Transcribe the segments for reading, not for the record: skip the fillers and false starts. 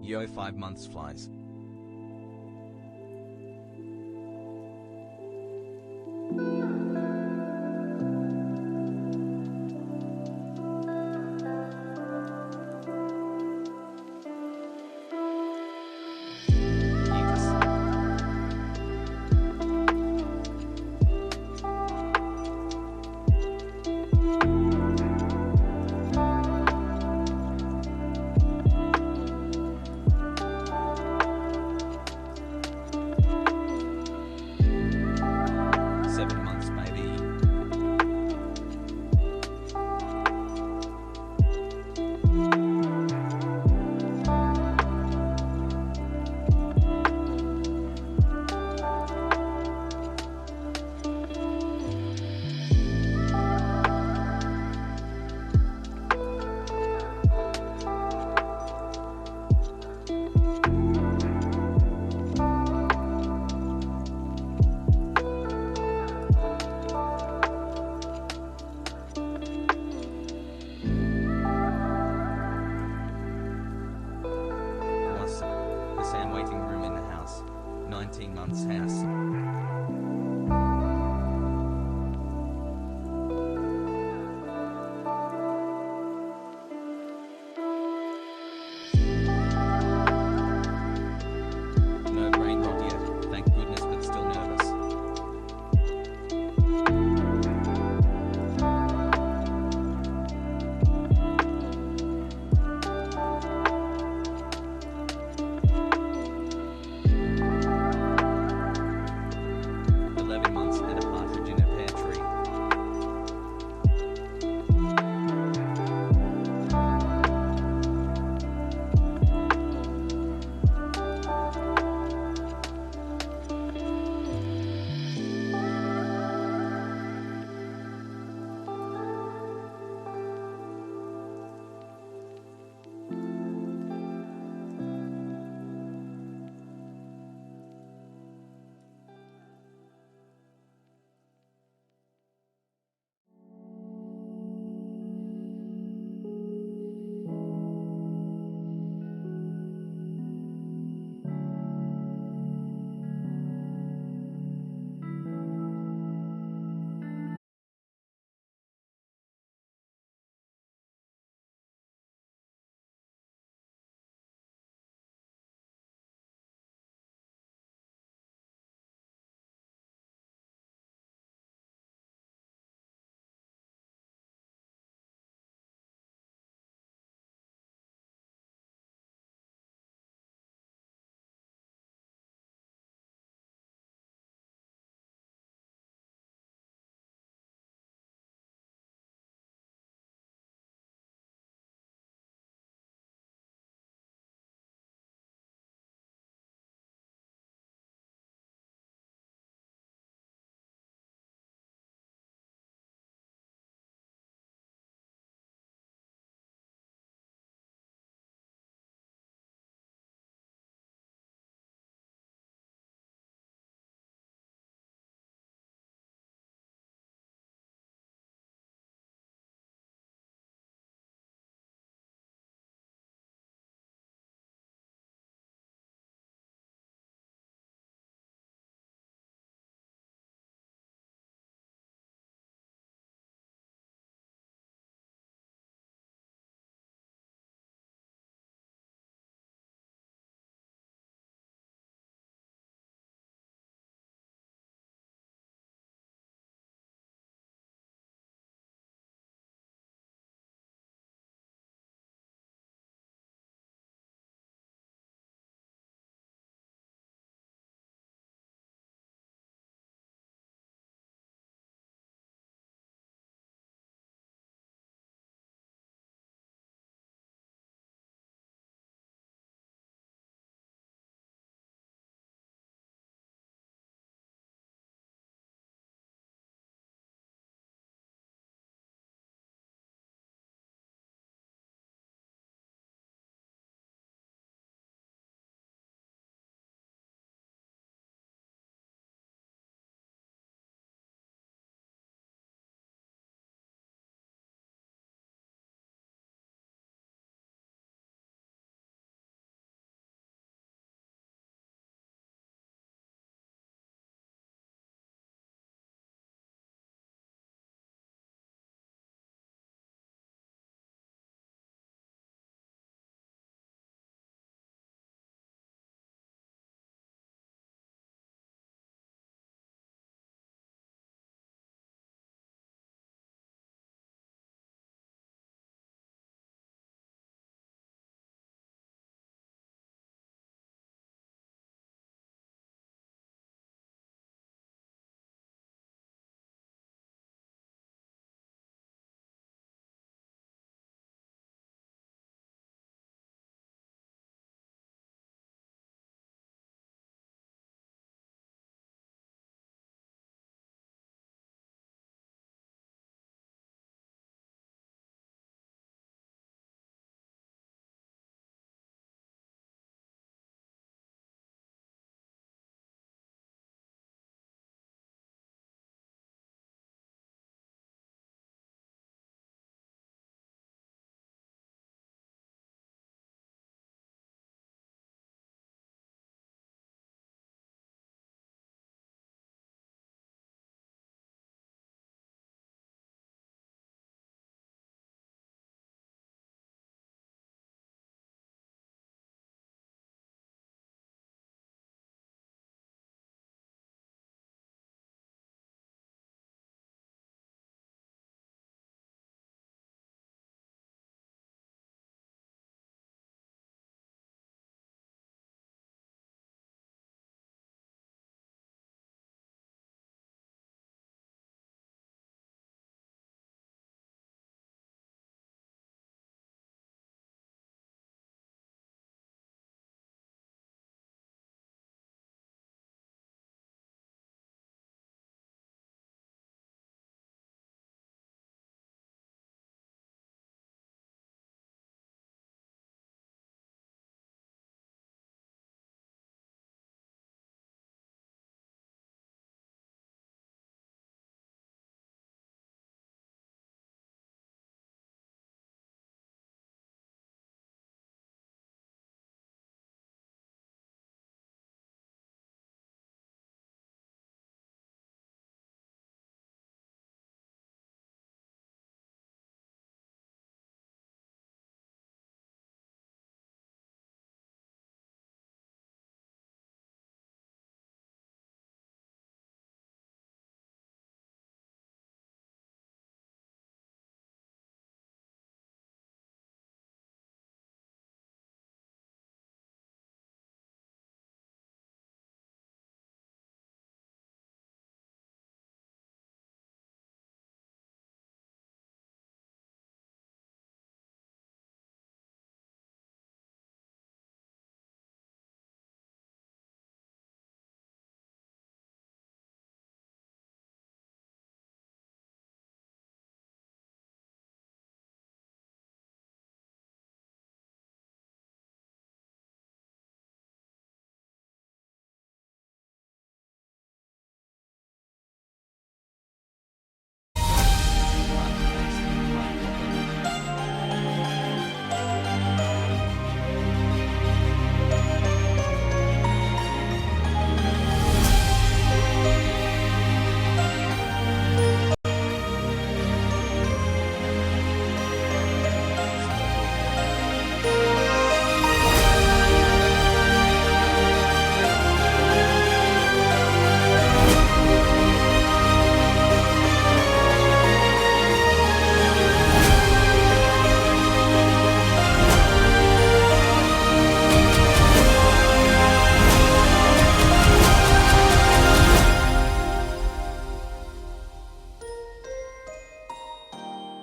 Yo, 5 months flies.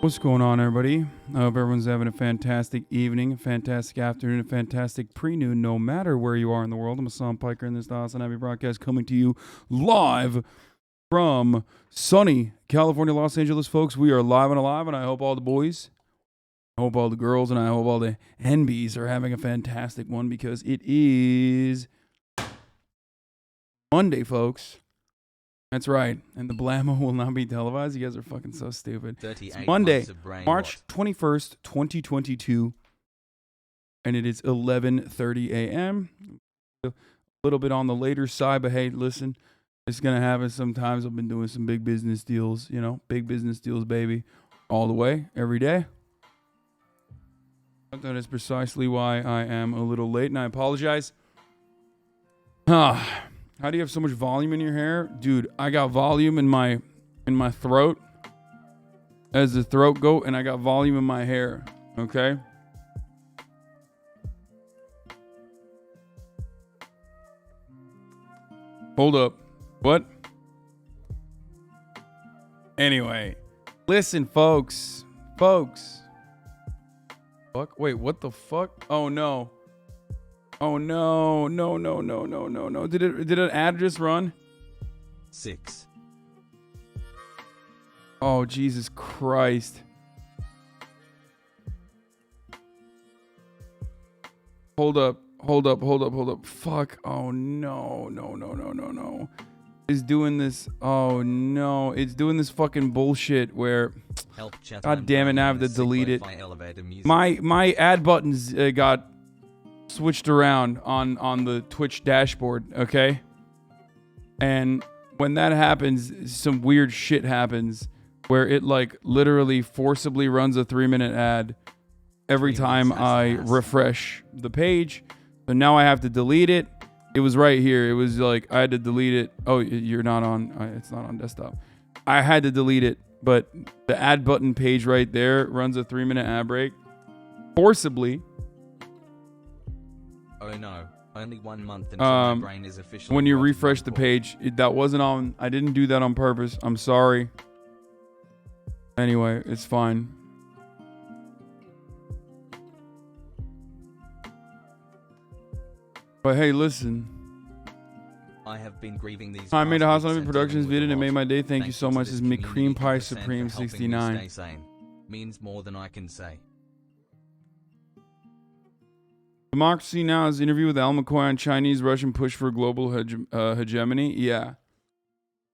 What's going on, everybody? I hope everyone's having a fantastic evening, a fantastic afternoon, a fantastic pre-noon, no matter where you are in the world. I'm Hasan Piker, and this is the HasanAbi broadcast coming to you live from sunny California, Los Angeles, folks. We are live and alive, and I hope all the boys, I hope all the girls, and I hope all the NBs are having a fantastic one because it is Monday, folks. That's right. And the blammo will not be televised. You guys are fucking so stupid. It's Monday, March 21st, 2022. And it is 11:30 a.m. A little bit on the later side, but hey, listen, it's going to happen sometimes. I've been doing some big business deals, big business deals, baby, all the way, every day. That is precisely why I am a little late, and I apologize. How do you have so much volume in your hair? Dude, I got volume in my throat as the throat goat, and I got volume in my hair, okay? Hold up. What? Anyway, listen, folks. Fuck. Wait, what the fuck? Oh, no. Oh no. Did an ad just run? 6. Oh, Jesus Christ. Hold up. Fuck. Oh no. It's doing this. Oh no. It's doing this fucking bullshit where God damn it, now I have to delete it. My ad buttons got switched around on the Twitch dashboard, okay? And when that happens, some weird shit happens where it like literally forcibly runs a 3-minute ad every time I refresh the page. So now I have to delete it. It was right here. It was like I had to delete it. Oh, you're not on. It's not on desktop. I had to delete it, but the ad button page right there runs a 3-minute ad break forcibly. Oh no, only 1 month until my brain is officially... When you refresh the page, that wasn't on... I didn't do that on purpose. I'm sorry. Anyway, it's fine. But hey, listen. I have been grieving these... I made a HasanAbi Productions video and it made my day. Thank you so much. This is McCream Pie Supreme 69. Means more than I can say. Democracy Now! Is interview with Al McCoy on Chinese-Russian push for global hegemony. Yeah.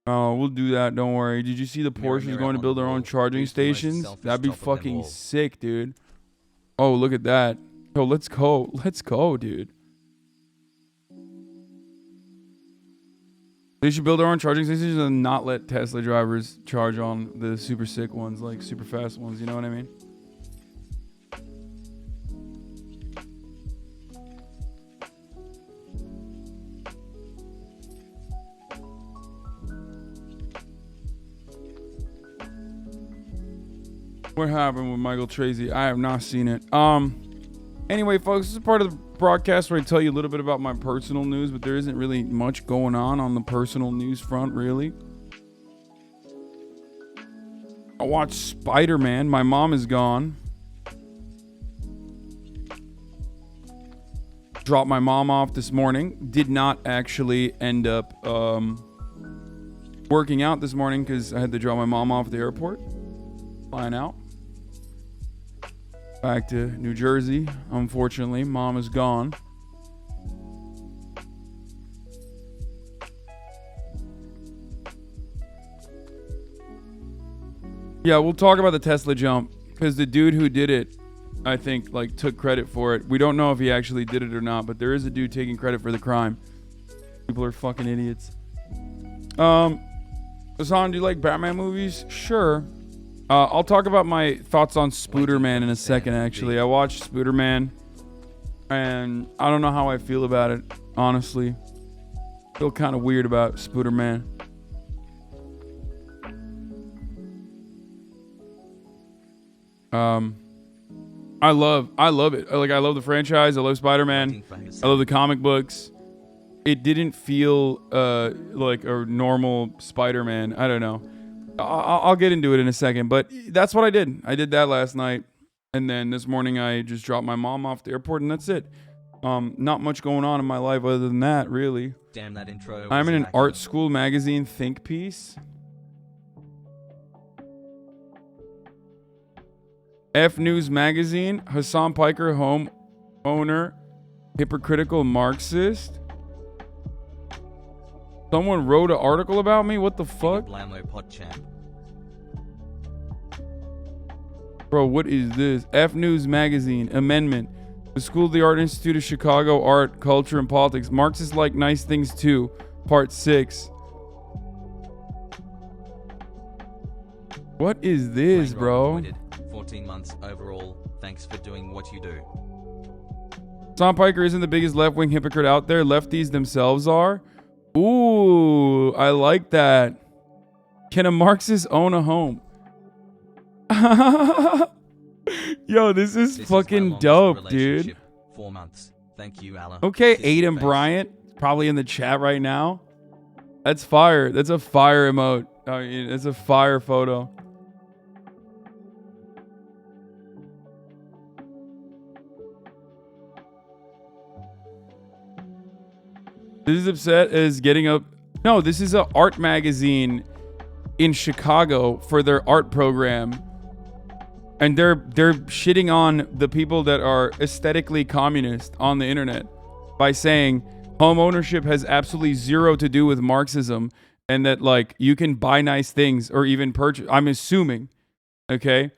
Oh, we'll do that. Don't worry. Did you see the Porsches going to build their own charging stations? That'd be fucking sick, dude. Oh, look at that. Yo, let's go. Let's go, dude. They should build their own charging stations and not let Tesla drivers charge on the super sick ones, like super fast ones. You know what I mean? What happened with Michael Tracy? I have not seen it. Anyway, folks, this is part of the broadcast where I tell you a little bit about my personal news, but there isn't really much going on the personal news front, really. I watched Spider-Man. My mom is gone. Dropped my mom off this morning. Did not actually end up working out this morning because I had to drop my mom off at the airport. Flying out. Back to New Jersey. Unfortunately, mom is gone. Yeah, we'll talk about the Tesla jump because the dude who did it, I think, like, took credit for it. We don't know if he actually did it or not, but there is a dude taking credit for the crime. People are fucking idiots. Hasan, do you like Batman movies? Sure. I'll talk about my thoughts on Spooderman in a second, actually. I watched Spooderman, and I don't know how I feel about it, honestly. I feel kind of weird about Spooderman. I love it. Like, I love the franchise. I love Spider-Man. I love the comic books. It didn't feel like a normal Spider-Man. I don't know. I'll get into it in a second, but that's what I did. I did that last night, and then this morning I just dropped my mom off the airport, and that's it. Not much going on in my life other than that, really. Damn, that intro. I'm in an art school magazine think piece. F News magazine. Hassan Piker, home owner, hypocritical Marxist. Someone wrote an article about me? What the fuck? Bro, what is this? F News magazine. Amendment. The School of the Art Institute of Chicago. Art, Culture, and Politics. Marxists like nice things too. Part 6. What is this, bro? 14 months overall. Thanks for doing what you do. Tom Piker isn't the biggest left-wing hypocrite out there. Lefties themselves are. Ooh, I like that. Can a Marxist own a home? Yo, this is fucking dope, dude. 4 months. Thank you, Alan. Okay, Aiden Bryant, probably in the chat right now. That's fire. That's a fire emote. Oh, it's a fire photo. This is upset as getting up. No, this is an art magazine in Chicago for their art program. And they're shitting on the people that are aesthetically communist on the internet by saying home ownership has absolutely zero to do with Marxism, and that like you can buy nice things or even purchase. I'm assuming, okay,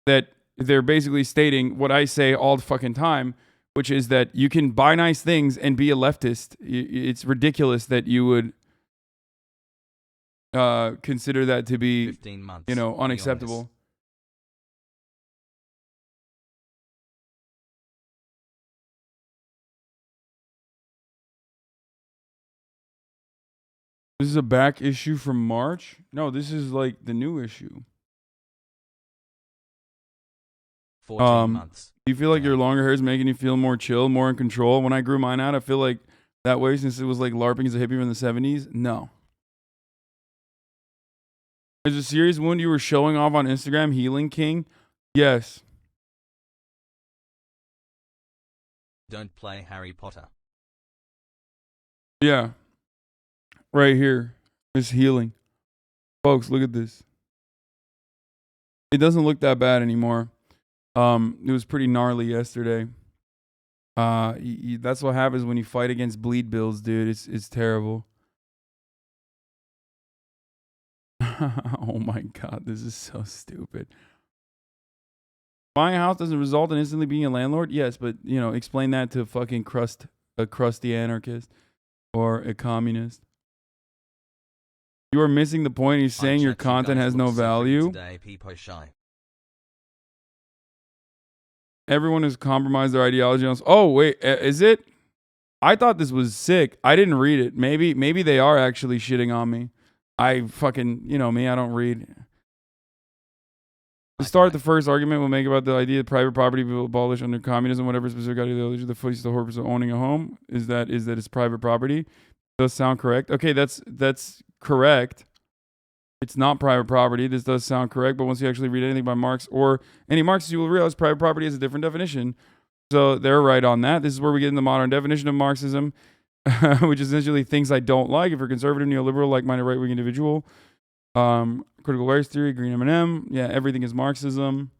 that they're basically stating what I say all the fucking time, which is that you can buy nice things and be a leftist. It's ridiculous that you would consider that to be, 15 months, you know, unacceptable. This is a back issue from March? No, this is like the new issue. 14 months. Do you feel like your longer hair is making you feel more chill, more in control? When I grew mine out, I feel like that way since it was like LARPing as a hippie from the 70s. No. Is a serious wound you were showing off on Instagram, Healing King? Yes. Don't play Harry Potter. Yeah. Right here. It's healing. Folks, look at this. It doesn't look that bad anymore. It was pretty gnarly yesterday. That's what happens when you fight against bleed bills, dude. It's terrible. Oh my god, this is so stupid. Buying a house doesn't result in instantly being a landlord? Yes, but you know, explain that to fucking a crusty anarchist or a communist. You are missing the point. He's saying your content has no value. Everyone has compromised their ideology on. Oh wait, is it? I thought this was sick. I didn't read it. Maybe they are actually shitting on me. I fucking, you know me, I don't read. To start, the first argument we'll make about the idea that private property will abolish under communism, whatever specific ideology the first purpose of owning a home is that it's private property. Does sound correct? Okay, that's correct. It's not private property. This does sound correct, but once you actually read anything by Marx or any Marxist, you will realize private property has a different definition. So they're right on that. This is where we get in the modern definition of Marxism, which is essentially things I don't like. If you're conservative, neoliberal, like-minded, right-wing individual, critical race theory, green M&M, yeah, everything is Marxism.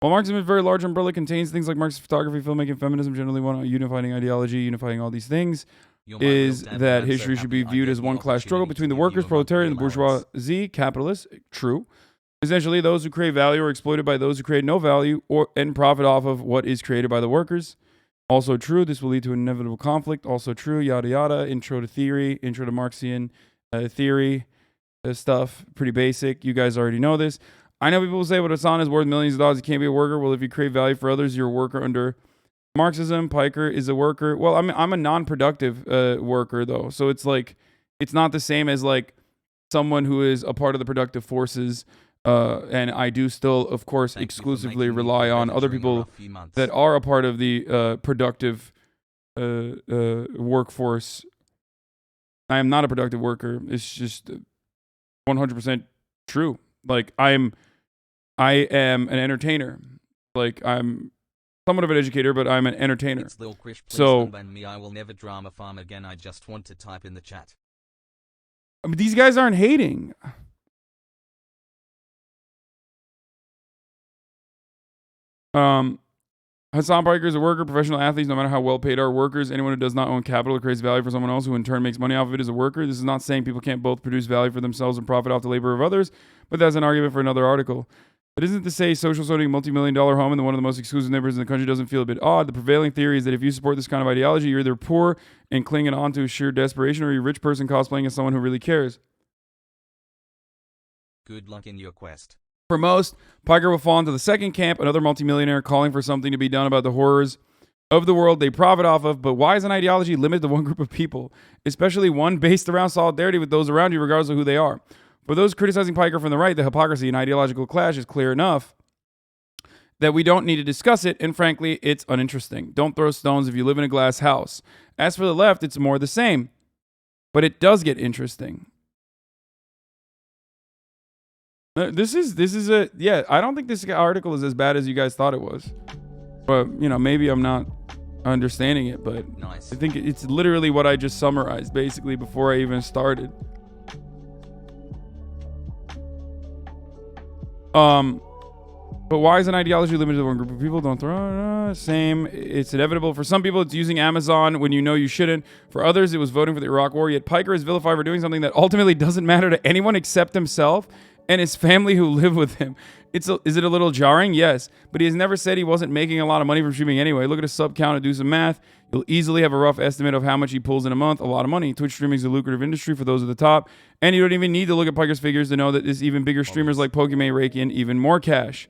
While Marxism is a very large umbrella, contains things like Marxist photography, filmmaking, feminism, generally one unifying ideology, unifying all these things, is that history should be viewed as one class struggle between the workers, proletariat, and the bourgeoisie, capitalists. True. Essentially, those who create value are exploited by those who create no value and profit off of what is created by the workers. Also true. This will lead to an inevitable conflict. Also true. Yada yada. Intro to theory. Intro to Marxian theory stuff. Pretty basic. You guys already know this. I know people say, "But Hasan is worth millions of dollars. You can't be a worker." Well, if you create value for others, you're a worker under Marxism. Piker is a worker. Well, I'm a non-productive worker though, so it's like it's not the same as like someone who is a part of the productive forces. And I do still, of course, exclusively rely on other people that are a part of the productive workforce. I am not a productive worker. It's just 100% true. Like I am an entertainer. Like I'm somewhat of an educator, but I'm an entertainer. It's Lil Krish, please So unban me. I will never drama farm again. I just want to type in the chat. I mean, these guys aren't hating. Hasan Biker is a worker. Professional athletes, no matter how well paid, are workers. Anyone who does not own capital or creates value for someone else, who in turn makes money off of it, is a worker. This is not saying people can't both produce value for themselves and profit off the labor of others, but that's an argument for another article. It isn't to say social owning a multi-million-dollar home in one of the most exclusive neighborhoods in the country doesn't feel a bit odd. The prevailing theory is that if you support this kind of ideology, you're either poor and clinging on to sheer desperation, or you're a rich person cosplaying as someone who really cares. Good luck in your quest. For most, Piker will fall into the second camp, another multimillionaire calling for something to be done about the horrors of the world they profit off of. But why is an ideology limited to one group of people, especially one based around solidarity with those around you, regardless of who they are? For those criticizing Piker from the right, the hypocrisy and ideological clash is clear enough that we don't need to discuss it, and frankly, it's uninteresting. Don't throw stones if you live in a glass house. As for the left, it's more the same, but it does get interesting. This is a, yeah, I don't think this article is as bad as you guys thought it was. But, you know, maybe I'm not understanding it, but nice. I think it's literally what I just summarized, basically, before I even started. But why is an ideology limited to one group of people? Don't throw same. It's inevitable. For some people, it's using Amazon when you know you shouldn't. For others, it was voting for the Iraq War. Yet Piker is vilified for doing something that ultimately doesn't matter to anyone except himself and his family who live with him. Is it a little jarring? Yes. But he has never said he wasn't making a lot of money from streaming anyway. Look at his sub count and do some math. You'll easily have a rough estimate of how much he pulls in a month. A lot of money. Twitch streaming is a lucrative industry for those at the top. And you don't even need to look at Piker's figures to know that there's even bigger streamers like Pokemon rake in even more cash.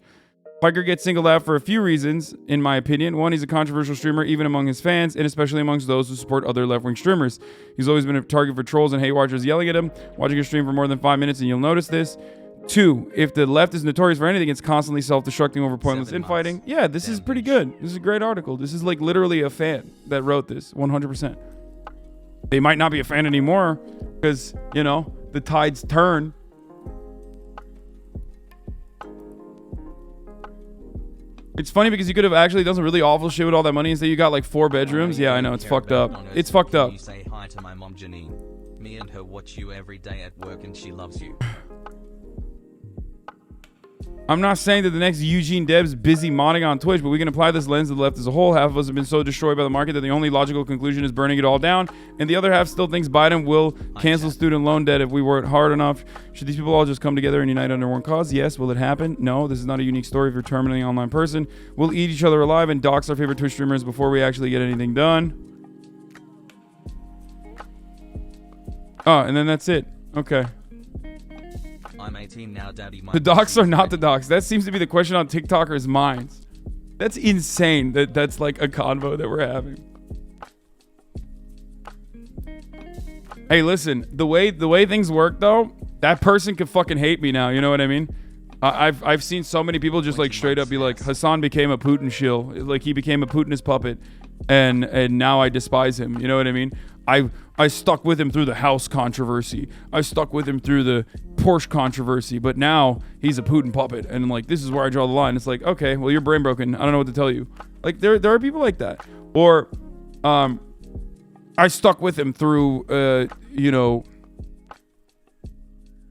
Piker gets singled out for a few reasons, in my opinion. One, he's a controversial streamer, even among his fans, and especially amongst those who support other left-wing streamers. He's always been a target for trolls and hate watchers yelling at him. Watching a stream for more than 5 minutes and you'll notice this. 2, if the left is notorious for anything, it's constantly self-destructing over pointless infighting. Yeah, this is pretty good. This is a great article. This is like literally a fan that wrote this, 100%. They might not be a fan anymore because, you know, the tides turn. It's funny because you could have actually done some really awful shit with all that money and say you got like 4 bedrooms. Yeah, I know. It's fucked up. It's fucked up. You say hi to my mom, Janine. Me and her watch you every day at work and she loves you. I'm not saying that the next Eugene Debs busy modding on Twitch, but we can apply this lens to the left as a whole. Half of us have been so destroyed by the market that the only logical conclusion is burning it all down, and the other half still thinks Biden will cancel student loan debt if we work hard enough. Should these people all just come together and unite under one cause? Yes. Will it happen? No. This is not a unique story if you're terminally online person. We'll eat each other alive and dox our favorite Twitch streamers before we actually get anything done. Oh, and then that's it. Okay. I'm 18 now, Daddy. The docs are not the docs. That seems to be the question on TikTokers' minds. That's insane that that's like a convo that we're having. Hey, listen, the way things work though, that person could fucking hate me now. You know what I mean? I've seen so many people just like straight up be like, Hasan became a Putin shill. Like he became a Putinist puppet, and now I despise him. You know what I mean? I stuck with him through the house controversy. I stuck with him through the Porsche controversy, but now he's a Putin puppet, and like this is where I draw the line. It's like, okay, well you're brain broken. I don't know what to tell you. Like there are people like that, or I stuck with him through you know.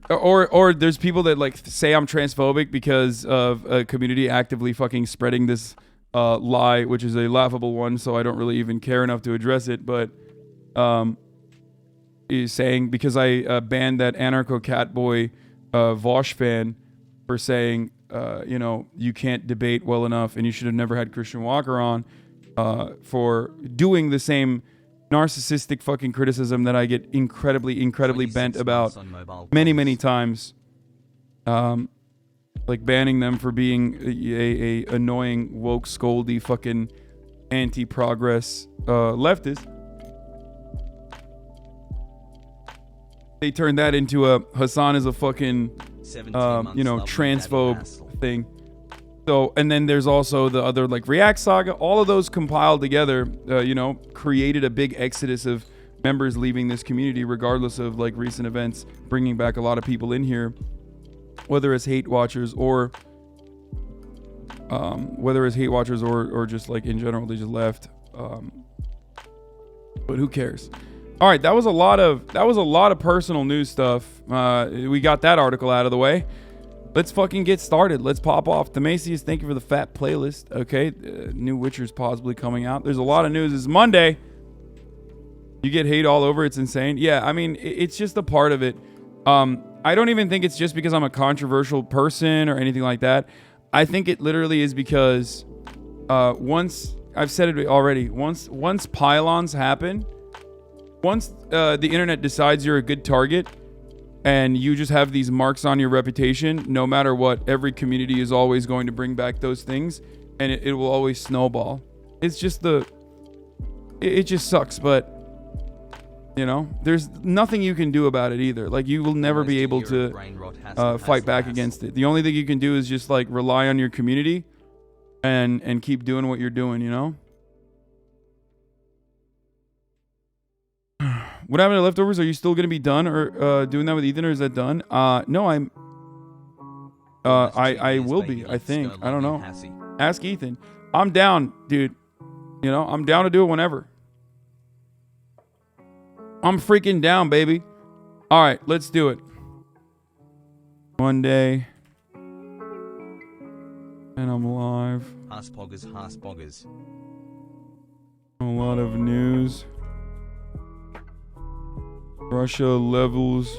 Or there's people that like say I'm transphobic because of a community actively fucking spreading this lie, which is a laughable one, so I don't really even care enough to address it. But is saying because I banned that anarcho catboy Vosh fan for saying you know, you can't debate well enough and you should have never had Christian Walker on for doing the same narcissistic fucking criticism that I get incredibly bent about many times, like banning them for being a annoying woke scoldy fucking anti-progress leftist. They turned that into a Hasan is a fucking you know, transphobe thing. So, and then there's also the other like React Saga. All of those compiled together, you know, created a big exodus of members leaving this community, regardless of like recent events, bringing back a lot of people in here, whether it's hate watchers or just like in general, they just left. But who cares? All right, that was a lot of personal news stuff. We got that article out of the way. Let's fucking get started. Let's pop off. Themacius, thank you for the fat playlist. Okay, new Witcher's possibly coming out. There's a lot of news. It's Monday. You get hate all over. It's insane. Yeah, I mean, it's just a part of it. I don't even think it's just because I'm a controversial person or anything like that. I think it literally is because once, I've said it already, once pylons happen, once the internet decides you're a good target and you just have these marks on your reputation, no matter what, every community is always going to bring back those things, and it will always snowball. It's just it just sucks, but you know, there's nothing you can do about it either. Like, you will never be able to fight back against it. The only thing you can do is just like rely on your community and keep doing what you're doing, you know? What happened to leftovers? Are you still gonna be done or doing that with Ethan, or is that done? No, I will be, I think. I don't know. Ask Ethan. I'm down, dude. You know, I'm down to do it whenever. I'm freaking down, baby. All right, let's do it. One day, and I'm live. Haspoggers. A lot of news. Russia levels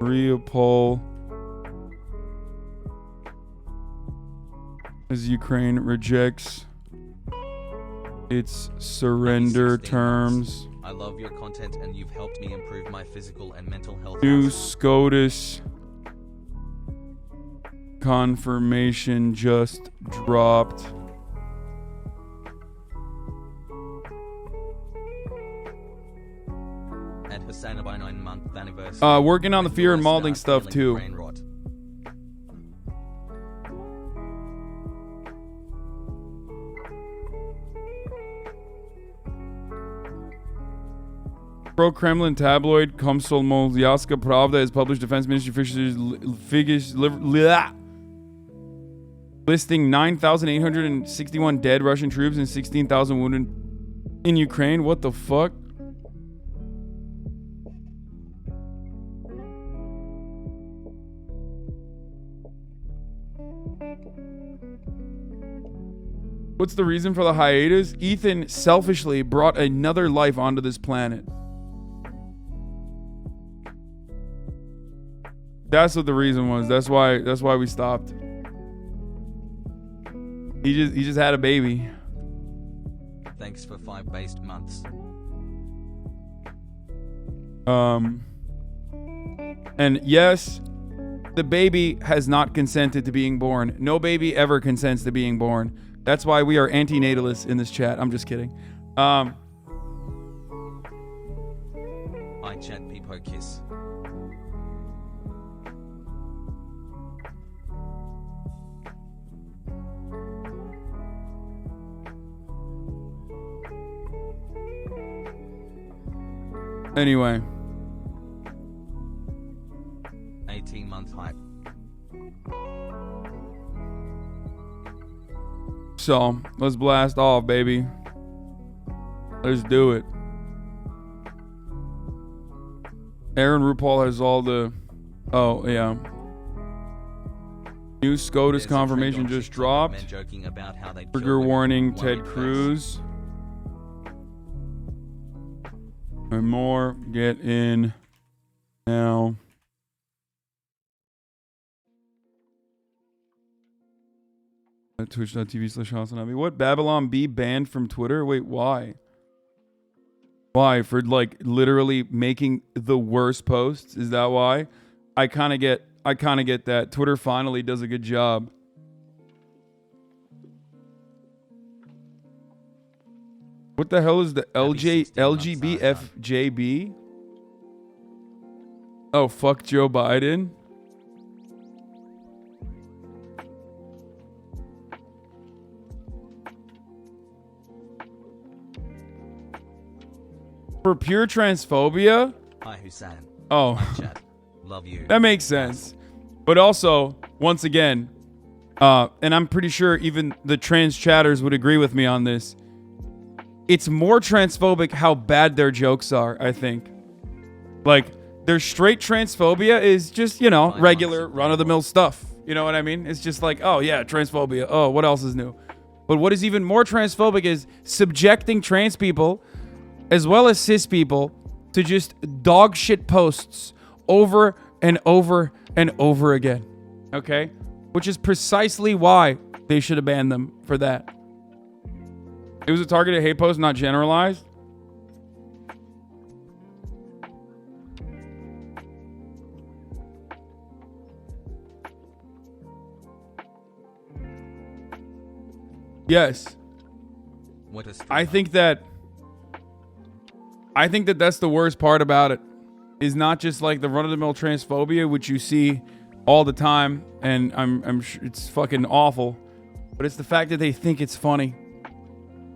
Mariupol as Ukraine rejects its surrender terms. I love your content and you've helped me improve my physical and mental health. New SCOTUS confirmation just dropped. And HasanAbi 9-month anniversary. Working on the fear and malding stuff too. Pro-Kremlin tabloid Komsomolskaja Pravda has published Defense Ministry figures listing 9,861 dead Russian troops and 16,000 wounded in Ukraine. What the fuck? What's the reason for the hiatus? Ethan selfishly brought another life onto this planet. That's what the reason was. That's why we stopped. He just had a baby. Thanks for 5 based months. And yes, the baby has not consented to being born. No baby ever consents to being born. That's why we are anti-natalists in this chat. I'm just kidding. I chat peepo kiss. Anyway. 18-month hype. So, let's blast off, baby. Let's do it. Aaron RuPaul has all the... Oh, yeah. New SCOTUS confirmation just dropped. Trigger warning, Ted Cruz. And more. Get in now. At twitch.tv/HasanAbi. What? BabylonBee banned from Twitter? Wait, why? Why? For like literally making the worst posts? Is that why? I kind of get that. Twitter finally does a good job. What the hell is the LGBFJB? Oh, fuck Joe Biden. For pure transphobia? Hi Hasan. Oh. Hi chat. Love you. That makes sense. But also, once again, and I'm pretty sure even the trans chatters would agree with me on this, it's more transphobic how bad their jokes are, I think. Like, their straight transphobia is just, you know, regular run-of-the-mill stuff. You know what I mean? It's just like, oh yeah, transphobia. Oh, what else is new? But what is even more transphobic is subjecting trans people, as well as cis people, to just dog shit posts over and over and over again. Okay? Which is precisely why they should have banned them for that. It was a targeted hate post, not generalized. Yes. I think that that's the worst part about it. Is not just like the run-of-the-mill transphobia, which you see all the time, and I'm sure it's fucking awful. But it's the fact that they think it's funny,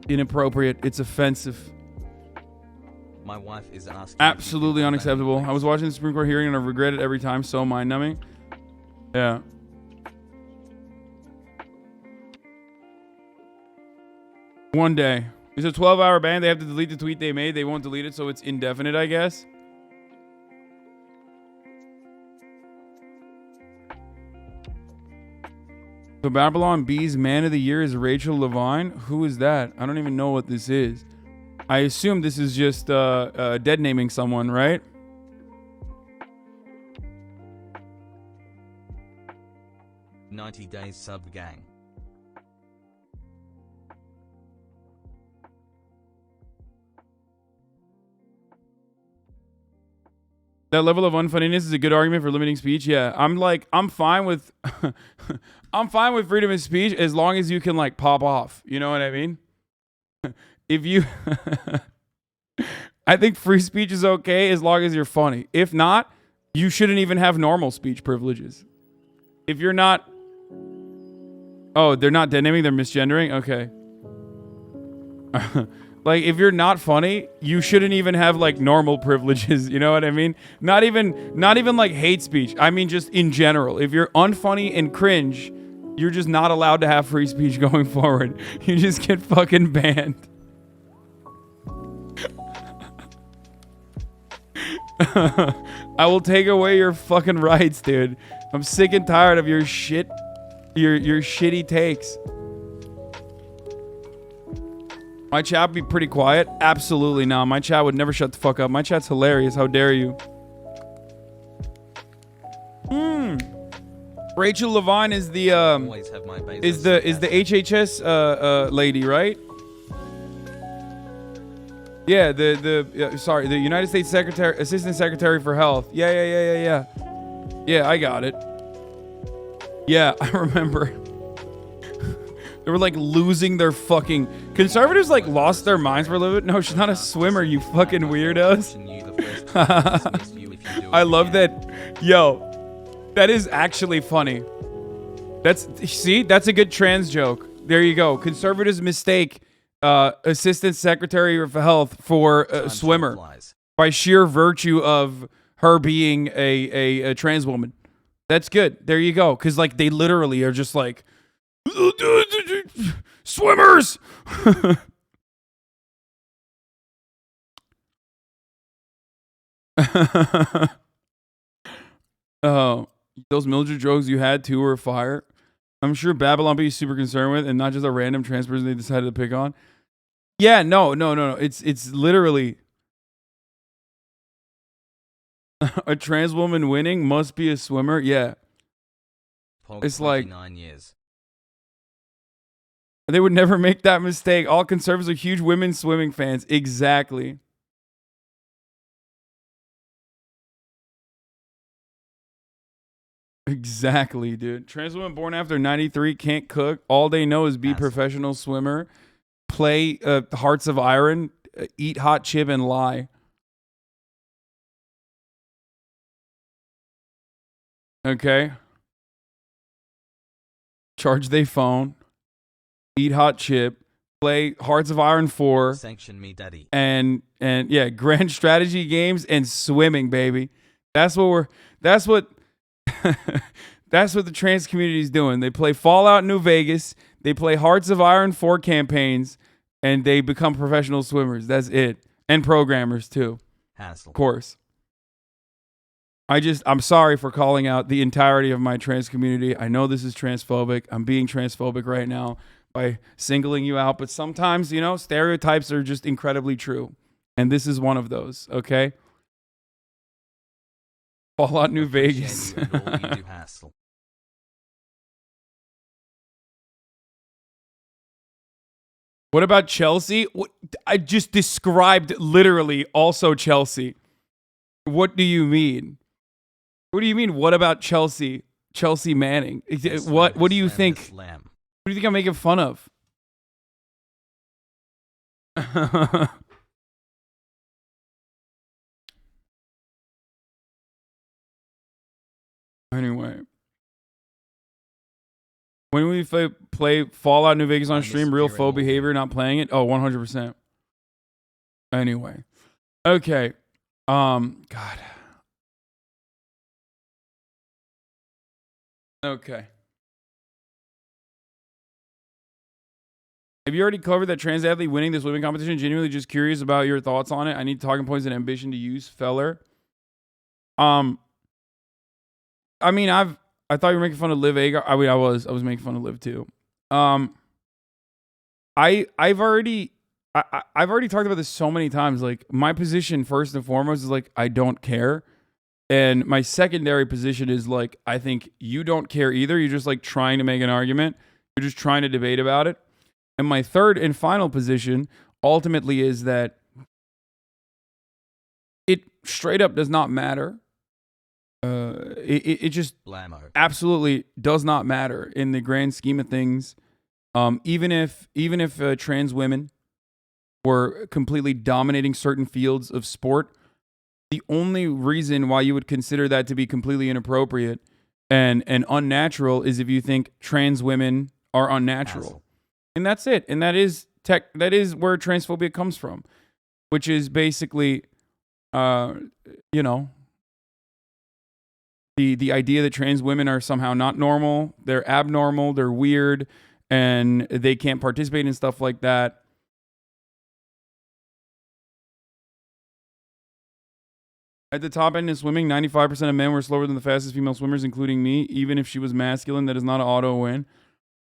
inappropriate, it's offensive. My wife is asking. Absolutely unacceptable. I was watching the Supreme Court hearing and I regret it every time. So mind-numbing. Yeah. One day. It's a 12-hour ban. They have to delete the tweet they made. They won't delete it, so it's indefinite, I guess. The TheBabylonBee's Man of the Year is Rachel Levine. Who is that? I don't even know what this is. I assume this is just dead naming someone, right? "90 days sub gang." That level of unfunniness is a good argument for limiting speech. Yeah, I'm fine with I'm fine with freedom of speech as long as you can like pop off. You know what I mean? If you I think free speech is okay as long as you're funny. If not, you shouldn't even have normal speech privileges. If you're not Oh, they're not dead naming, they're misgendering? Okay. Like, if you're not funny, you shouldn't even have, like, normal privileges. You know what I mean? Not even, like, hate speech. I mean, just in general. If you're unfunny and cringe, you're just not allowed to have free speech going forward. You just get fucking banned. I will take away your fucking rights, dude. I'm sick and tired of your shit, your shitty takes. My chat would be pretty quiet? Absolutely not. My chat would never shut the fuck up. My chat's hilarious. How dare you? Rachel Levine is the HHS lady, right? Yeah, the United States Secretary, Assistant Secretary for Health. Yeah. Yeah, I got it. Yeah, I remember. They were like losing their fucking... Conservatives like lost their minds for a little bit. No, she's not a swimmer, you fucking weirdos. I love that. Yo, that is actually funny. See, that's a good trans joke. There you go. Conservatives mistake Assistant Secretary of Health for a swimmer by sheer virtue of her being a trans woman. That's good. There you go. Because like they literally are just like... Swimmers. Oh, those Mildred jokes you had too were fire. I'm sure TheBabylonBee is super concerned with, and not just a random trans person they decided to pick on. Yeah, no. It's literally a trans woman winning must be a swimmer. Yeah, it's like 9 years. They would never make that mistake. All conservatives are huge women swimming fans. Exactly. Exactly, dude. Trans woman born after 93 can't cook. All they know is be professional swimmer, play Hearts of Iron, eat hot chip, and lie. Okay. Charge they phone. Eat hot chip, play Hearts of Iron 4. Sanction me, daddy. And yeah, grand strategy games and swimming, baby. That's what that's what the trans community is doing. They play Fallout New Vegas, they play Hearts of Iron 4 campaigns, and they become professional swimmers. That's it. And programmers too. Hassle. Of course. I'm sorry for calling out the entirety of my trans community. I know this is transphobic. I'm being transphobic right now by singling you out, but sometimes, stereotypes are just incredibly true. And this is one of those, okay? Fallout New Vegas. What about Chelsea? I just described literally also Chelsea. What do you mean? What do you mean? What about Chelsea? Chelsea Manning? What do you think? What do you think I'm making fun of? Anyway. When we play Fallout New Vegas on stream, real faux behavior, not playing it? Oh, 100%. Anyway. Okay. God. Okay. Have you already covered that trans athlete winning this swimming competition? Genuinely just curious about your thoughts on it. I need talking points and ambition to use, feller. I thought you were making fun of Liv Agar. I was making fun of Liv too. I've already talked about this so many times. Like, my position first and foremost is like, I don't care. And my secondary position is like, I think you don't care either. You're just like trying to make an argument. You're just trying to debate about it. And my third and final position ultimately is that it straight up does not matter. It just absolutely does not matter in the grand scheme of things. Even if trans women were completely dominating certain fields of sport, the only reason why you would consider that to be completely inappropriate and unnatural is if you think trans women are unnatural. And that's it. And that is where transphobia comes from, which is basically, the idea that trans women are somehow not normal, they're abnormal, they're weird, and they can't participate in stuff like that. At the top end in swimming, 95% of men were slower than the fastest female swimmers, including me. Even if she was masculine, that is not an auto win.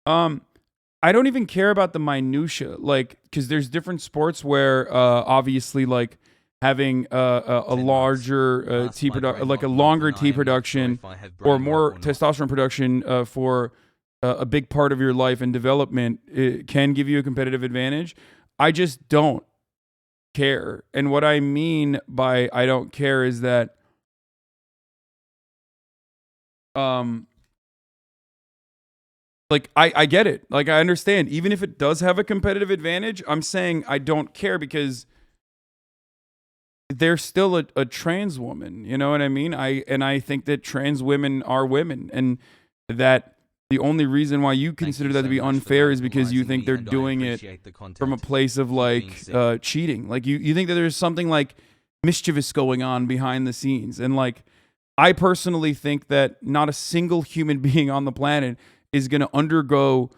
I don't even care about the minutia, like, because there's different sports where obviously, like, having a larger T production, like a longer T production, or more testosterone production for a big part of your life and development, it can give you a competitive advantage. I just don't care. And what I mean by I don't care is that like I get it. Like, I understand. Even if it does have a competitive advantage, I'm saying I don't care because they're still a trans woman. You know what I mean? I think that trans women are women, and that the only reason why you consider that to be unfair is because you think they're doing it from a place of like cheating. Like you think that there's something like mischievous going on behind the scenes. And like, I personally think that not a single human being on the planet is going to undergo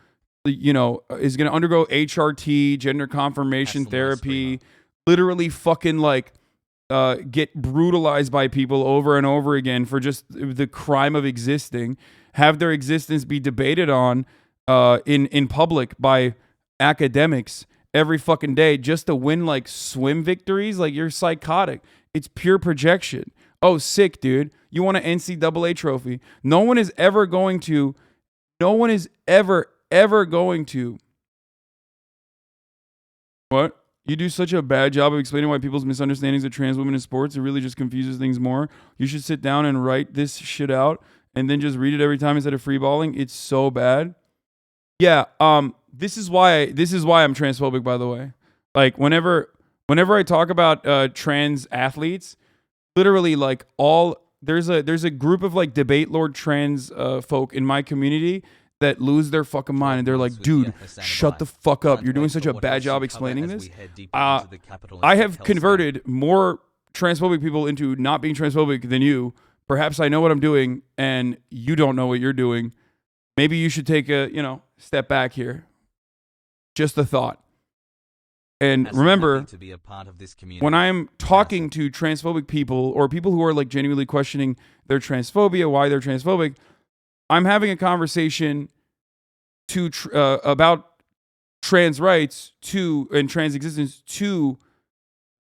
HRT, gender confirmation therapy, literally fucking like get brutalized by people over and over again for just the crime of existing, have their existence be debated on in public by academics every fucking day just to win like swim victories. Like, you're psychotic. It's pure projection. Oh, sick, dude. You want an NCAA trophy. No one is ever going to what? You do such a bad job of explaining why people's misunderstandings of trans women in sports. It really just confuses things more. You should sit down and write this shit out and then just read it every time instead of freeballing. It's so bad. Yeah, this is why I'm transphobic, by the way. Like, whenever I talk about trans athletes, literally like there's a group of like debate lord trans folk in my community that lose their fucking mind and they're like, dude, shut the fuck up. You're doing such a bad job explaining this. I have converted more transphobic people into not being transphobic than you. Perhaps I know what I'm doing and you don't know what you're doing. Maybe you should take a, step back here. Just a thought. And remember, when I'm talking to transphobic people or people who are like genuinely questioning their transphobia, why they're transphobic, I'm having a conversation about trans rights and trans existence to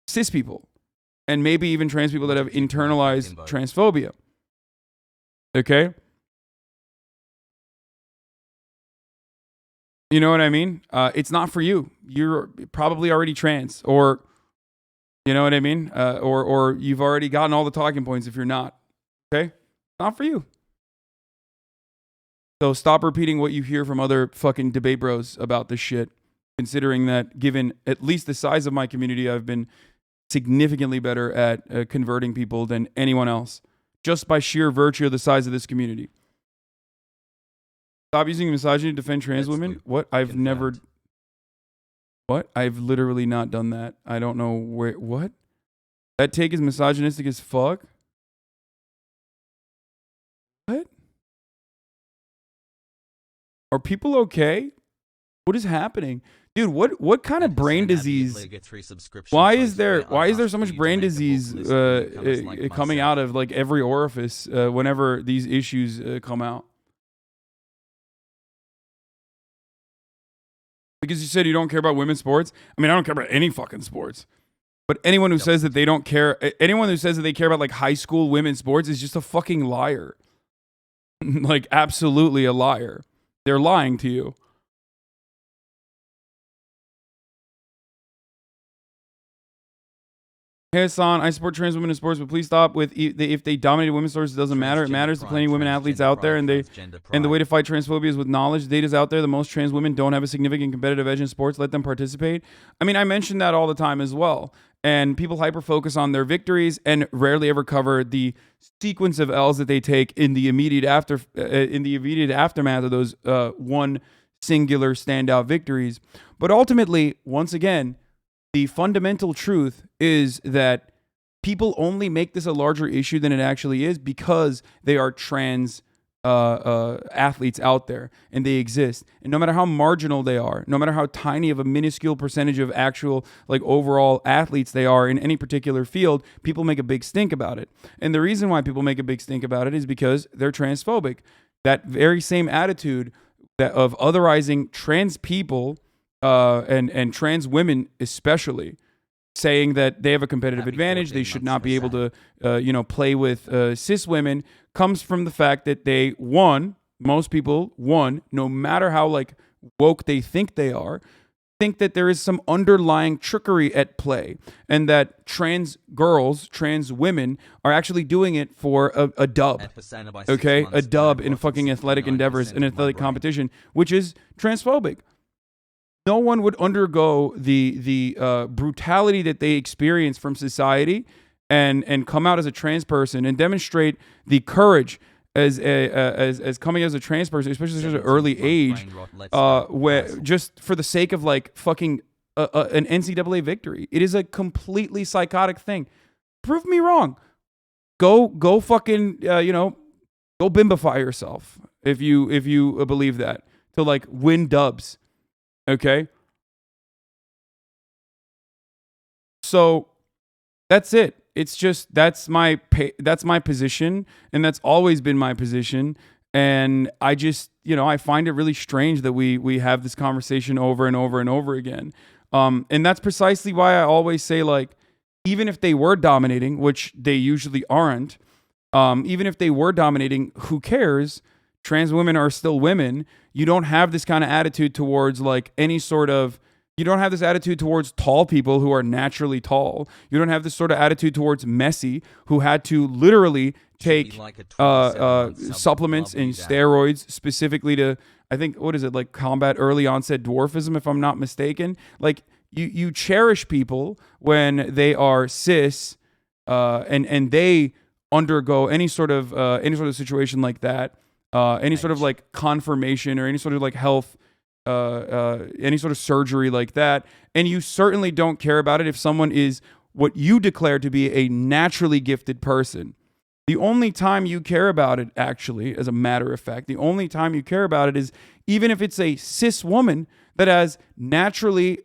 cis people, and maybe even trans people that have internalized transphobia. Okay? You know what I mean? It's not for you. You're probably already trans, or you know what I mean? Or you've already gotten all the talking points if you're not. Okay? Not for you. So stop repeating what you hear from other fucking debate bros about this shit, considering that given at least the size of my community, I've been significantly better at converting people than anyone else, just by sheer virtue of the size of this community. Stop using misogyny to defend trans women? What? I've literally not done that. I don't know what? That take is misogynistic as fuck? What? Are people okay? What is happening? Dude, what kind of brain disease? Why is there so much brain disease coming out of like every orifice whenever these issues come out? Because you said you don't care about women's sports. I mean, I don't care about any fucking sports. But anyone who says that they don't care, anyone who says that they care about like high school women's sports is just a fucking liar. Like absolutely a liar. They're lying to you. Hey Hasan, I support trans women in sports, but please stop with if they dominated women's sports, it doesn't matter. It matters to plenty of women athletes out there, and the way to fight transphobia is with knowledge. Data's out there. The most trans women don't have a significant competitive edge in sports. Let them participate. I mean, I mention that all the time as well. And people hyper focus on their victories and rarely ever cover the sequence of L's that they take in the immediate aftermath of those one singular standout victories. But ultimately, once again, the fundamental truth is that people only make this a larger issue than it actually is because they are trans athletes out there and they exist. And no matter how marginal they are, no matter how tiny of a minuscule percentage of actual like overall athletes they are in any particular field, people make a big stink about it. And the reason why people make a big stink about it is because they're transphobic. That very same attitude of otherizing trans people and trans women especially, saying that they have a competitive advantage, they should not be able to, play with cis women, comes from the fact that most people, no matter how like woke they think they are, think that there is some underlying trickery at play, and that trans girls, trans women are actually doing it for a dub, okay? A dub in fucking athletic endeavors, in athletic competition, which is transphobic. No one would undergo the brutality that they experience from society and come out as a trans person and demonstrate the courage as coming as a trans person, especially at such an early age, where just for the sake of like fucking an NCAA victory. It is a completely psychotic thing. Prove me wrong. Go fucking go bimbify yourself if you believe that, to like win dubs. Okay. So that's it. It's just, that's my position, and that's always been my position. And I just, I find it really strange that we have this conversation over and over and over again. And that's precisely why I always say, like, even if they were dominating, which they usually aren't, even if they were dominating, who cares? Trans women are still women. You don't have this kind of attitude towards like any sort of, you don't have this attitude towards tall people who are naturally tall. You don't have this sort of attitude towards Messi, who had to literally take supplements and steroids specifically to, I think, what is it, like combat early onset dwarfism, if I'm not mistaken. Like you cherish people when they are cis and they undergo any sort of situation like that. any sort of like confirmation or any sort of like health, any sort of surgery like that. And you certainly don't care about it if someone is what you declare to be a naturally gifted person. The only time you care about it, actually, as a matter of fact, the only time you care about it is even if it's a cis woman that has naturally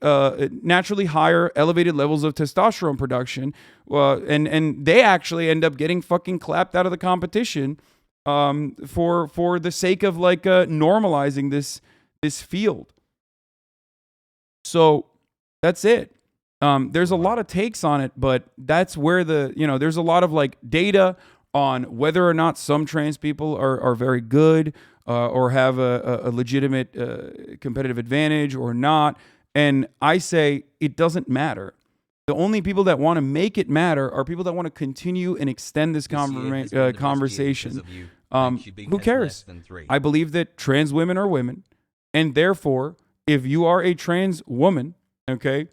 higher elevated levels of testosterone production, and they actually end up getting fucking clapped out of the competition for the sake of like normalizing this field. So that's it. There's a lot of takes on it, but that's where there's a lot of like data on whether or not some trans people are very good or have a legitimate competitive advantage or not. And I say it doesn't matter. The only people that want to make it matter are people that want to continue and extend this conversation. Who cares? I believe that trans women are women. And therefore, if you are a trans woman, okay,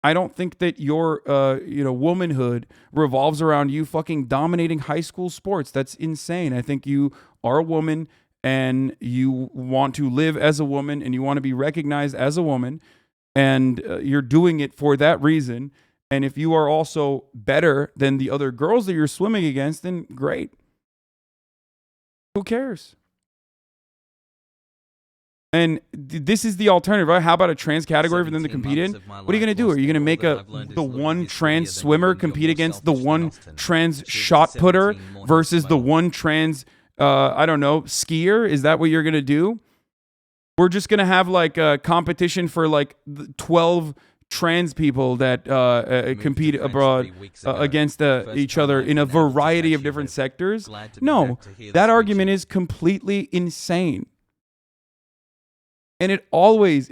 I don't think that your womanhood revolves around you fucking dominating high school sports. That's insane. I think you are a woman and you want to live as a woman and you want to be recognized as a woman, and you're doing it for that reason. And if you are also better than the other girls that you're swimming against, then great. Who cares? And this is the alternative, right? How about a trans category for them to compete in? What are you going to do? Are you going to make the one trans swimmer compete against the one trans shot putter versus the one trans, skier? Is that what you're going to do? We're just going to have like a competition for like 12 trans people that compete abroad against each other in a variety of different sectors? No, that argument is completely insane. And it always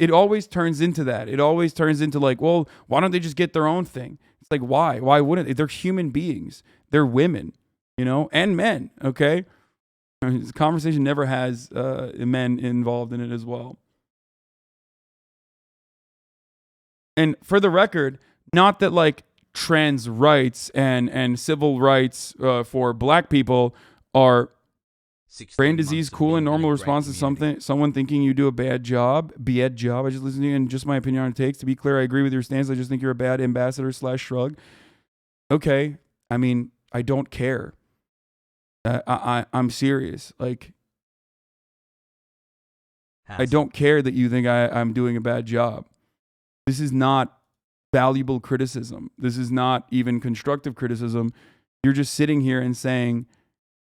turns into that. It always turns into like, well, why don't they just get their own thing? It's like, why? Why wouldn't they? They're human beings. They're women, and men, okay? This conversation never has men involved in it as well. And for the record, not that like trans rights and civil rights for black people are brain disease, cool and normal response to someone thinking you do a bad job. I just listen to you and just my opinion on it takes. To be clear, I agree with your stance. I just think you're a bad ambassador / shrug. Okay. I mean, I don't care. I'm serious. Like, I don't care that you think I'm doing a bad job. This is not valuable criticism. This is not even constructive criticism. You're just sitting here and saying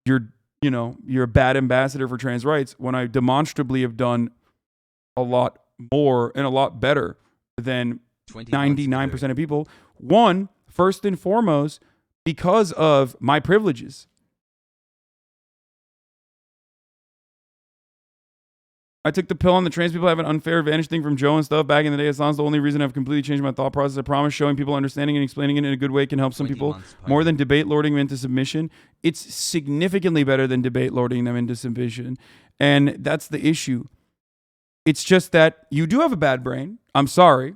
you're a bad ambassador for trans rights when I demonstrably have done a lot more and a lot better than 99% of people. One, first and foremost, because of my privileges. I took the pill on the trans people have an unfair advantage thing from Joe and stuff back in the day. Islam's the only reason I've completely changed my thought process. I promise showing people understanding and explaining it in a good way can help some people more than debate lording them into submission. It's significantly better than debate lording them into submission. And that's the issue. It's just that you do have a bad brain. I'm sorry.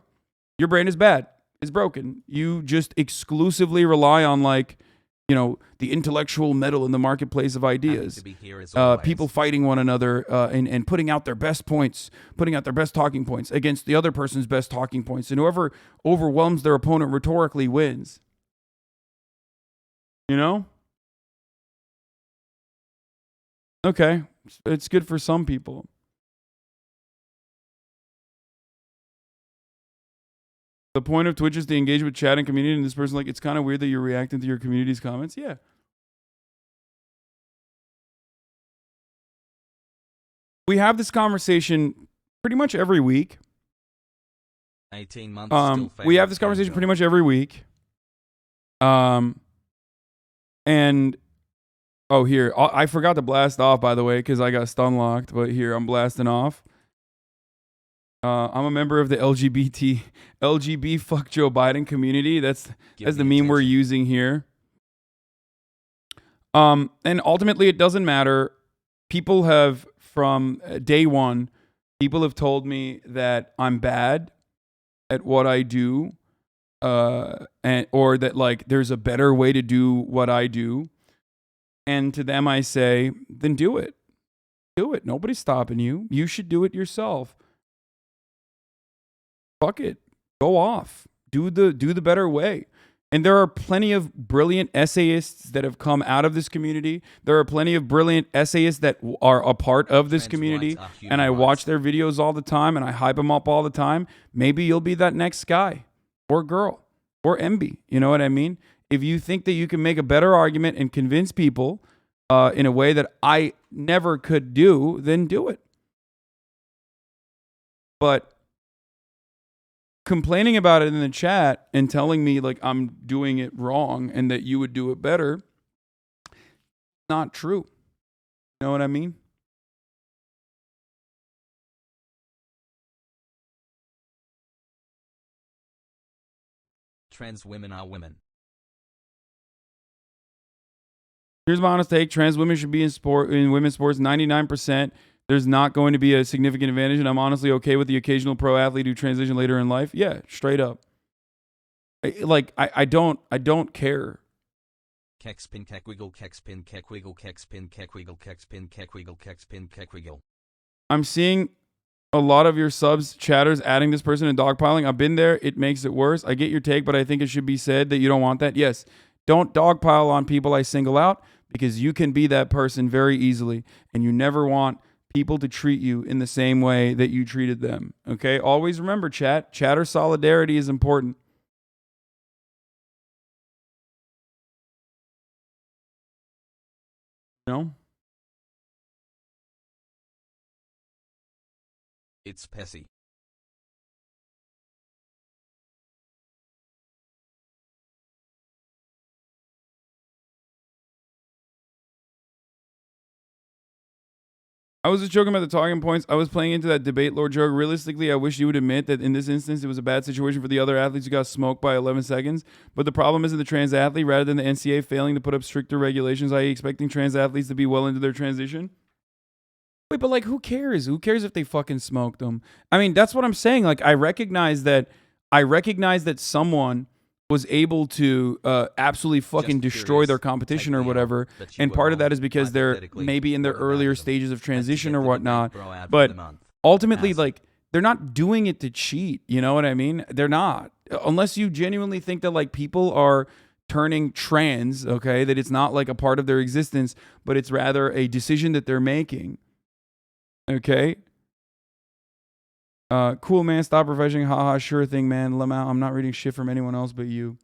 Your brain is bad. It's broken. You just exclusively rely on the intellectual metal in the marketplace of ideas, people fighting one another and putting out their best points, putting out their best talking points against the other person's best talking points. And whoever overwhelms their opponent rhetorically wins. Okay, it's good for some people. The point of Twitch is to engage with chat and community, and this person, it's kind of weird that you're reacting to your community's comments. Yeah. We have this conversation pretty much every week. 18 months. We have this conversation pretty much every week. And here, I forgot to blast off, by the way, because I got stun locked. But here, I'm blasting off. I'm a member of the LGBT fuck Joe Biden community. That's the meme we're using here. And ultimately, it doesn't matter. People have, from day one, people have told me that I'm bad at what I do, or that there's a better way to do what I do. And to them, I say, then do it. Do it. Nobody's stopping you. You should do it yourself. Fuck it. Go off. Do the better way. And there are plenty of brilliant essayists that have come out of this community. There are plenty of brilliant essayists that are a part of this community. And I watch their videos all the time and I hype them up all the time. Maybe you'll be that next guy or girl or MB. You know what I mean? If you think that you can make a better argument and convince people in a way that I never could do, then do it. But complaining about it in the chat and telling me like I'm doing it wrong and that you would do it better, not true. You know what I mean? Trans women are women. Here's my honest take. Trans women should be in women's sports 99%. There's not going to be a significant advantage, and I'm honestly okay with the occasional pro athlete who transition later in life. Yeah, straight up. I don't care. Kekspin kekwiggle, kekspin kekwiggle, kekspin kekwiggle, kekspin kekwiggle, kekspin kekwiggle. I'm seeing a lot of your subs chatters adding this person and dogpiling. I've been there. It makes it worse. I get your take, but I think it should be said that you don't want that. Yes, don't dogpile on people I single out because you can be that person very easily, and you never want people to treat you in the same way that you treated them. Okay? Always remember, chatter solidarity is important. No? It's Pessy. I was just joking about the talking points. I was playing into that debate lord joke. Realistically, I wish you would admit that in this instance, it was a bad situation for the other athletes who got smoked by 11 seconds. But the problem isn't the trans athlete rather than the NCAA failing to put up stricter regulations, i.e. expecting trans athletes to be well into their transition. Wait, but like, who cares? Who cares if they fucking smoked them? I mean, that's what I'm saying. Like, I recognize that someone was able to absolutely fucking destroy their competition or whatever. And part of that is because they're maybe in their earlier stages of transition or whatnot. But ultimately, like, they're not doing it to cheat. You know what I mean? They're not. Unless you genuinely think that, like, people are turning trans, okay, that it's not like a part of their existence, but it's rather a decision that they're making. Okay? Cool, man. Stop refreshing. Haha, sure thing, man. Lamau, I'm not reading shit from anyone else but you.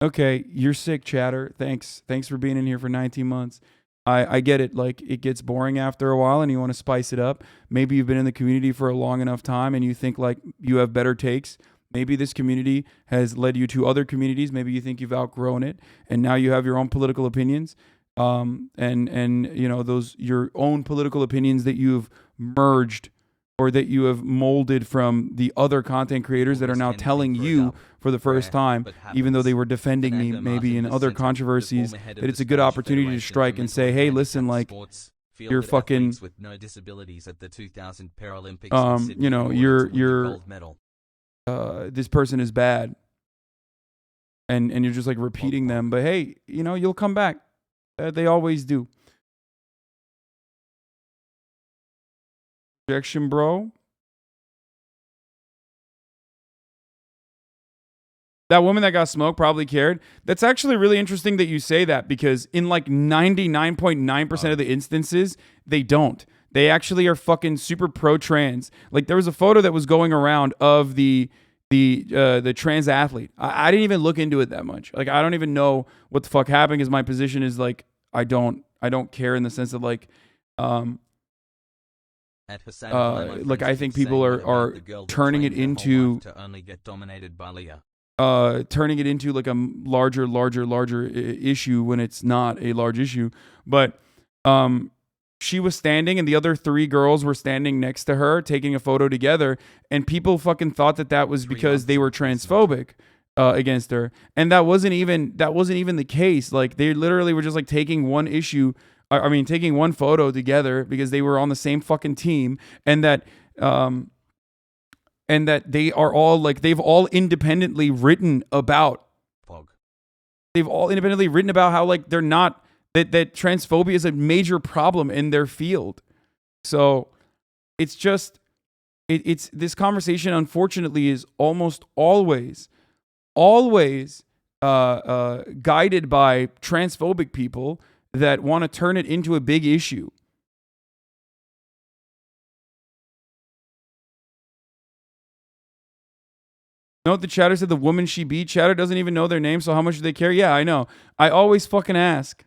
Okay, you're sick, chatter. Thanks for being in here for 19 months. I get it. Like, it gets boring after a while and you want to spice it up. Maybe you've been in the community for a long enough time and you think, like, you have better takes. Maybe this community has led you to other communities. Maybe you think you've outgrown it and now you have your own political opinions. And you know, those your own political opinions that you've merged or that you have molded from the other content creators that are now telling you for the first time, even though they were defending me maybe in other controversies, that it's a good opportunity to strike and say, hey, listen, like, you're fucking, with no disabilities at the 2000 Paralympics, you know, you're this person is bad. And you're just like repeating them, but hey, you know, you'll come back. They always do. Objection, bro. That woman that got smoked probably cared. That's actually really interesting that you say that because in like 99.9% of the instances, they don't. They actually are fucking super pro-trans. Like there was a photo that was going around of the trans athlete. I didn't even look into it that much. Like I don't even know what the fuck happened because my position is like I don't care in the sense of like like I think people are turning it into turning it into like a larger issue when it's not a large issue. But she was standing and the other three girls were standing next to her taking a photo together, and people fucking thought that was because they were transphobic against her, and that wasn't even the case. Like they literally were just like taking one photo together because they were on the same fucking team, and that they are all like they've all independently written about PogO. They've all independently written about how like they're not that transphobia is a major problem in their field. So it's just, it's this conversation, unfortunately, is almost always guided by transphobic people that want to turn it into a big issue. Note the chatter said the woman she beat. Chatter doesn't even know their name, so how much do they care? Yeah, I know. I always fucking ask.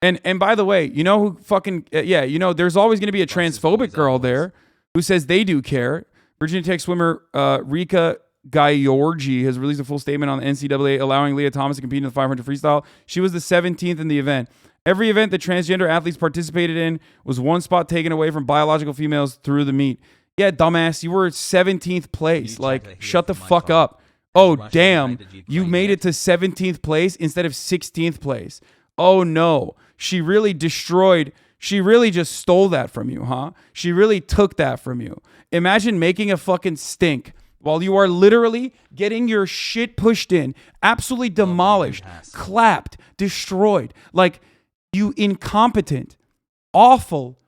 And by the way, you know who fucking there's always going to be a transphobic girl there who says they do care. Virginia Tech swimmer Rika Gyorgi has released a full statement on the NCAA allowing Lia Thomas to compete in the 500 freestyle. She was the 17th in the event. Every event that transgender athletes participated in was one spot taken away from biological females through the meet. Yeah, dumbass, you were 17th place. Like, shut the fuck up. Oh, damn, you made it to 17th place instead of 16th place. Oh, no. She really destroyed. She really just stole that from you, huh? She really took that from you. Imagine making a fucking stink while you are literally getting your shit pushed in, absolutely demolished, clapped, destroyed. Like, you incompetent, awful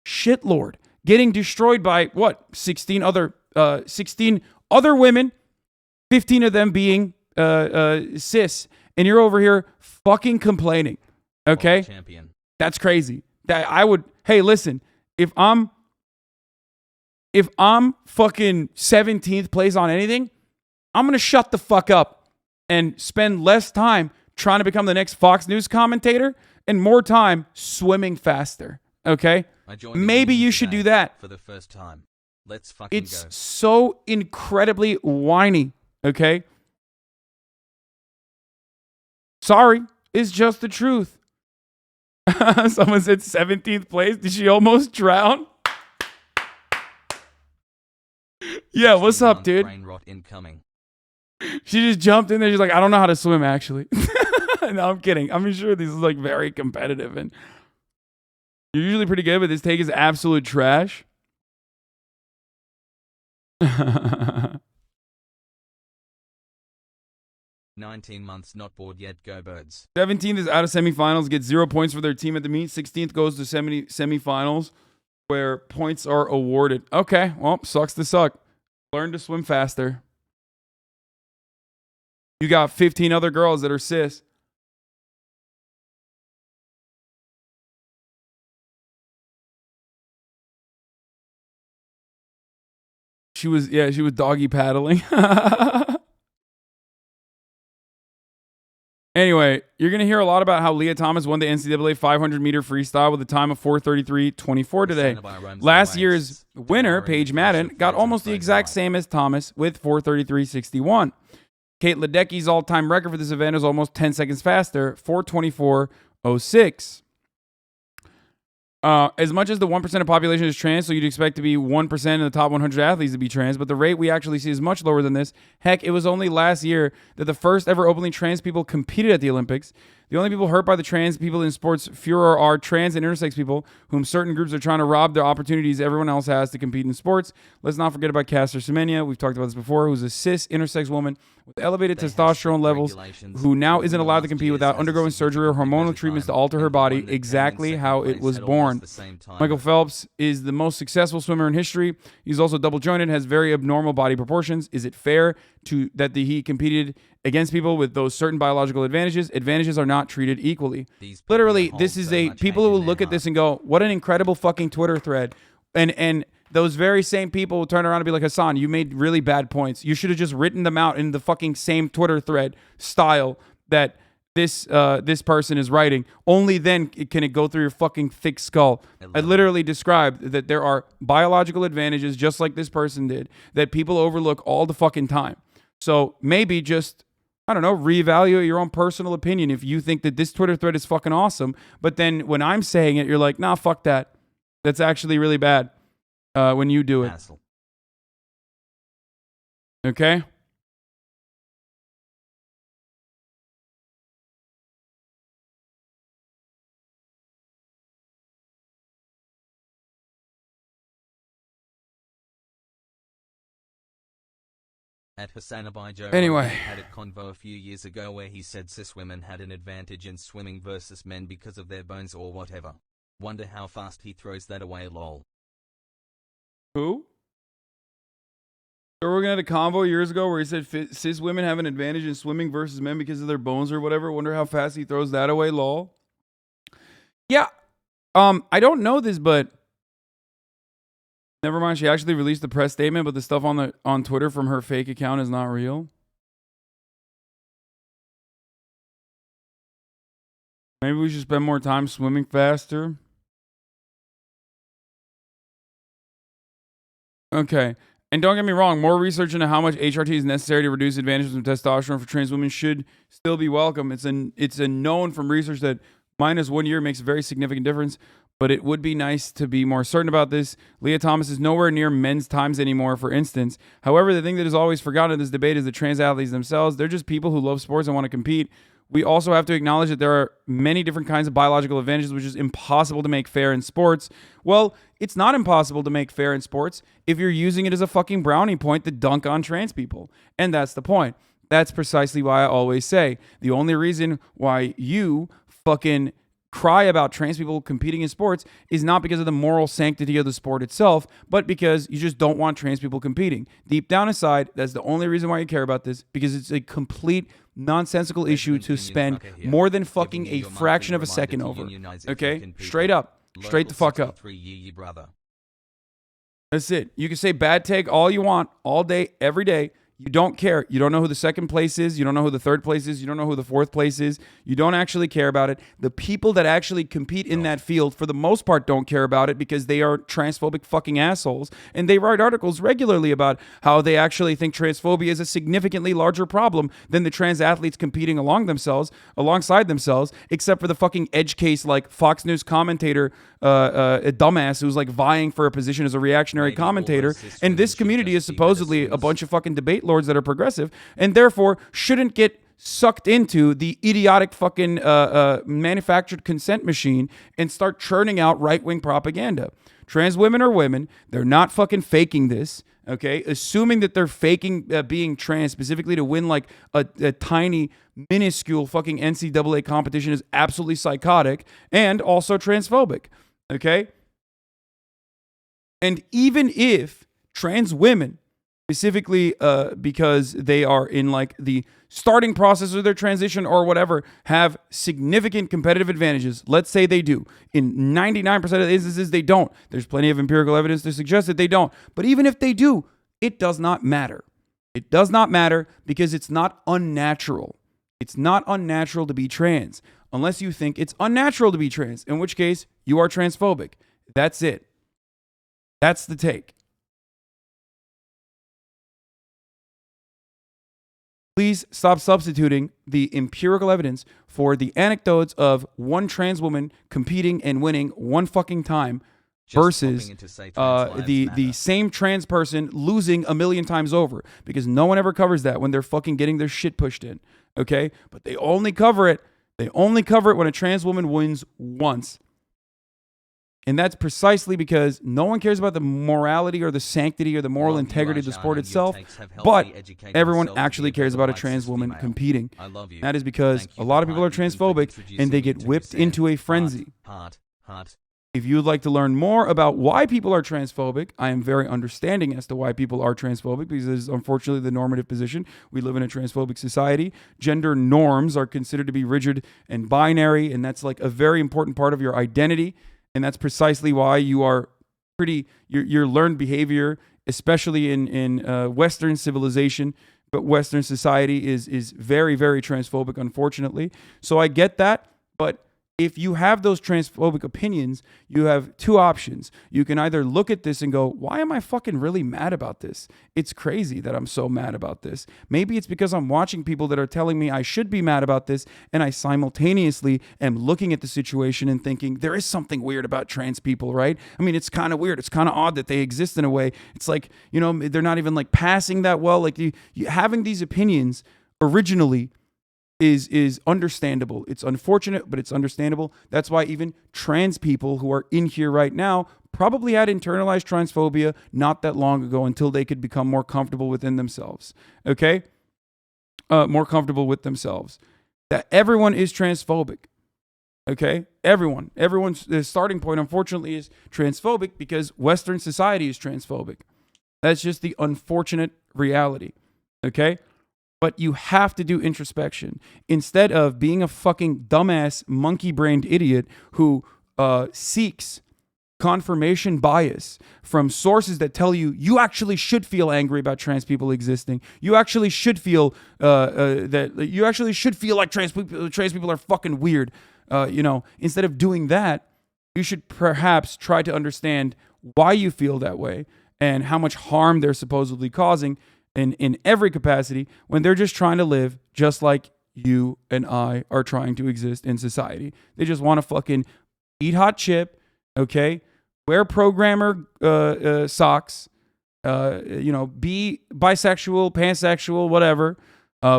shitlord getting destroyed by what? 16 other women, 15 of them being cis, and you're over here fucking complaining. Okay? Champion. That's crazy. That I would, hey, listen, if I'm fucking 17th place on anything, I'm going to shut the fuck up and spend less time trying to become the next Fox News commentator and more time swimming faster. Okay? Maybe you should do that. For the first time. Let's fucking go. It's so incredibly whiny. Okay? Sorry. It's just the truth. Someone said 17th place. Did she almost drown? Yeah, what's up, dude? Brain rot incoming. She just jumped in there. She's like, I don't know how to swim, actually. No, I'm kidding. I'm sure this is like very competitive, and you're usually pretty good, but this take is absolute trash. 19 months not bored yet, go birds. 17th is out of semifinals, gets 0 points for their team at the meet. 16th goes to semifinals where points are awarded. Okay, well, sucks to suck. Learn to swim faster. You got 15 other girls that are cis. She was doggy paddling. Anyway, you're going to hear a lot about how Lia Thomas won the NCAA 500-meter freestyle with a time of 4:33.24 today. Last year's winner, Paige Madden, got almost the exact same as Thomas with 4:33.61. Kate Ledecky's all-time record for this event is almost 10 seconds faster, 4:24.06. As much as the 1% of the population is trans, so you'd expect to be 1% of the top 100 athletes to be trans, but the rate we actually see is much lower than this. Heck, it was only last year that the first ever openly trans people competed at the Olympics. The only people hurt by the trans people in sports furor are trans and intersex people, whom certain groups are trying to rob the opportunities everyone else has to compete in sports. Let's not forget about Caster Semenya, we've talked about this before, who's a cis intersex woman with elevated testosterone levels, who now isn't allowed to compete without undergoing surgery or hormonal treatments to alter her body exactly how it was born. Michael Phelps is the most successful swimmer in history. He's also double jointed, has very abnormal body proportions. Is it fair that he competed against people with those certain biological advantages? Advantages are not treated equally. Literally, this is people who will look at this and go, what an incredible fucking Twitter thread. And those very same people will turn around and be like, Hasan, you made really bad points. You should have just written them out in the fucking same Twitter thread style that this person is writing. Only then can it go through your fucking thick skull. I literally described that there are biological advantages, just like this person did, that people overlook all the fucking time. So maybe just, I don't know, reevaluate your own personal opinion if you think that this Twitter thread is fucking awesome. But then when I'm saying it, you're like, nah, fuck that. That's actually really bad when you do it. Okay? At HasanAbi Joe Anyway, had a convo a few years ago where he said cis women had an advantage in swimming versus men because of their bones or whatever. Wonder how fast he throws that away, lol. Who? We're gonna had a convo years ago where he said cis women have an advantage in swimming versus men because of their bones or whatever. Wonder how fast he throws that away. Lol. Yeah. I don't know this, but never mind. She actually released the press statement, but the stuff on Twitter from her fake account is not real. Maybe we should spend more time swimming faster. Okay. And don't get me wrong, more research into how much HRT is necessary to reduce advantages from testosterone for trans women should still be welcome. It's a known from research that minus 1 year makes a very significant difference, but it would be nice to be more certain about this. Lia Thomas is nowhere near men's times anymore, for instance. However, the thing that is always forgotten in this debate is the trans athletes themselves. They're just people who love sports and want to compete. We also have to acknowledge that there are many different kinds of biological advantages, which is impossible to make fair in sports. Well, it's not impossible to make fair in sports if you're using it as a fucking brownie point to dunk on trans people. And that's the point. That's precisely why I always say the only reason why you fucking cry about trans people competing in sports is not because of the moral sanctity of the sport itself, but because you just don't want trans people competing. Deep down inside, that's the only reason why you care about this, because it's a complete nonsensical issue to spend more than fucking a fraction of a second over. Okay? Straight up. Straight the fuck up. That's it. You can say bad take all you want, all day, every day. You don't care. You don't know who the second place is. You don't know who the third place is. You don't know who the fourth place is. You don't actually care about it. The people that actually compete in that field, for the most part, don't care about it because they are transphobic fucking assholes. And they write articles regularly about how they actually think transphobia is a significantly larger problem than the trans athletes competing alongside themselves, except for the fucking edge case like Fox News commentator, a dumbass who's like vying for a position as a reactionary commentator. And this community is supposedly a bunch of fucking debate lords that are progressive and therefore shouldn't get sucked into the idiotic fucking manufactured consent machine and start churning out right-wing propaganda. Trans women are women. They're not fucking faking this. Okay, assuming that they're faking being trans specifically to win like a tiny, minuscule fucking NCAA competition is absolutely psychotic and also transphobic. Okay, and even if trans women, specifically because they are in like the starting process of their transition or whatever, have significant competitive advantages. Let's say they do. In 99% of the instances, they don't. There's plenty of empirical evidence to suggest that they don't. But even if they do, it does not matter. It does not matter because it's not unnatural. It's not unnatural to be trans unless you think it's unnatural to be trans, in which case you are transphobic. That's it. That's the take. Please stop substituting the empirical evidence for the anecdotes of one trans woman competing and winning one fucking time versus the same trans person losing a million times over, because no one ever covers that when they're fucking getting their shit pushed in. Okay? But they only cover it. They only cover it when a trans woman wins once. And that's precisely because no one cares about the morality or the sanctity or the moral integrity of the sport itself, but everyone actually cares about a trans woman competing. That is because a lot of people are transphobic and they get whipped into a frenzy. If you would like to learn more about why people are transphobic, I am very understanding as to why people are transphobic, because this is unfortunately the normative position. We live in a transphobic society. Gender norms are considered to be rigid and binary, and that's like a very important part of your identity. And that's precisely why you are your learned behavior, especially in Western civilization, but Western society is very, very transphobic, unfortunately. So I get that, but if you have those transphobic opinions, you have two options. You can either look at this and go, why am I fucking really mad about this? It's crazy that I'm so mad about this. Maybe it's because I'm watching people that are telling me I should be mad about this, and I simultaneously am looking at the situation and thinking, there is something weird about trans people, right? I mean, it's kind of weird. It's kind of odd that they exist in a way. It's like, you know, they're not even like passing that well. Like you having these opinions originally is understandable. It's unfortunate, but it's understandable. That's why even trans people who are in here right now probably had internalized transphobia not that long ago until they could become more comfortable within themselves. Okay? More comfortable with themselves. That everyone is transphobic. Okay, everyone's starting point, unfortunately, is transphobic because Western society is transphobic. That's just the unfortunate reality. Okay, but you have to do introspection instead of being a fucking dumbass, monkey-brained idiot who seeks confirmation bias from sources that tell you you actually should feel angry about trans people existing. You actually should feel that you actually should feel like trans people are fucking weird. Instead of doing that, you should perhaps try to understand why you feel that way and how much harm they're supposedly causing in every capacity when they're just trying to live just like you and I are trying to exist in society. They just want to fucking eat hot chip, okay? Wear programmer socks, be bisexual, pansexual, whatever,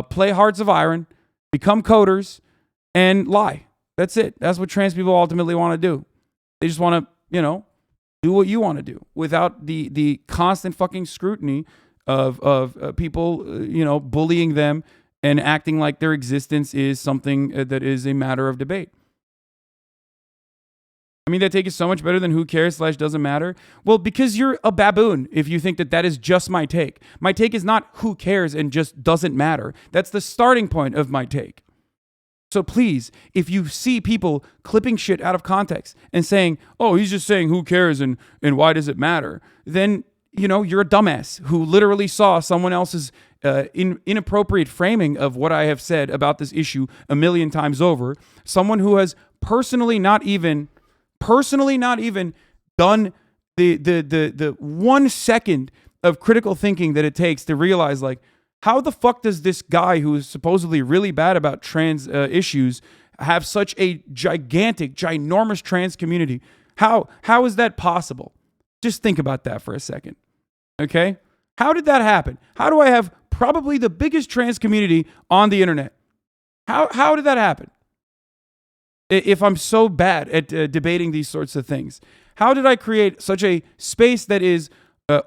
play Hearts of Iron, become coders, and lie. That's it. That's what trans people ultimately want to do. They just want to, do what you want to do without the constant fucking scrutiny of people, bullying them and acting like their existence is something that is a matter of debate. I mean, that take is so much better than who cares / doesn't matter. Well, because you're a baboon if you think that that is just my take. My take is not who cares and just doesn't matter. That's the starting point of my take. So please, if you see people clipping shit out of context and saying, oh, he's just saying who cares and why does it matter, then, you're a dumbass who literally saw someone else's inappropriate framing of what I have said about this issue a million times over. Someone who has personally not even done the 1 second of critical thinking that it takes to realize, like, how the fuck does this guy who is supposedly really bad about trans issues have such a ginormous trans community? How is that possible? Just think about that for a second. Okay? How did that happen? How do I have probably the biggest trans community on the internet? How did that happen? If I'm so bad at debating these sorts of things, how did I create such a space that is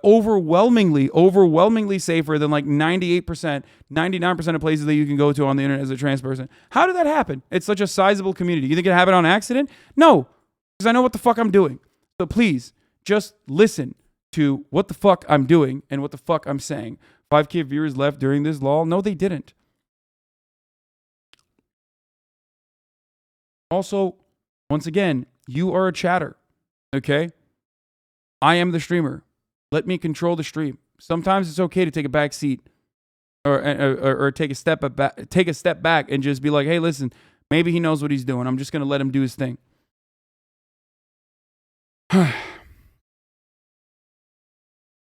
overwhelmingly safer than like 98%, 99% of places that you can go to on the internet as a trans person? How did that happen? It's such a sizable community. You think it happened on accident? No, because I know what the fuck I'm doing. So please, just listen to what the fuck I'm doing and what the fuck I'm saying. 5K viewers left during this lull? No, they didn't. Also, once again, you are a chatter, okay? I am the streamer. Let me control the stream. Sometimes it's okay to take a back seat or take a step back and just be like, hey, listen, maybe he knows what he's doing. I'm just going to let him do his thing.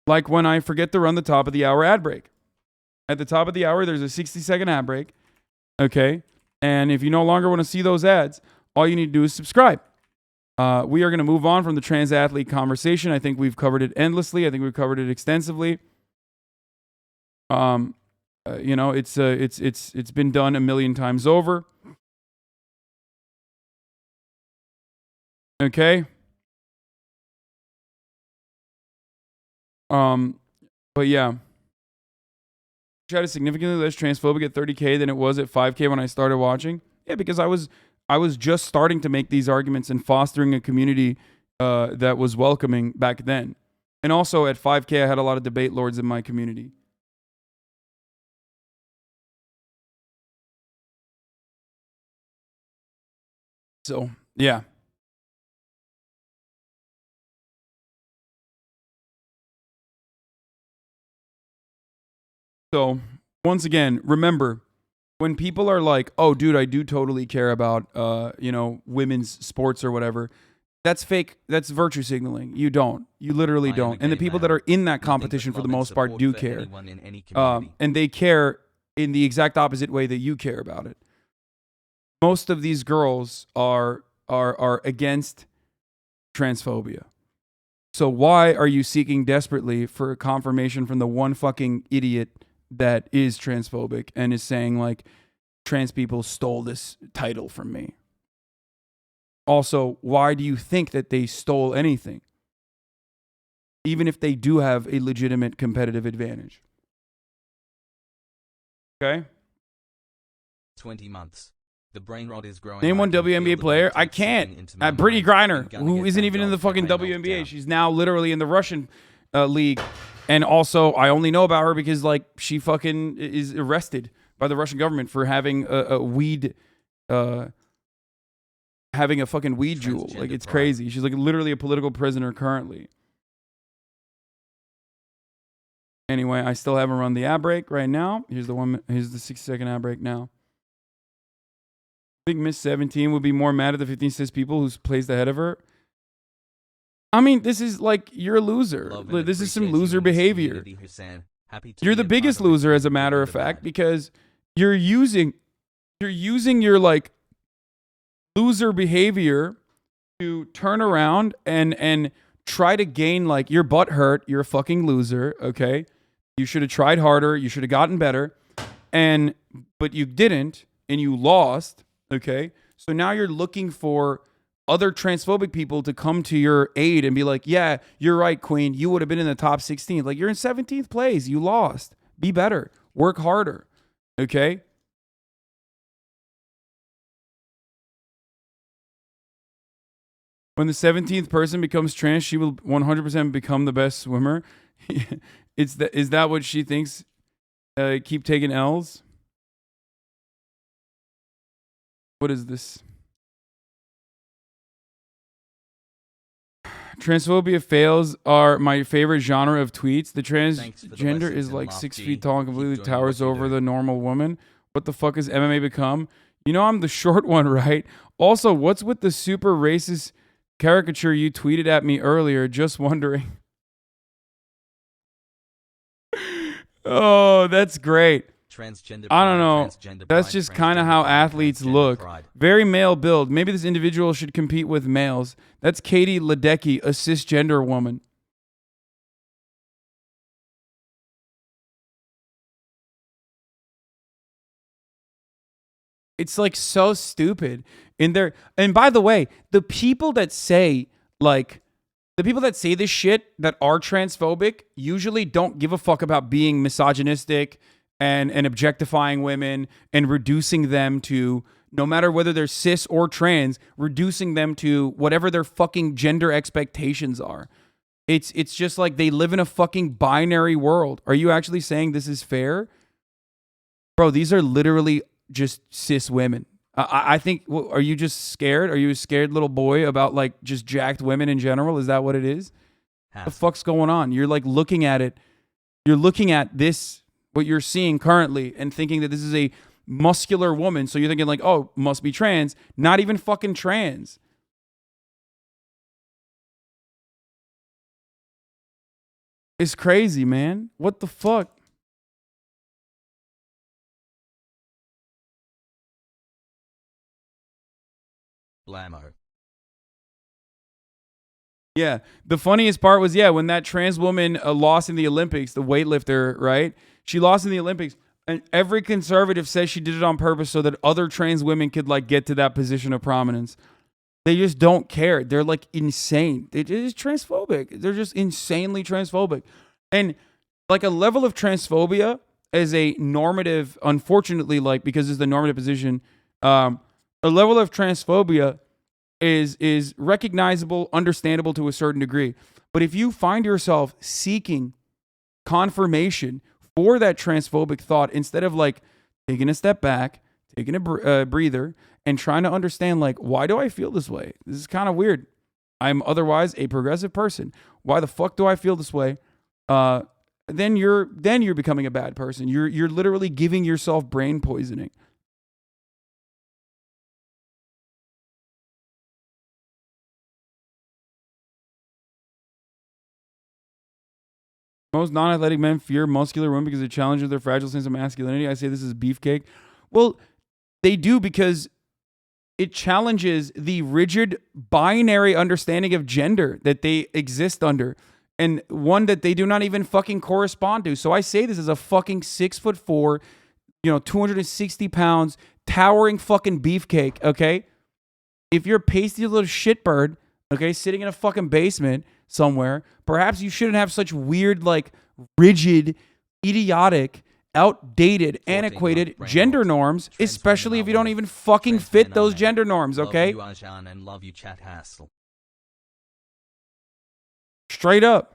Like when I forget to run the top of the hour ad break. At the top of the hour, there's a 60-second ad break, okay? And if you no longer want to see those ads, all you need to do is subscribe. We are going to move on from the trans athlete conversation. I think we've covered it endlessly. I think we've covered it extensively. It's been done a million times over. Okay. But yeah. I had significantly less transphobic at 30K than it was at 5K when I started watching. Yeah, because I was just starting to make these arguments and fostering a community that was welcoming back then. And also at 5K, I had a lot of debate lords in my community. So, yeah. So, once again, remember, when people are like, oh, dude, I do totally care about, women's sports or whatever, that's fake. That's virtue signaling. You don't. You literally don't. And the people that are in that competition for the most part do care. And they care in the exact opposite way that you care about it. Most of these girls are against transphobia. So why are you seeking desperately for confirmation from the one fucking idiot that is transphobic and is saying, like, trans people stole this title from me? Also, why do you think that they stole anything? Even if they do have a legitimate competitive advantage. Okay? 20 months. The brain rot is growing. Name one I can feel WNBA the player. blood I tape seeping can't. into my Brittany mind. Griner, I'm gonna who get isn't that even in the dog fucking if I knock WNBA. down. She's now literally in the Russian league. And also, I only know about her because, like, she fucking is arrested by the Russian government for having a weed, having a fucking weed jewel. Like, it's crazy. She's, like, literally a political prisoner currently. Anyway, I still haven't run the ad break right now. Here's the 60-second ad break now. I think Miss 17 would be more mad at the 15 cis people who's placed ahead of her. I mean, this is like, you're a loser. This is some loser behavior. You're the biggest loser, as a matter of fact, because you're using your, like, loser behavior to turn around and try to gain, like, your butt hurt. You're a fucking loser, okay? You should have tried harder. You should have gotten better. But you didn't, and you lost, okay? So now you're looking for other transphobic people to come to your aid and be like, yeah, you're right, Queen. You would have been in the top 16. Like, you're in 17th place. You lost. Be better. Work harder, okay? When the 17th person becomes trans, she will 100% become the best swimmer. Is that what she thinks? Keep taking L's? What is this? Transphobia fails are my favorite genre of tweets. The transgender is like 6 feet tall and completely towers over the normal woman. What the fuck has MMA become? You know I'm the short one, right? Also, what's with the super racist caricature you tweeted at me earlier? Just wondering. Oh, that's great. I don't know. That's just kind of how athletes look. Very male build. Maybe this individual should compete with males. That's Katie Ledecky, a cisgender woman. It's like so stupid. And by the way, the people that say this shit that are transphobic usually don't give a fuck about being misogynistic and objectifying women and reducing them to, no matter whether they're cis or trans, reducing them to whatever their fucking gender expectations are. It's just like they live in a fucking binary world. Are you actually saying this is fair? Bro, these are literally just cis women. I think, are you just scared? Are you a scared little boy about, like, just jacked women in general? Is that what it is? What the fuck's going on? You're like looking at it. You're looking at this, what you're seeing currently, and thinking that this is a muscular woman. So you're thinking like, oh, must be trans. Not even fucking trans. It's crazy, man. What the fuck? Blammo. Yeah. The funniest part was, when that trans woman lost in the Olympics, the weightlifter, right? She lost in the Olympics. And every conservative says she did it on purpose so that other trans women could, like, get to that position of prominence. They just don't care. They're, like, insane. They're just transphobic. They're just insanely transphobic. And, like, a level of transphobia as a normative, unfortunately, like, because it's the normative position, a level of transphobia is recognizable, understandable to a certain degree. But if you find yourself seeking confirmation for that transphobic thought, instead of, like, taking a step back, taking a breather, and trying to understand, like, why do I feel this way? This is kind of weird. I'm otherwise a progressive person. Why the fuck do I feel this way? Then you're becoming a bad person. You're literally giving yourself brain poisoning. Most non-athletic men fear muscular women because it challenges their fragile sense of masculinity. I say this is beefcake. Well, they do, because it challenges the rigid binary understanding of gender that they exist under, and one that they do not even fucking correspond to. So I say this as a fucking 6'4", 260 pounds, towering fucking beefcake, okay? If you're a pasty little shitbird, okay, sitting in a fucking basement somewhere, perhaps you shouldn't have such weird, like, rigid, idiotic, outdated, antiquated gender norms, especially if you don't even fucking fit those gender norms, okay? Love you, Ajan, and love you, chat hassle. Straight up.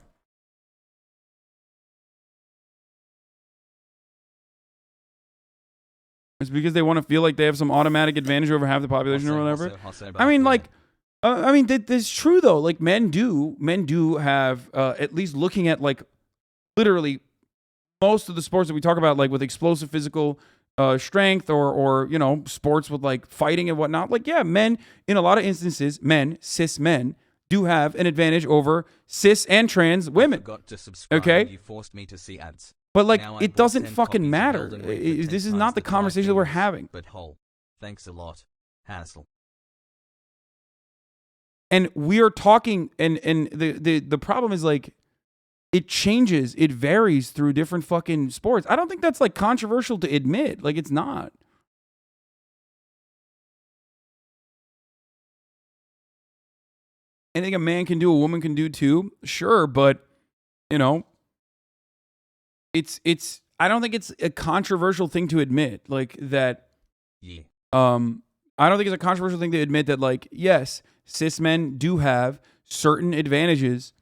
It's because they want to feel like they have some automatic advantage over half the population or whatever. I mean, like, that's true though. Like, men do have, at least looking at like literally most of the sports that we talk about, like with explosive physical strength or you know, sports with like fighting and whatnot. Like, yeah, men in a lot of instances, cis men do have an advantage over cis and trans women. Okay, you forced me to see ads. But like, it doesn't fucking matter. This is not the conversation that we're having. But thanks a lot, hassle. And we are talking, and the problem is like, it changes, it varies through different fucking sports. I don't think that's like controversial to admit. Like, it's not. Anything a man can do, a woman can do too. Sure, but you know, it's I don't think it's a controversial thing to admit, like that. Yeah. I don't think it's a controversial thing to admit that, like, yes, cis men do have certain advantages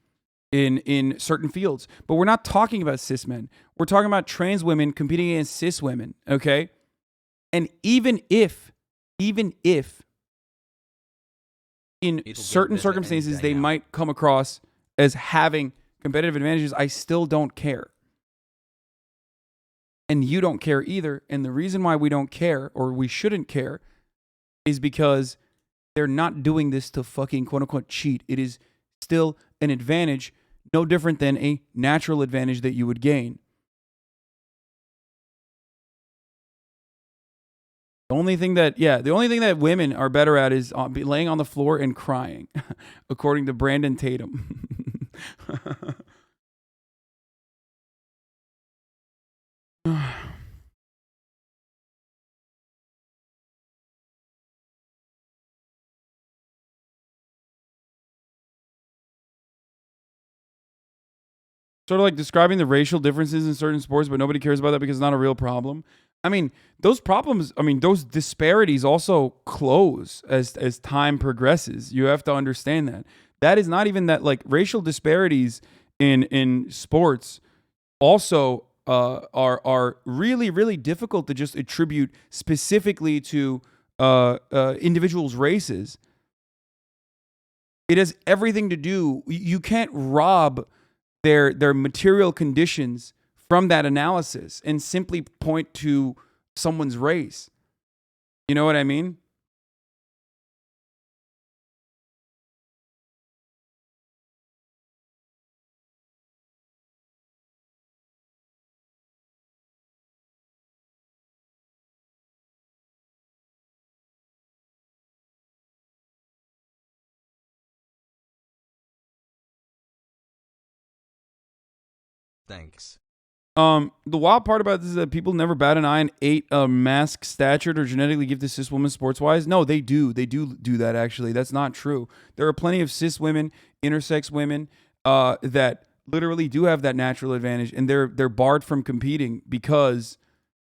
in certain fields, but we're not talking about cis men. We're talking about trans women competing against cis women, okay? And even if in certain circumstances they might come across as having competitive advantages, I still don't care. And you don't care either. And the reason why we don't care, or we shouldn't care, is because they're not doing this to fucking quote unquote cheat. It is still an advantage, no different than a natural advantage that you would gain. The only thing that women are better at is laying on the floor and crying, according to Brandon Tatum. Sort of like describing the racial differences in certain sports, but nobody cares about that because it's not a real problem. I mean, those disparities also close as time progresses. You have to understand that. That is not even that, like, racial disparities in sports also are really, really difficult to just attribute specifically to individuals' races. It has everything to do. You can't rob their material conditions from that analysis and simply point to someone's race. You know what I mean? Thanks. The wild part about this is that people never bat an eye and ate mask statured or genetically gifted cis women sports wise. No, they do. They do that, actually. That's not true. There are plenty of cis women, intersex women that literally do have that natural advantage, and they're barred from competing because,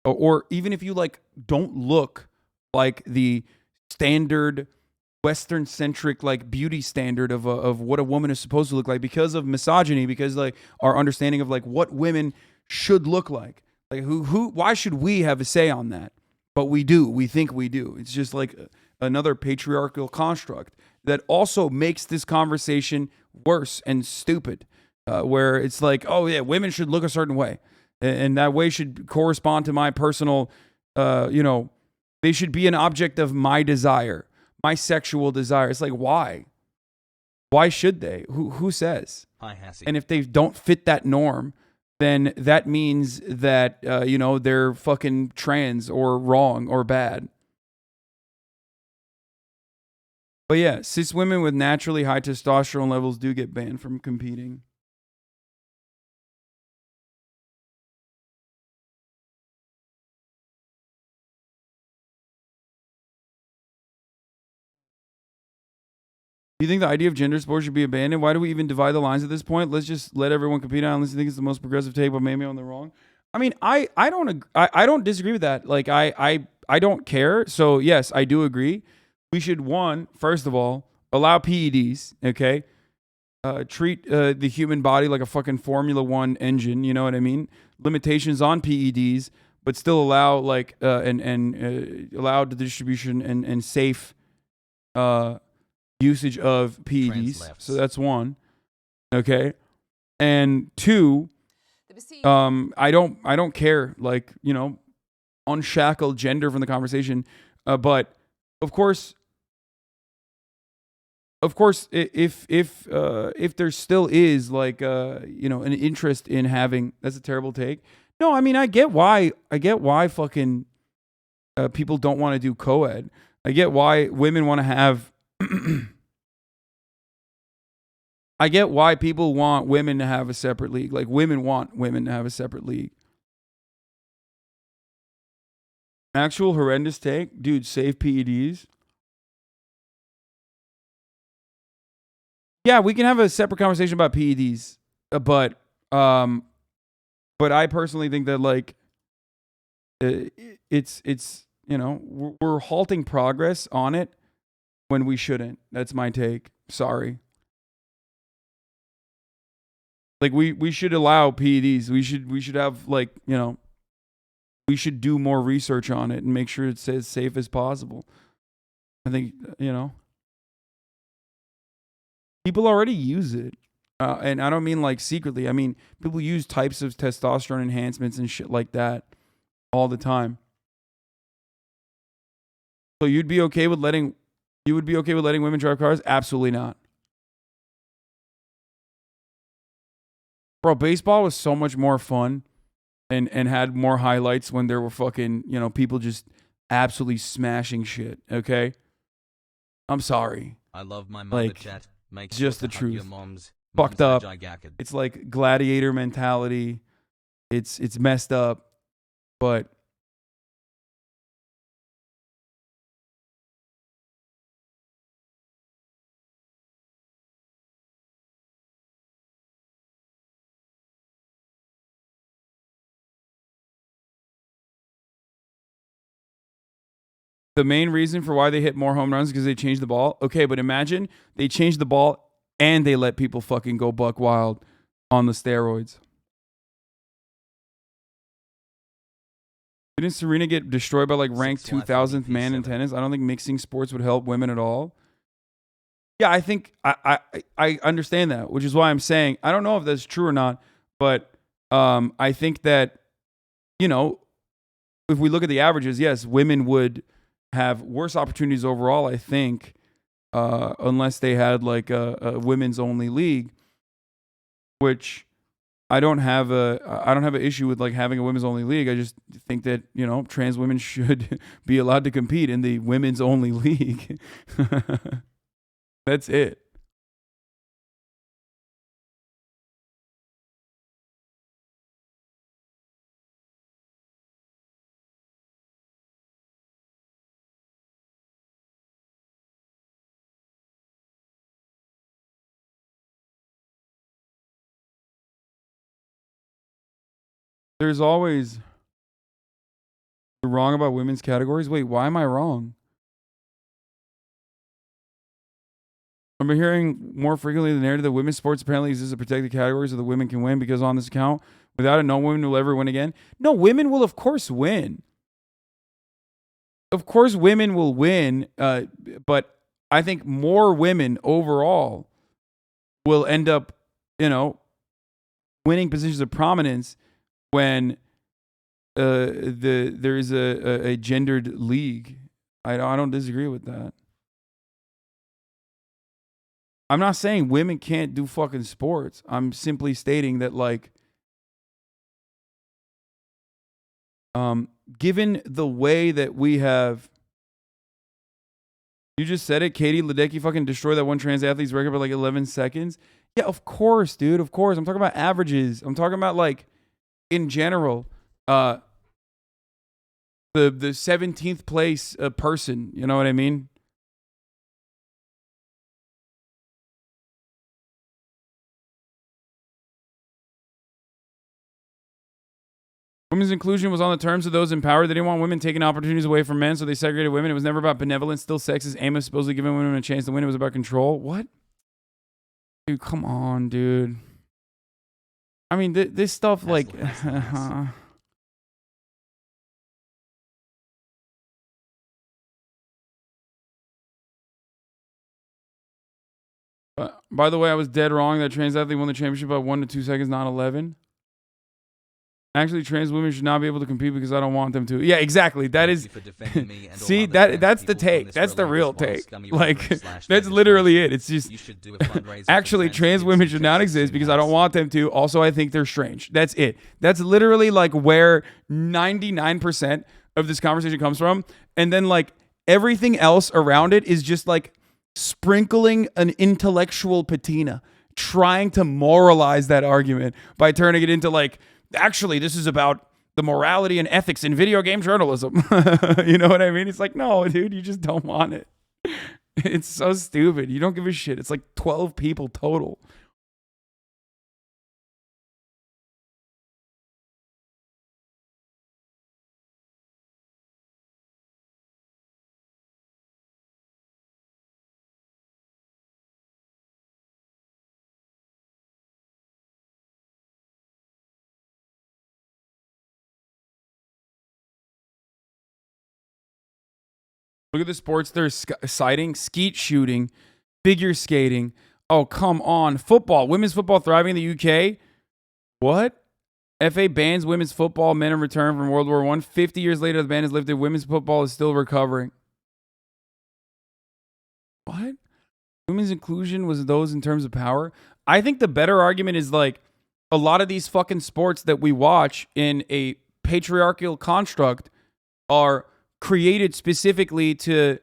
or even if you like don't look like the standard Western centric like beauty standard of what a woman is supposed to look like, because of misogyny, because like our understanding of like what women should look like why should we have a say on that? But we do. We think we do. It's just like another patriarchal construct that also makes this conversation worse and stupid, where it's like, oh yeah, women should look a certain way, and that way should correspond to my personal they should be an object of my desire, my sexual desire. It's like, why should they? Who says? Hi, Hassie. And if they don't fit that norm, then that means that they're fucking trans or wrong or bad. But yeah, cis women with naturally high testosterone levels do get banned from competing. Do you think the idea of gender sports should be abandoned? Why do we even divide the lines at this point? Let's just let everyone compete on unless you think it's the most progressive take, but maybe on the wrong. I mean, I don't disagree with that. Like, I don't care. So yes, I do agree. We should, first of all, allow PEDs. Okay, treat the human body like a fucking Formula One engine. You know what I mean? Limitations on PEDs, but still allow and allow the distribution and safe usage of PEDs. So that's one. Okay, and two, I don't care, like, you know, unshackle gender from the conversation, but of course, if there still is like you know, an interest in having, that's a terrible take. No, I mean, I get why fucking people don't want to do co-ed. I get why women want to have. I get why people want women to have a separate league. Like, women want women to have a separate league. Actual horrendous take, dude. Save PEDs. Yeah, we can have a separate conversation about PEDs, but I personally think that, like, it's you know, we're halting progress on it when we shouldn't. That's my take. Sorry. Like, we should allow PEDs. We should have, like, you know, we should do more research on it and make sure it's as safe as possible. I think, you know, people already use it. And I don't mean like secretly. I mean, people use types of testosterone enhancements and shit like that all the time. So you would be okay with letting women drive cars? Absolutely not. Bro, baseball was so much more fun and had more highlights when there were fucking, you know, people just absolutely smashing shit, okay? I'm sorry. I love my mother, like, chat. Make it's sure just to the hug truth. your moms. Fucked up. Gigantic. It's like gladiator mentality. It's messed up, but the main reason for why they hit more home runs is because they changed the ball. Okay, but imagine they changed the ball and they let people fucking go buck wild on the steroids. Didn't Serena get destroyed by like ranked 2000th man in tennis? I don't think mixing sports would help women at all. Yeah, I think I understand that, which is why I'm saying I don't know if that's true or not, but I think that, you know, if we look at the averages, yes, women would have worse opportunities overall, I think, unless they had like a women's only league, which I don't have an issue with, like, having a women's only league. I just think that, you know, trans women should be allowed to compete in the women's only league. That's it. There's always, you're wrong about women's categories. Wait, why am I wrong? I've been hearing more frequently the narrative that women's sports apparently exists to protect the categories so the women can win, because on this account, without it, no women will ever win again. No, women will of course win. Of course women will win, but I think more women overall will end up, you know, winning positions of prominence when there is a gendered league. I don't disagree with that. I'm not saying women can't do fucking sports. I'm simply stating that, like, given the way that we have, you just said it, Katie Ledecky fucking destroyed that one trans athlete's record by like 11 seconds. Yeah, of course, dude. Of course. I'm talking about averages. I'm talking about, like, in general, the 17th place person. You know what I mean? Women's inclusion was on the terms of those in power. They didn't want women taking opportunities away from men, so they segregated women. It was never about benevolence, still sexist aim of supposedly giving women a chance to win. It was about control. What? Dude, come on, dude. I mean, this stuff, like... by the way, I was dead wrong. That trans athlete won the championship by 1 to 2 seconds, not 11. Actually, trans women should not be able to compete because I don't want them to. Yeah, exactly. That is... See, that's the take. That's the real take. Like, that's literally it. It's just... Actually, trans women should not exist because I don't want them to. Also, I think they're strange. That's it. That's literally, like, where 99% of this conversation comes from. And then, like, everything else around it is just, like, sprinkling an intellectual patina, trying to moralize that argument by turning it into, like... Actually, this is about the morality and ethics in video game journalism. You know what I mean? It's like, no, dude, you just don't want it. It's so stupid. You don't give a shit. It's like 12 people total. Look at the sports they're citing: skeet shooting, figure skating. Oh, come on. Football. Women's football thriving in the UK. What? FA bans women's football, men in return from World War I. 50 years later, the ban is lifted. Women's football is still recovering. What? Women's inclusion was those in terms of power? I think the better argument is, like, a lot of these fucking sports that we watch in a patriarchal construct are created specifically to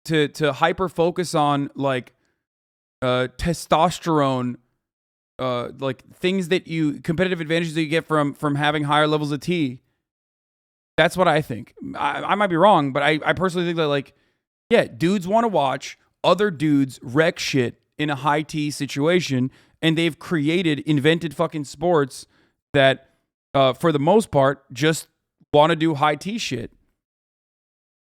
hyper focus on, like, testosterone, like things that competitive advantages that you get from having higher levels of T. That's what I think. I might be wrong, but I personally think that, like, yeah, dudes want to watch other dudes wreck shit in a high T situation, and they've invented fucking sports that, for the most part, just want to do high T shit.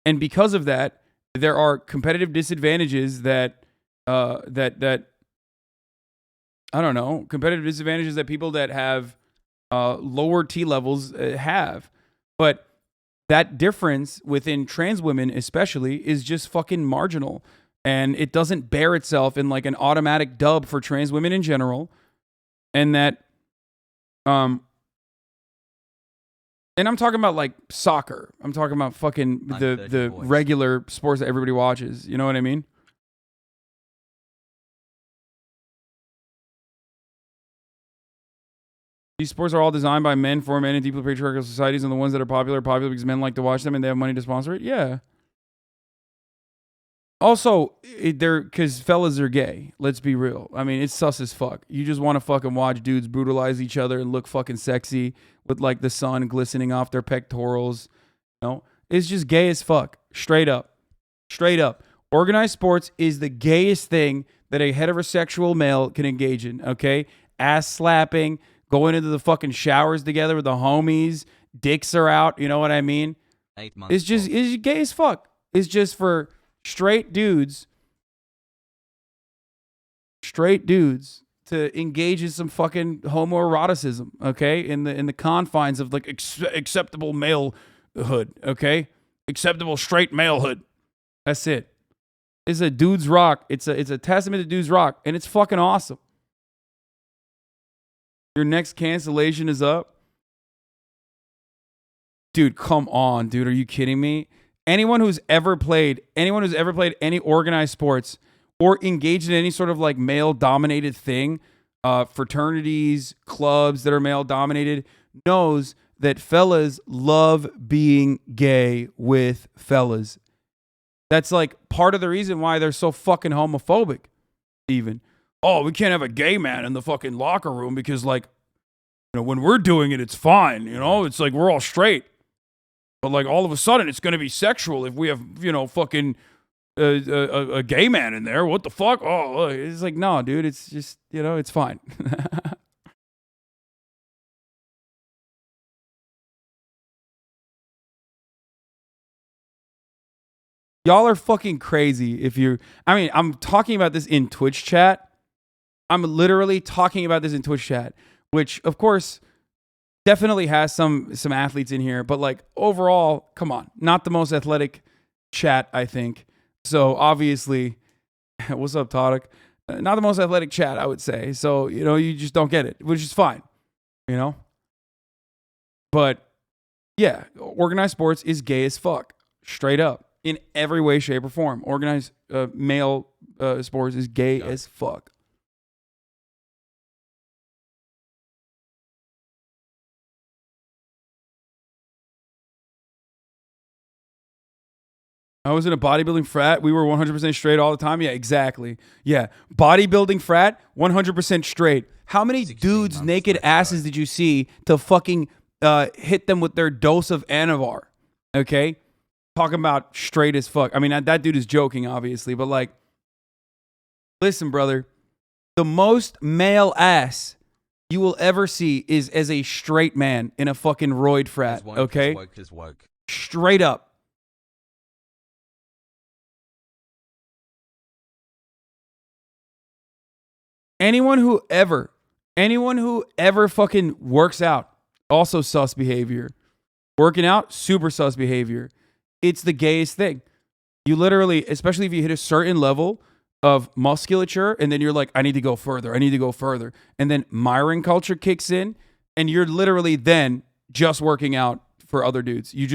And because of that, there are competitive disadvantages that I don't know, competitive disadvantages that people that have lower T levels have. But that difference within trans women especially is just fucking marginal. And it doesn't bear itself in, like, an automatic dub for trans women in general. And that, and I'm talking about, like, soccer. I'm talking about fucking the regular sports that everybody watches. You know what I mean? These sports are all designed by men for men in deeply patriarchal societies, and the ones that are popular because men like to watch them and they have money to sponsor it. Yeah. Also, because fellas are gay. Let's be real. I mean, it's sus as fuck. You just want to fucking watch dudes brutalize each other and look fucking sexy with, like, the sun glistening off their pectorals. You know? It's just gay as fuck. Straight up. Straight up. Organized sports is the gayest thing that a heterosexual male can engage in, okay? Ass slapping, going into the fucking showers together with the homies, dicks are out, you know what I mean? 8 months. It's gay as fuck. It's just for straight dudes to engage in some fucking homoeroticism, okay? In the confines of, like, acceptable malehood, okay? Acceptable straight malehood. That's it. It's a dude's rock. It's a testament to dude's rock, and it's fucking awesome. Your next cancellation is up. Dude, come on, dude. Are you kidding me? Anyone who's ever played any organized sports or engaged in any sort of, like, male-dominated thing, fraternities, clubs that are male-dominated, knows that fellas love being gay with fellas. That's, like, part of the reason why they're so fucking homophobic, even. Oh, we can't have a gay man in the fucking locker room because, like, you know, when we're doing it, it's fine. You know, it's like we're all straight. But, like, all of a sudden, it's going to be sexual if we have, you know, fucking a gay man in there. What the fuck? Oh, it's like, no, dude. It's just, you know, it's fine. Y'all are fucking crazy if you're... I mean, I'm talking about this in Twitch chat. I'm literally talking about this in Twitch chat, which, of course, definitely has some athletes in here. But, like, overall, come on. Not the most athletic chat, I think. So, obviously... What's up, Tarek? Not the most athletic chat, I would say. So, you know, you just don't get it, which is fine, you know? But, yeah, organized sports is gay as fuck, straight up, in every way, shape, or form. Organized male sports is gay as fuck. I was in a bodybuilding frat. We were 100% straight all the time. Yeah, exactly. Yeah. Bodybuilding frat, 100% straight. How many dudes' naked asses did you see to fucking hit them with their dose of Anavar? Okay? Talking about straight as fuck. I mean, that dude is joking, obviously, but like, listen, brother. The most male ass you will ever see is as a straight man in a fucking roid frat. Okay? Straight up. Anyone who ever fucking works out, also sus behavior. Working out, super sus behavior. It's the gayest thing. You literally, especially if you hit a certain level of musculature, and then you're like, I need to go further. I need to go further. And then Myron culture kicks in, and you're literally then just working out for other dudes. You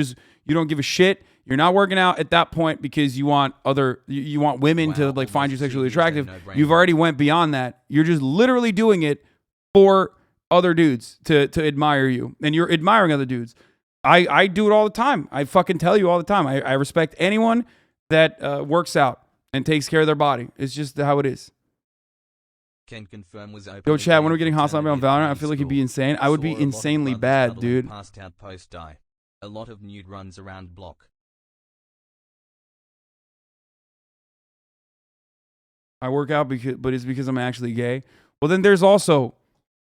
don't give a shit. You're not working out at that point because you want women to like find you sexually attractive. You've already went beyond that. You're just literally doing it for other dudes to admire you, and you're admiring other dudes. I do it all the time. I fucking tell you all the time. I respect anyone that works out and takes care of their body. It's just how it is. Can confirm was open. Yo, Chad, when we're getting HasanAbi on Valorant, I feel like you'd be insane. I would be insanely bad, dude. Passed out post die. A lot of nude runs around block. I work out but it's because I'm actually gay. Well, then there's also,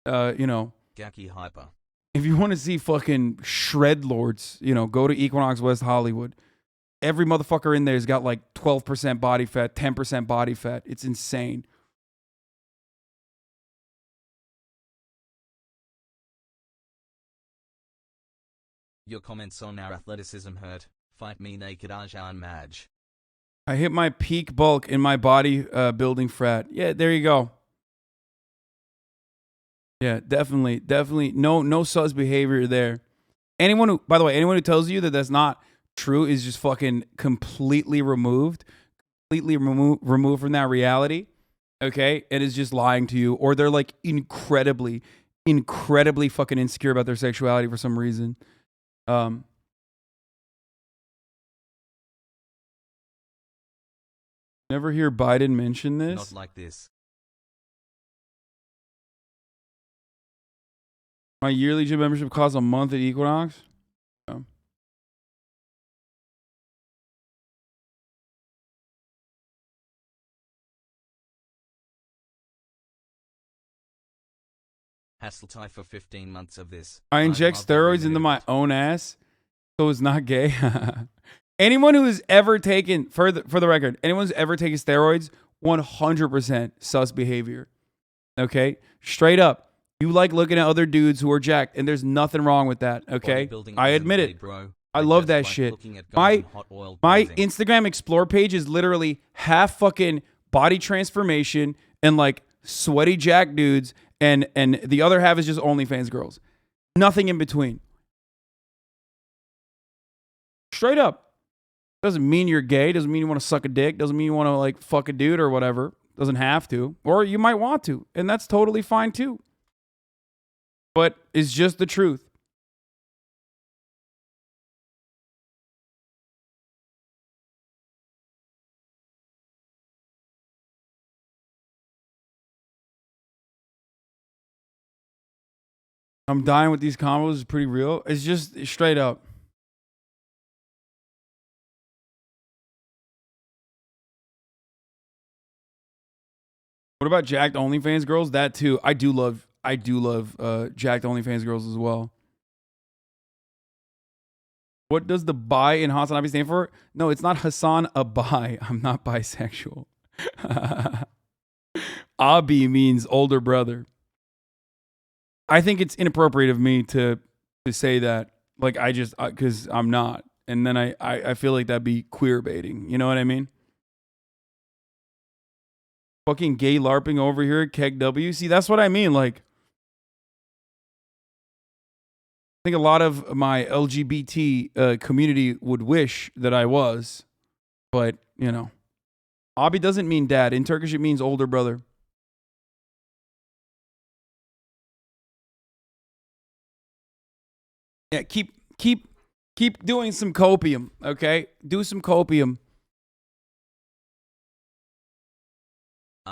you know, Gaki hyper. If you want to see fucking shred lords, you know, go to Equinox West Hollywood. Every motherfucker in there's got like 12% body fat, 10% body fat. It's insane. Your comments on our athleticism hurt. Fight me naked, Ajan Maj. I hit my peak bulk in my body building frat. Yeah, there you go. Yeah, definitely. No sus behavior there. Anyone who tells you that that's not true is just fucking completely removed from that reality. Okay, and is just lying to you, or they're like incredibly fucking insecure about their sexuality for some reason. Never hear Biden mention this. Not like this. My yearly gym membership costs a month at Equinox. Oh. Hasseltie for 15 months of this. I inject steroids into my own ass, so it's not gay. Anyone who has ever taken, for the record, anyone who's ever taken steroids, 100% sus behavior. Okay? Straight up. You like looking at other dudes who are jacked, and there's nothing wrong with that. Okay? I admit it. I love that shit. My Instagram Explore page is literally half fucking body transformation and like sweaty jack dudes, and the other half is just OnlyFans girls. Nothing in between. Straight up. Doesn't mean you're gay. Doesn't mean you want to suck a dick. Doesn't mean you want to like fuck a dude or whatever. Doesn't have to. Or you might want to. And that's totally fine too. But it's just the truth. I'm dying with these combos. It's pretty real. It's just straight up. What about jacked OnlyFans girls? That too. I do love jacked OnlyFans girls as well. What does the bi in HasanAbi stand for? No, it's not Hasan A Bi. I'm not bisexual. Abi means older brother. I think it's inappropriate of me to say that. Like, I just, because I'm not. And then I feel like that'd be queer baiting. You know what I mean? Fucking gay LARPing over here at Keg W. See, that's what I mean. Like, I think a lot of my LGBT community would wish that I was. But, you know. Abi doesn't mean dad. In Turkish, it means older brother. Yeah, keep doing some copium, okay? Do some copium.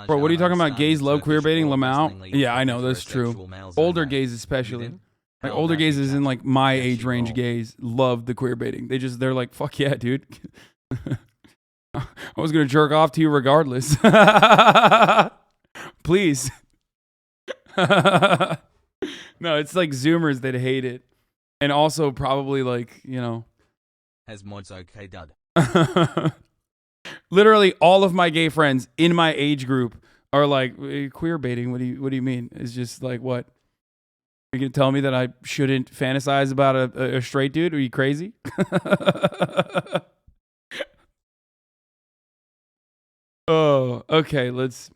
Bro, what are you talking about? Gays love queerbaiting, Lamau? Yeah, I know, that's true. Older gays especially. Like, older gays is in like my age range gays love the queerbaiting. They're like, fuck yeah, dude. I was gonna jerk off to you regardless. Please. No, it's like Zoomers that hate it. And also probably like, you know. Has mods okay, dud. Literally all of my gay friends in my age group are like, queer baiting. What do you mean? It's just like, what? You're gonna tell me that I shouldn't fantasize about a straight dude? Are you crazy? Oh, okay, let's.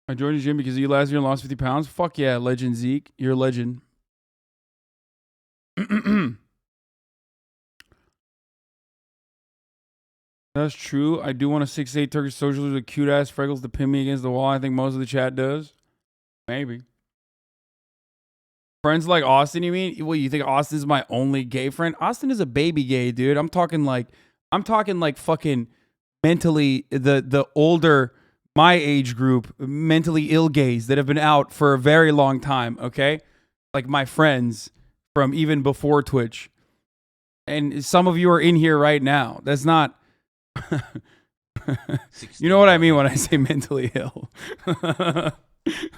I joined the gym because you last year and lost 50 pounds. Fuck yeah, legend Zeke. You're a legend. That's true. I do want a 6'8" Turkish socialist with cute ass freckles to pin me against the wall. I think most of the chat does. Maybe. Friends like Austin, you mean? Well, you think Austin's my only gay friend? Austin is a baby gay, dude. I'm talking like fucking mentally the older, my age group, mentally ill gays that have been out for a very long time, okay? Like my friends from even before Twitch. And some of you are in here right now. That's not you know what I mean when I say mentally ill.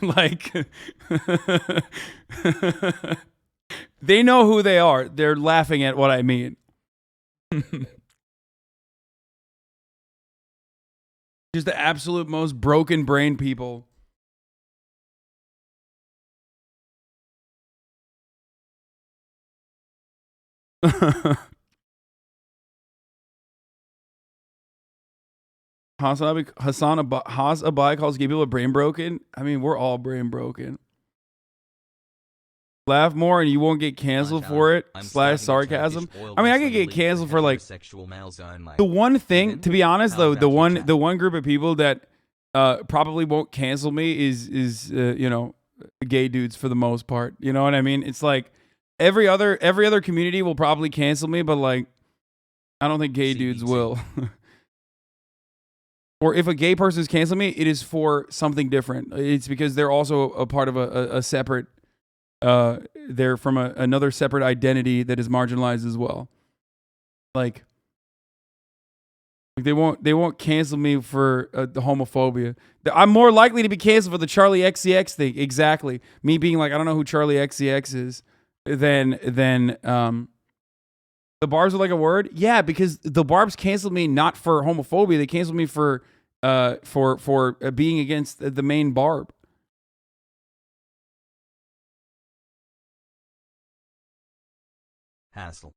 Like they know who they are. They're laughing at what I mean. Just the absolute most broken brain people. Hasan A Bi calls gay people brain broken. I mean, we're all brain broken. Laugh more and you won't get canceled for it. / sarcasm. I mean, I could get canceled for like the one thing. To be honest, though, the one group of people that probably won't cancel me is you know, gay dudes for the most part. You know what I mean? It's like every other community will probably cancel me, but like I don't think gay dudes will. Or if a gay person is canceling me, it is for something different. It's because they're also a part of a separate, they're from another separate identity that is marginalized as well. Like they won't cancel me for the homophobia. I'm more likely to be canceled for the Charlie XCX thing. Exactly. Me being like, I don't know who Charlie XCX is, than the barbs are like a word? Yeah, because the barbs canceled me not for homophobia. They canceled me for being against the main barb. Hassle.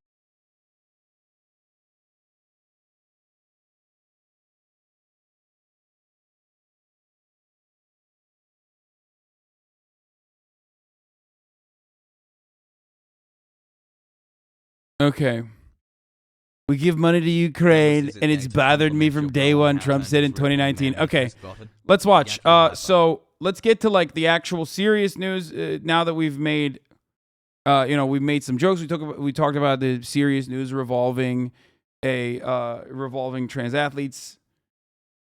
Okay. We give money to Ukraine, and it's bothered me from day one, Trump said in 2019. Okay, let's watch. So let's get to like the actual serious news. Now that we've made, you know, we've made some jokes. We talked about the serious news revolving trans athletes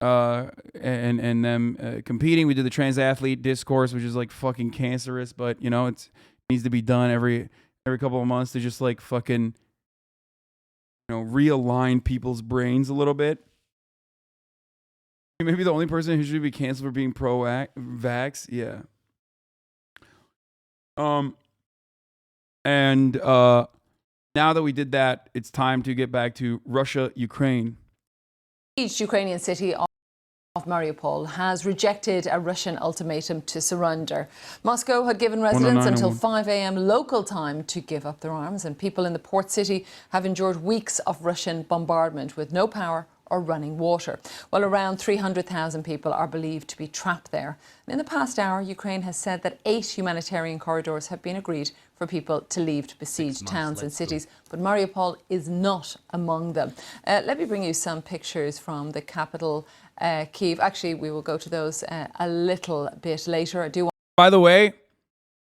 and them competing. We did the trans athlete discourse, which is like fucking cancerous, but you know it needs to be done every couple of months to just like fucking realign people's brains a little bit. Maybe the only person who should be canceled for being pro-vax, yeah. And now that we did that, it's time to get back to Russia, Ukraine. Each Ukrainian city of Mariupol has rejected a Russian ultimatum to surrender. Moscow had given residents until 5 a.m. local time to give up their arms, and people in the port city have endured weeks of Russian bombardment with no power or running water. Well, around 300,000 people are believed to be trapped there. And in the past hour, Ukraine has said that 8 humanitarian corridors have been agreed for people to leave to besieged towns and cities, but Mariupol is not among them. Let me bring you some pictures from the capital, Kyiv. Actually, we will go to those a little bit later. By the way,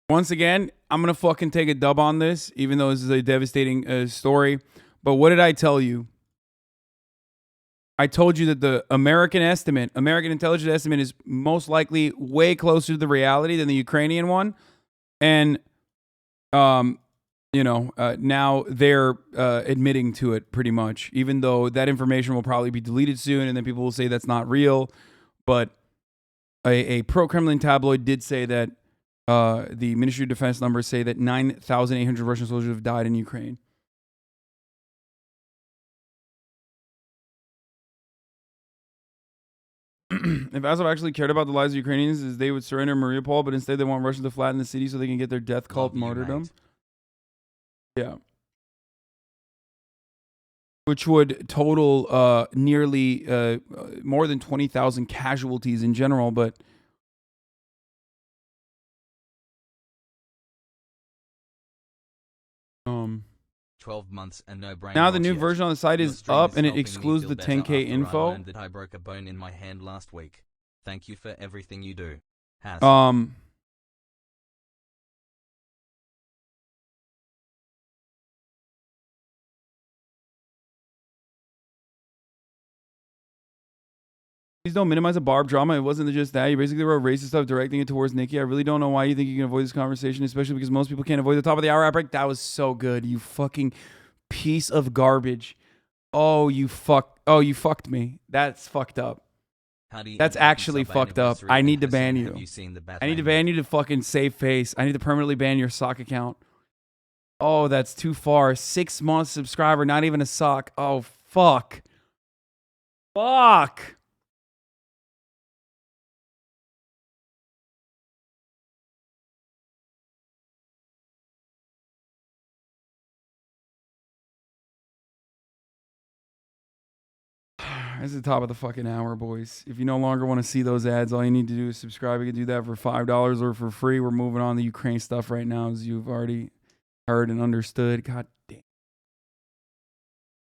once again, I'm going to fucking take a dub on this, even though this is a devastating story. But what did I tell you? I told you that the American intelligence estimate is most likely way closer to the reality than the Ukrainian one. And, now they're admitting to it pretty much, even though that information will probably be deleted soon. And then people will say that's not real. But a pro-Kremlin tabloid did say that the Ministry of Defense numbers say that 9,800 Russian soldiers have died in Ukraine. If Azov actually cared about the lives of Ukrainians, is they would surrender Mariupol, but instead they want Russians to flatten the city so they can get their death cult martyrdom. Yeah. Which would total nearly more than 20,000 casualties in general, but 12 months and no brain. Now the new version on the site is up and it excludes the 10K info. I learned that I broke a bone in my hand last week. Thank you for everything you do. Please don't minimize a Barb drama. It wasn't just that. You basically wrote racist stuff directing it towards Nikki. I really don't know why you think you can avoid this conversation, especially because most people can't avoid the top of the hour outbreak. That was so good. You fucking piece of garbage. Oh, you fucked me. That's fucked up. That's actually fucked up. I need to ban you. I need to ban you to fucking save face. I need to permanently ban your sock account. Oh, that's too far. 6 months subscriber, not even a sock. Oh, fuck. Fuck. This is the top of the fucking hour, boys. If you no longer want to see those ads, all you need to do is subscribe. You can do that for $5 or for free. We're moving on to Ukraine stuff right now, as you've already heard and understood. God damn.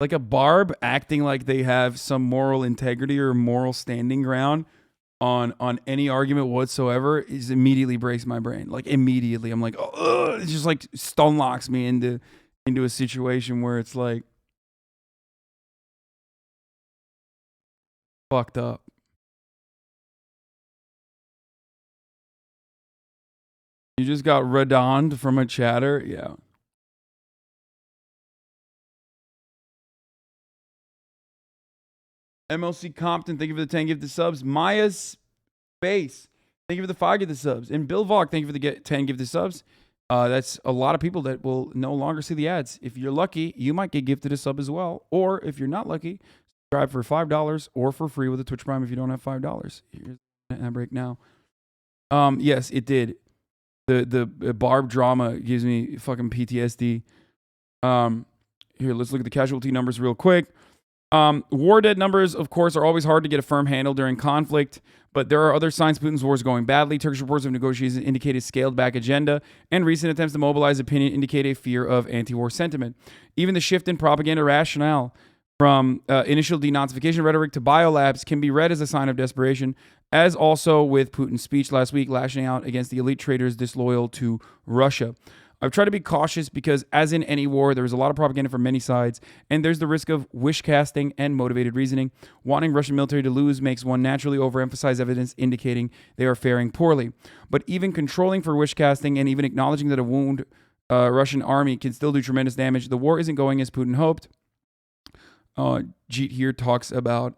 Like a Barb acting like they have some moral integrity or moral standing ground on any argument whatsoever is immediately breaks my brain. Like immediately. I'm like, oh, it just like stone locks me into a situation where it's like, fucked up. You just got redonned from a chatter? Yeah. MLC Compton, thank you for the 10 gifted subs. Maya's Space, thank you for the 5 gifted subs. And Bill Vog, thank you for the 10 gifted subs. That's a lot of people that will no longer see the ads. If you're lucky, you might get gifted a sub as well. Or if you're not lucky, subscribe for $5 or for free with a Twitch Prime if you don't have $5. Here's a break now. Yes, it did. The Barb drama gives me fucking PTSD. Here, let's look at the casualty numbers real quick. War dead numbers, of course, are always hard to get a firm handle during conflict, but there are other signs Putin's war is going badly. Turkish reports of negotiations indicate a scaled-back agenda, and recent attempts to mobilize opinion indicate a fear of anti-war sentiment. Even the shift in propaganda rationale from initial denazification rhetoric to biolabs can be read as a sign of desperation, as also with Putin's speech last week lashing out against the elite traitors disloyal to Russia. I've tried to be cautious because, as in any war, there's a lot of propaganda from many sides, and there's the risk of wish casting and motivated reasoning. Wanting Russian military to lose makes one naturally overemphasize evidence indicating they are faring poorly. But even controlling for wish casting and even acknowledging that a wound Russian army can still do tremendous damage, the war isn't going as Putin hoped. Jeet here talks about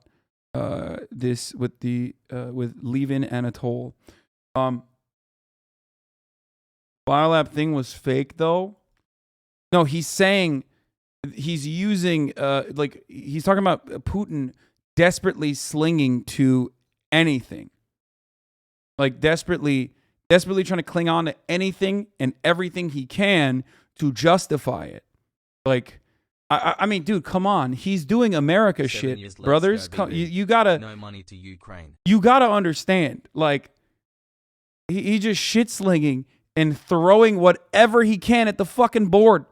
this with Levin Anatol. Biolab thing was fake though. No, he's saying he's using he's talking about Putin desperately slinging to anything, like desperately trying to cling on to anything and everything he can to justify it. Like, I mean, dude, come on. He's doing America shit, brothers. You gotta no money to Ukraine. You gotta understand. Like, he just shit slinging and throwing whatever he can at the fucking board.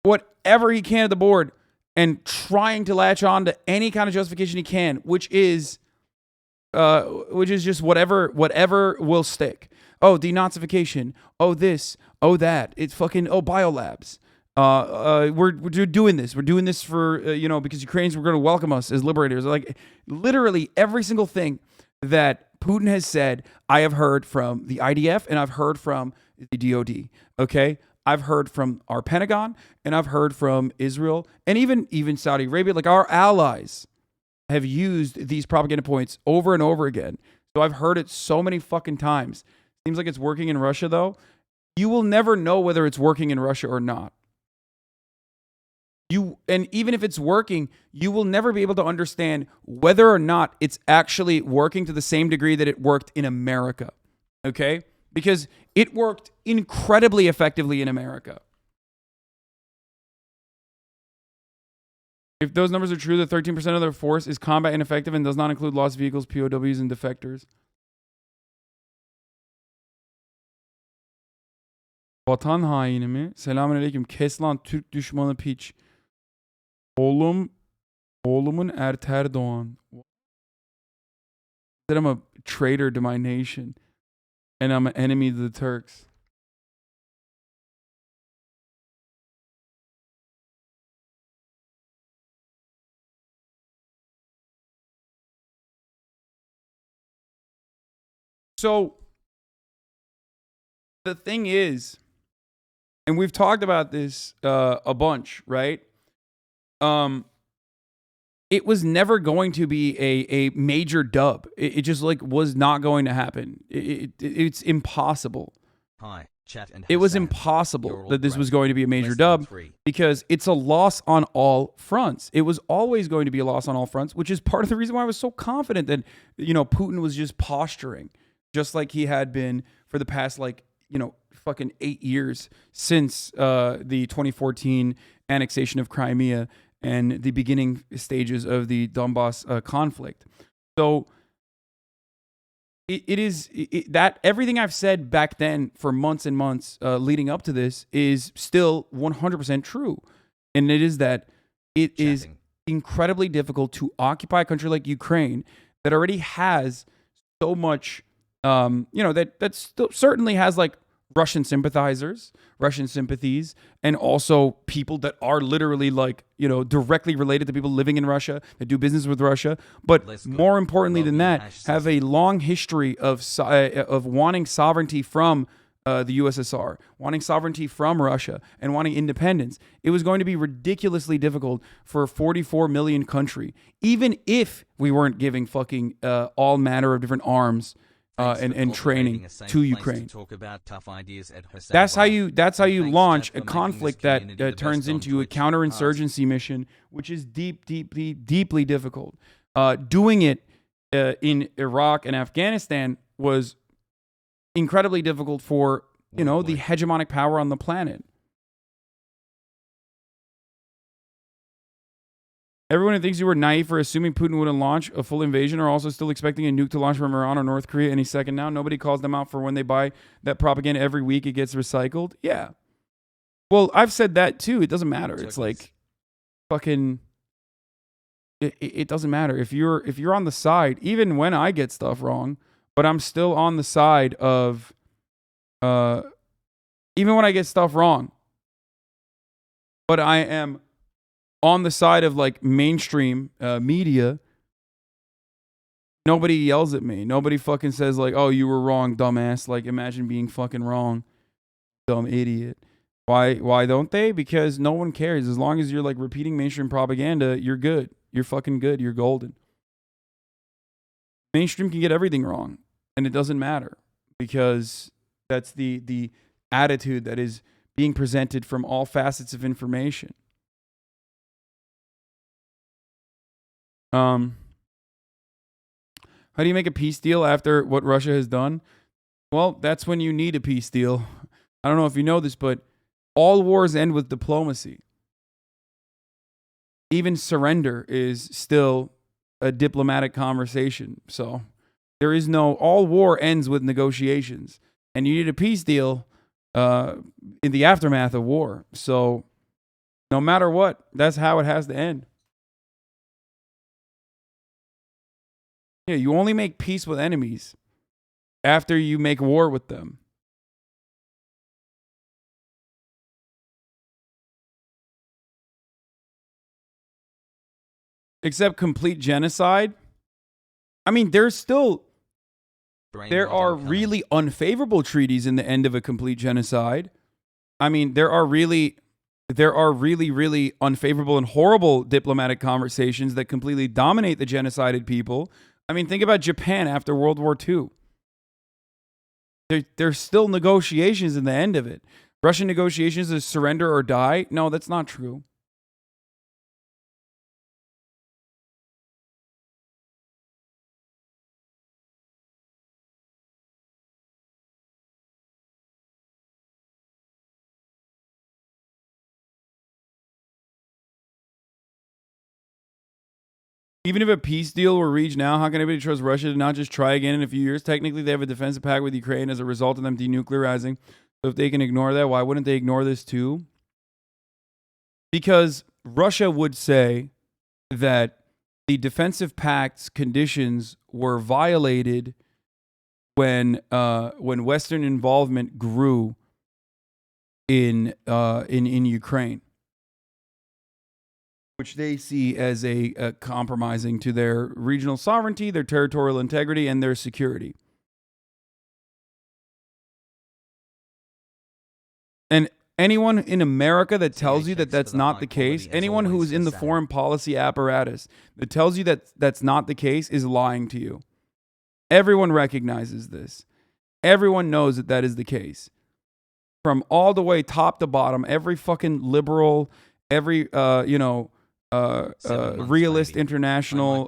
Whatever he can at the board, and trying to latch on to any kind of justification he can, which is just whatever will stick. Oh, denazification. Oh, this. Oh, that. It's fucking, biolabs. We're doing this. We're doing this for, because Ukrainians were going to welcome us as liberators. Like, literally every single thing that Putin has said, I have heard from the IDF and I've heard from the DOD. Okay? I've heard from our Pentagon and I've heard from Israel and even Saudi Arabia. Like, our allies have used these propaganda points over and over again. So I've heard it so many fucking times. Seems like it's working in Russia, though. You will never know whether it's working in Russia or not. And even if it's working, you will never be able to understand whether or not it's actually working to the same degree that it worked in America. Okay? Because it worked incredibly effectively in America. If those numbers are true, that 13% of their force is combat ineffective and does not include lost vehicles, POWs, and defectors. Vatan haini mi? Selamünaleyküm. Kes lan Türk düşmanı piç. Oğlumun Erter Doğan. That I'm a traitor to my nation and I'm an enemy to the Turks. So the thing is, and we've talked about this a bunch, right? It was never going to be a major dub. It just was not going to happen. It's impossible. Hi, chat and it was Hasan. impossible that this was going to be a major dub because it's a loss on all fronts. It was always going to be a loss on all fronts, which is part of the reason why I was so confident that, Putin was just posturing, just like he had been for the past, fucking 8 years since the 2014 annexation of Crimea and the beginning stages of the Donbass conflict. So it is that everything I've said back then for months and months leading up to this is still 100% true. And it is that it is incredibly difficult to occupy a country like Ukraine that already has so much, that still certainly has Russian sympathizers, Russian sympathies, and also people that are literally directly related to people living in Russia, that do business with Russia. But more importantly than that, have a long history of wanting sovereignty from the USSR, wanting sovereignty from Russia, and wanting independence. It was going to be ridiculously difficult for a 44 million country, even if we weren't giving fucking all manner of different arms and training to Ukraine. That's how you launch a conflict that turns into a counterinsurgency mission, which is deeply difficult. Doing it in Iraq and Afghanistan was incredibly difficult for the hegemonic power on the planet. Everyone who thinks you were naive for assuming Putin wouldn't launch a full invasion are also still expecting a nuke to launch from Iran or North Korea any second now. Nobody calls them out for when they buy that propaganda every week. It gets recycled. Yeah. Well, I've said that too. It doesn't matter. It's fucking. It doesn't matter if you're on the side. Even when I get stuff wrong, but I'm still on the side of, even when I get stuff wrong, but I am on the side of like mainstream media. Nobody yells at me. Nobody fucking says like, oh, you were wrong, dumbass. Like, imagine being fucking wrong, dumb idiot. Why don't they? Because no one cares. As long as you're like repeating mainstream propaganda, you're good. You're fucking good. You're golden. Mainstream can get everything wrong, and it doesn't matter, because that's the attitude that is being presented from all facets of information. How do you make a peace deal after what Russia has done? Well, that's when you need a peace deal. I don't know if you know this, but all wars end with diplomacy. Even surrender is still a diplomatic conversation. So there is all war ends with negotiations. And you need a peace deal in the aftermath of war. So no matter what, that's how it has to end. Yeah, you only make peace with enemies after you make war with them. Except complete genocide. I mean, there are really unfavorable treaties in the end of a complete genocide. I mean, there are really, really unfavorable and horrible diplomatic conversations that completely dominate the genocided people. I mean, think about Japan after World War II. There's still negotiations in the end of it. Russian negotiations is surrender or die. No, that's not true. Even if a peace deal were reached now, how can anybody trust Russia to not just try again in a few years? Technically, they have a defensive pact with Ukraine as a result of them denuclearizing. So if they can ignore that, why wouldn't they ignore this too? Because Russia would say that the defensive pact's conditions were violated when Western involvement grew in Ukraine, which they see as a compromising to their regional sovereignty, their territorial integrity, and their security. And anyone in America that tells you that that's not the case, anyone who is in the foreign policy apparatus that tells you that that's not the case is lying to you. Everyone recognizes this. Everyone knows that that is the case. From all the way top to bottom, every fucking liberal, every, realist international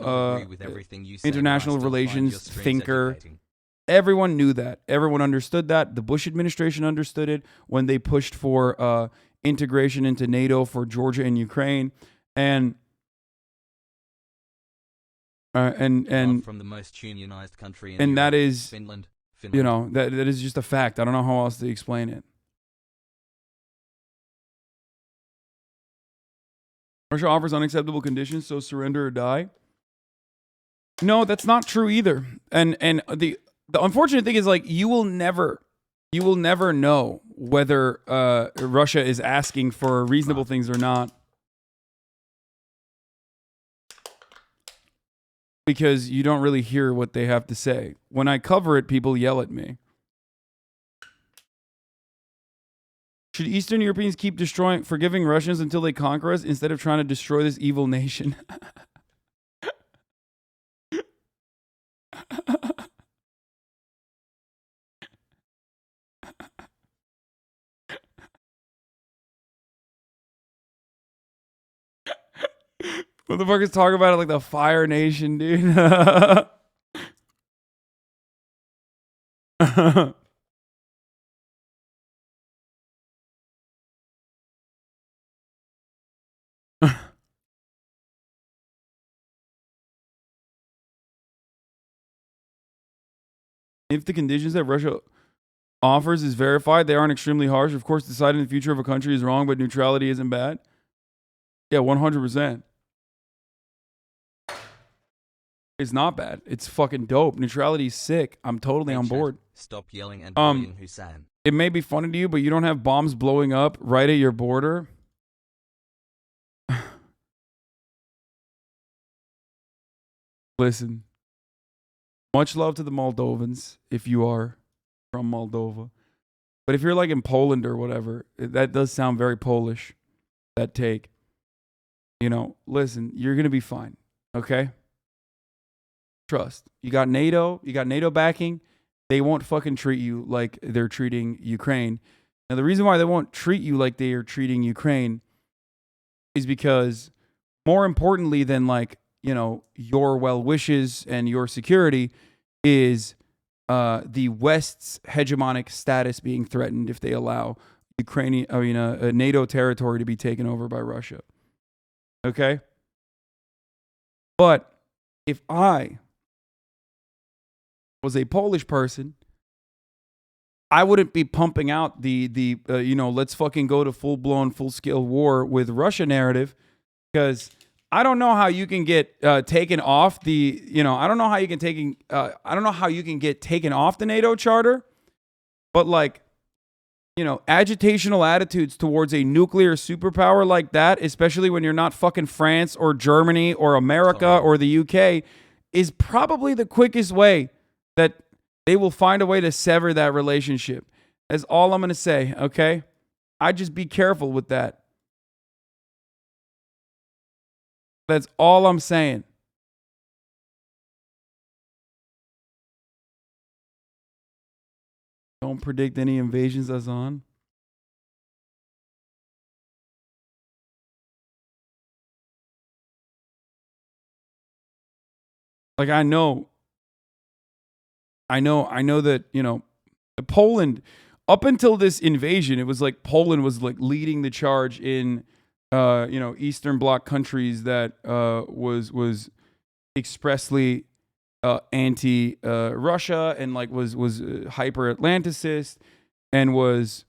relations thinker. Everyone knew that. Everyone understood that. The Bush administration understood it when they pushed for integration into NATO for Georgia and Ukraine, and from the most unionized country in and Europe, that is Finland. That is just a fact. I don't know how else to explain it. Russia offers unacceptable conditions, so surrender or die. No, that's not true either. And the unfortunate thing is, like, you will never know whether Russia is asking for reasonable things or not, because you don't really hear what they have to say. When I cover it, people yell at me. Should Eastern Europeans keep forgiving Russians until they conquer us instead of trying to destroy this evil nation? Motherfuckers talk about it like the Fire Nation, dude. If the conditions that Russia offers is verified, they aren't extremely harsh. Of course, deciding the future of a country is wrong, but neutrality isn't bad. Yeah, 100%. It's not bad. It's fucking dope. Neutrality's sick. I'm totally on board. Stop yelling and bullying Hasan. It may be funny to you, but you don't have bombs blowing up right at your border. Listen, much love to the Moldovans if you are from Moldova. But if you're like in Poland or whatever, that does sound very Polish, that take. You know, listen, you're going to be fine, okay? Trust. You got NATO backing. They won't fucking treat you like they're treating Ukraine. Now, the reason why they won't treat you like they are treating Ukraine is because more importantly than like, you know, your well wishes and your security is the West's hegemonic status being threatened if they allow NATO territory to be taken over by Russia. Okay? But if I was a Polish person, I wouldn't be pumping out the let's fucking go to full-blown, full-scale war with Russia narrative, because I don't know how you can get taken off I don't know how you can get taken off the NATO charter, but like, you know, agitational attitudes towards a nuclear superpower like that, especially when you're not fucking France or Germany or America or the UK, is probably the quickest way that they will find a way to sever that relationship. That's all I'm going to say, okay? I just be careful with that. That's all I'm saying. Don't predict any invasions, Hasan. Like, I know that, you know, Poland, up until this invasion, it was like Poland was like leading the charge in, Eastern Bloc countries that was expressly anti-Russia and like was hyper-Atlanticist and was,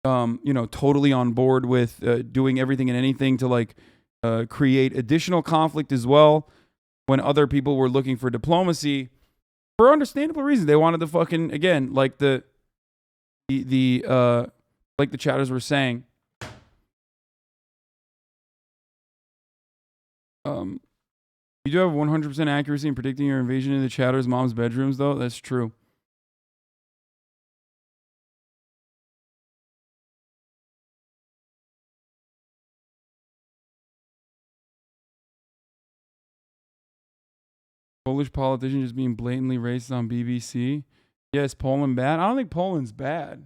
totally on board with doing everything and anything to like create additional conflict as well when other people were looking for diplomacy. For understandable reasons, they wanted to fucking, again, like the chatters were saying. You do have 100% accuracy in predicting your invasion in the chatter's mom's bedrooms, though. That's true. Polish politician just being blatantly racist on BBC. Yeah, is Poland bad? I don't think Poland's bad.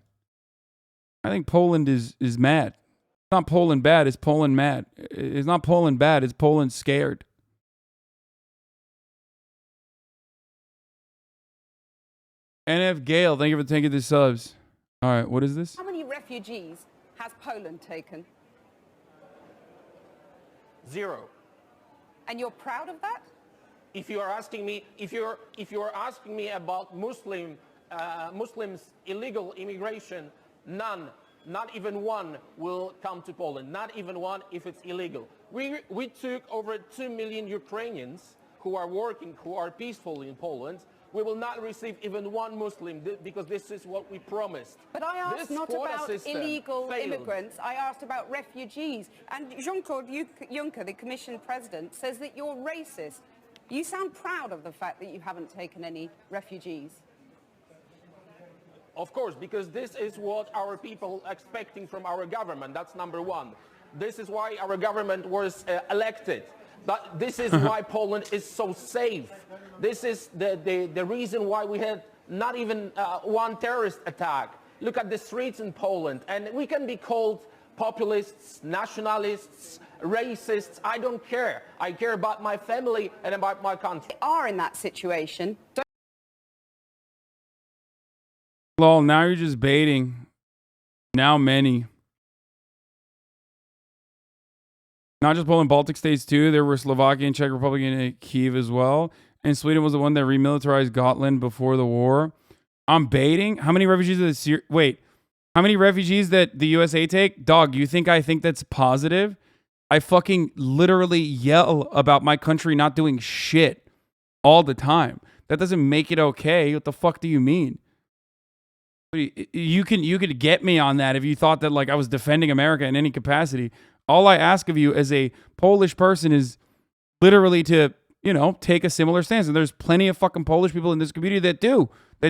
I think Poland is mad. It's not Poland bad, it's Poland mad. It's not Poland bad, it's Poland scared. NF Gale, thank you for taking the subs. All right, what is this? How many refugees has Poland taken? 0. And you're proud of that? If you are asking me, if you are asking me about Muslims illegal immigration, none, not even one, will come to Poland. Not even one if it's illegal. We took over 2 million Ukrainians who are working, who are peaceful in Poland. We will not receive even one Muslim because this is what we promised. But I asked not about illegal immigrants, I asked about refugees. And Jean-Claude Juncker, the Commission President, says that you're racist. You sound proud of the fact that you haven't taken any refugees. Of course, because this is what our people are expecting from our government. That's number one. This is why our government was elected. But this is why Poland is so safe. This is the reason why we had not even one terrorist attack. Look at the streets in Poland, and we can be called populists, nationalists, racists. I don't care. I care about my family and about my country. They are in that situation. Lol, now you're just baiting. Now many. Not just Poland, Baltic states too. There were Slovakia and Czech Republic and Kiev as well. And Sweden was the one that remilitarized Gotland before the war. I'm baiting? How many refugees how many refugees that the USA take? Dog, you think I think that's positive? I fucking literally yell about my country not doing shit. all the time. That doesn't make it okay. What the fuck do you mean? You could get me on that if you thought that like I was defending America in any capacity. All I ask of you as a Polish person is literally to, you know, take a similar stance. And there's plenty of fucking Polish people in this community that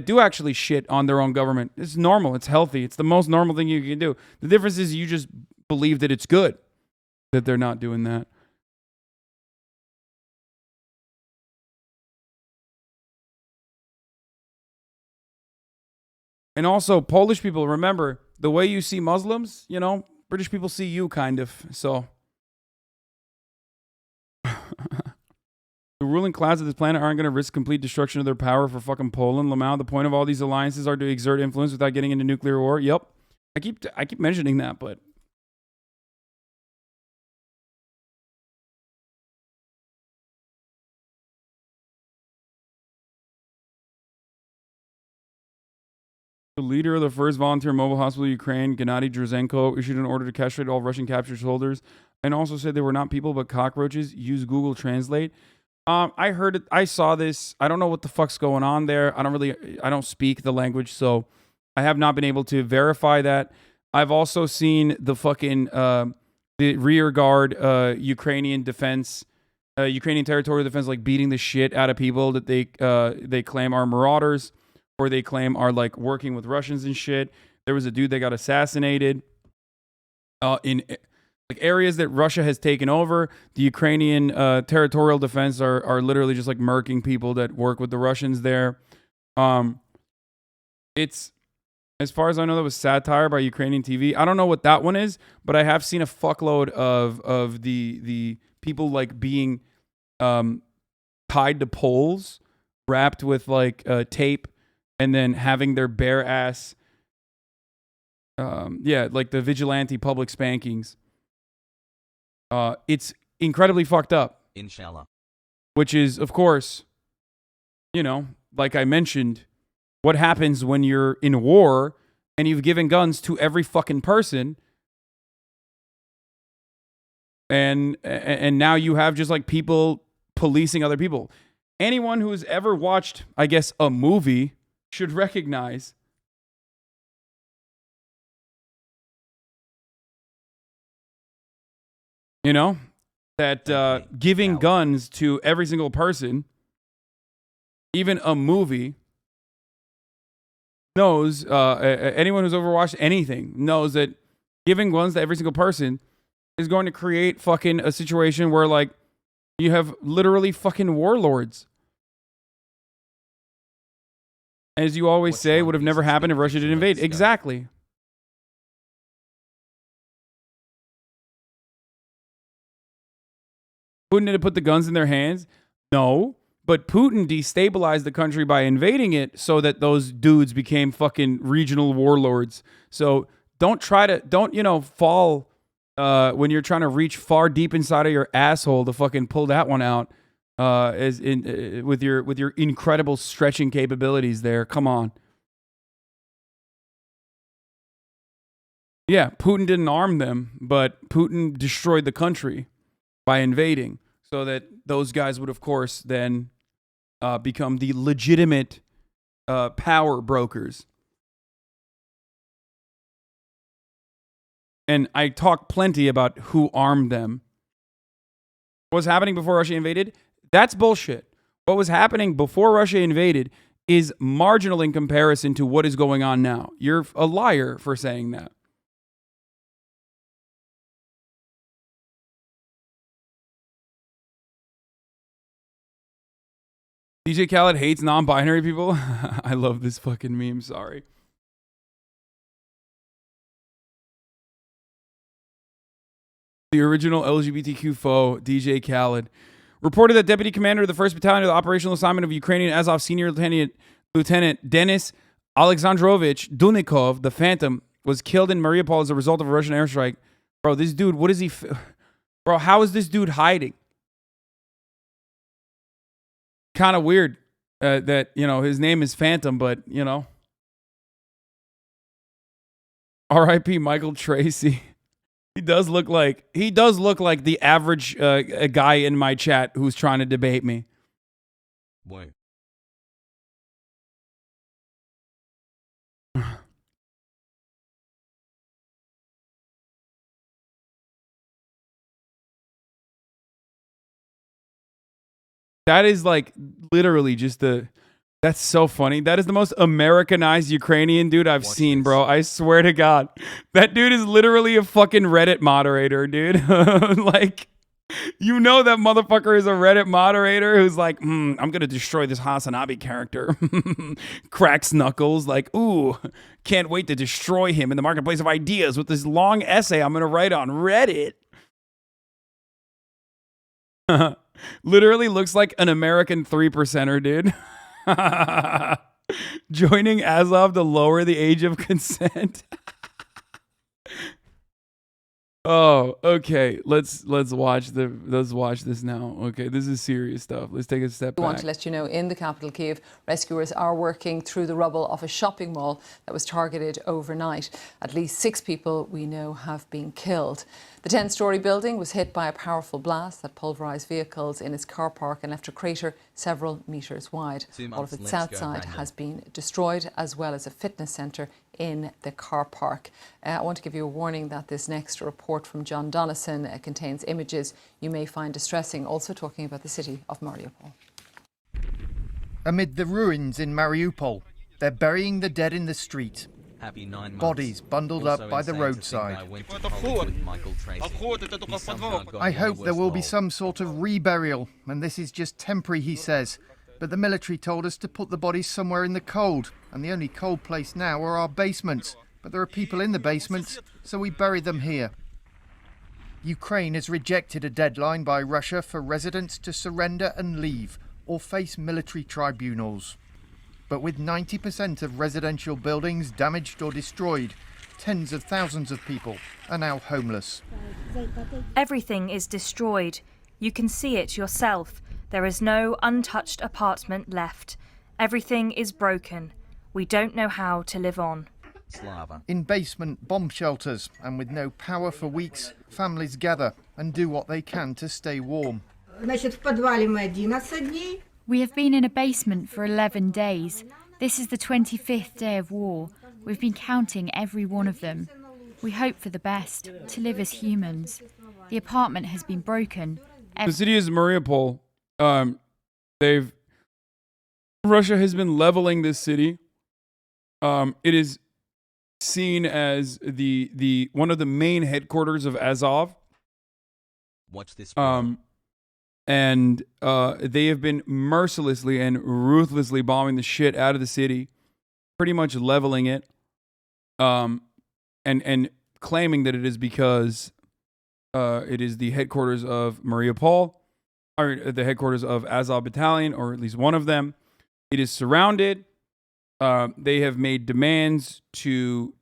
do actually shit on their own government. It's normal. It's healthy. It's the most normal thing you can do. The difference is you just believe that it's good that they're not doing that. And also, Polish people, remember, the way you see Muslims, you know, British people see you, kind of. So, the ruling class of this planet aren't going to risk complete destruction of their power for fucking Poland. Lamau, the point of all these alliances are to exert influence without getting into nuclear war. Yep. I keep mentioning that, but... The leader of the first volunteer mobile hospital in Ukraine, Gennady Druzenko, issued an order to castrate all Russian captured soldiers and also said they were not people but cockroaches. Use Google Translate. I heard it. I saw this. I don't know what the fuck's going on there. I don't speak the language, so I have not been able to verify that. I've also seen the fucking the rear guard Ukrainian defense, Ukrainian territorial defense, like beating the shit out of people that they claim are marauders. Or they claim are like working with Russians and shit. There was a dude that got assassinated in like areas that Russia has taken over. The Ukrainian territorial defense are literally just like murking people that work with the Russians there. It's, as far as I know, that was satire by Ukrainian TV. I don't know what that one is, but I have seen a fuckload of the people like being tied to poles, wrapped with like tape. And then having their bare ass, like the vigilante public spankings. It's incredibly fucked up. Inshallah. Which is, of course, you know, like I mentioned, what happens when you're in war and you've given guns to every fucking person. And now you have just like people policing other people. Anyone who's ever watched, I guess, a movie should recognize you know that giving guns to every single person, even a movie, knows anyone who's ever watched anything knows that giving guns to every single person is going to create fucking a situation where like you have literally fucking warlords. As you always say, would have never happened if Russia didn't invade. Exactly. Putin didn't put the guns in their hands? No. But Putin destabilized the country by invading it so that those dudes became fucking regional warlords. So don't, fall when you're trying to reach far deep inside of your asshole to fucking pull that one out. With your incredible stretching capabilities there. Come on. Yeah, Putin didn't arm them, but Putin destroyed the country by invading so that those guys would, of course, then become the legitimate power brokers. And I talk plenty about who armed them. What was happening before Russia invaded? That's bullshit. What was happening before Russia invaded is marginal in comparison to what is going on now. You're a liar for saying that. DJ Khaled hates non-binary people. I love this fucking meme. Sorry. The original LGBTQ foe, DJ Khaled, reported that Deputy Commander of the 1st Battalion of the Operational Assignment of Ukrainian Azov Senior Lieutenant Denis Alexandrovich Dunikov, the Phantom, was killed in Mariupol as a result of a Russian airstrike. Bro, this dude, what is he... Bro, how is this dude hiding? Kind of weird that, his name is Phantom, but, R.I.P. Michael Tracy. He does look like the average guy in my chat who's trying to debate me. Whoa. That is like literally just the. That's so funny. That is the most Americanized Ukrainian dude I've seen, bro. I swear to God. That dude is literally a fucking Reddit moderator, dude. Like, you know that motherfucker is a Reddit moderator who's like, I'm going to destroy this Hasan A Bi character. Cracks knuckles like, ooh, can't wait to destroy him in the marketplace of ideas with this long essay I'm going to write on Reddit. Literally looks like an American 3%er, dude. Joining Azov to lower the age of consent. Oh, okay. Let's watch this now. Okay, this is serious stuff. Let's take a step back. I want to let you know, in the capital Kyiv, rescuers are working through the rubble of a shopping mall that was targeted overnight. At least 6 people we know have been killed. The 10-storey building was hit by a powerful blast that pulverised vehicles in its car park and left a crater several metres wide. All of its outside has been destroyed, as well as a fitness centre in the car park. I want to give you a warning that this next report from John Donison contains images you may find distressing, also talking about the city of Mariupol. Amid the ruins in Mariupol, they're burying the dead in the street. Happy 9 months. Bodies bundled Also up by the insane to roadside. think I went to college with Michael Tracy. He somehow got I in the hope there worst will be role. some sort of reburial, and this is just temporary, he says. But the military told us to put the bodies somewhere in the cold, and the only cold place now are our basements. But there are people in the basements, so we bury them here. Ukraine has rejected a deadline by Russia for residents to surrender and leave, or face military tribunals. But with 90% of residential buildings damaged or destroyed, tens of thousands of people are now homeless. Everything is destroyed. You can see it yourself. There is no untouched apartment left. Everything is broken. We don't know how to live on. Slava. In basement bomb shelters, and with no power for weeks, families gather and do what they can to stay warm. We have been in a basement for 11 days. This is the 25th day of war. We've been counting every one of them. We hope for the best, to live as humans. The apartment has been broken. The city is Mariupol. Russia has been leveling this city. It is seen as the one of the main headquarters of Azov. Watch this. And they have been mercilessly and ruthlessly bombing the shit out of the city, pretty much leveling it, and claiming that it is because it is the headquarters of Mariupol, or the headquarters of Azov Battalion, or at least one of them. It is surrounded. They have made demands to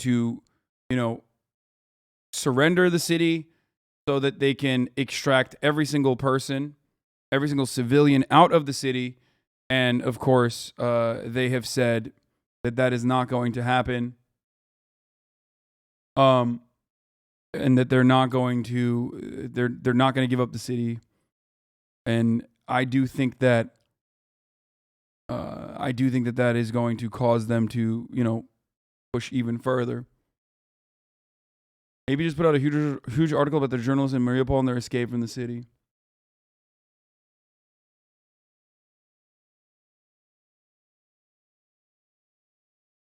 surrender the city so that they can extract every single person, every single civilian out of the city. And of course, they have said that that is not going to happen. And that they're not going to, they're not going to give up the city. And I do think that, that is going to cause them to, push even further. Maybe just put out a huge article about the journalists in Mariupol and their escape from the city.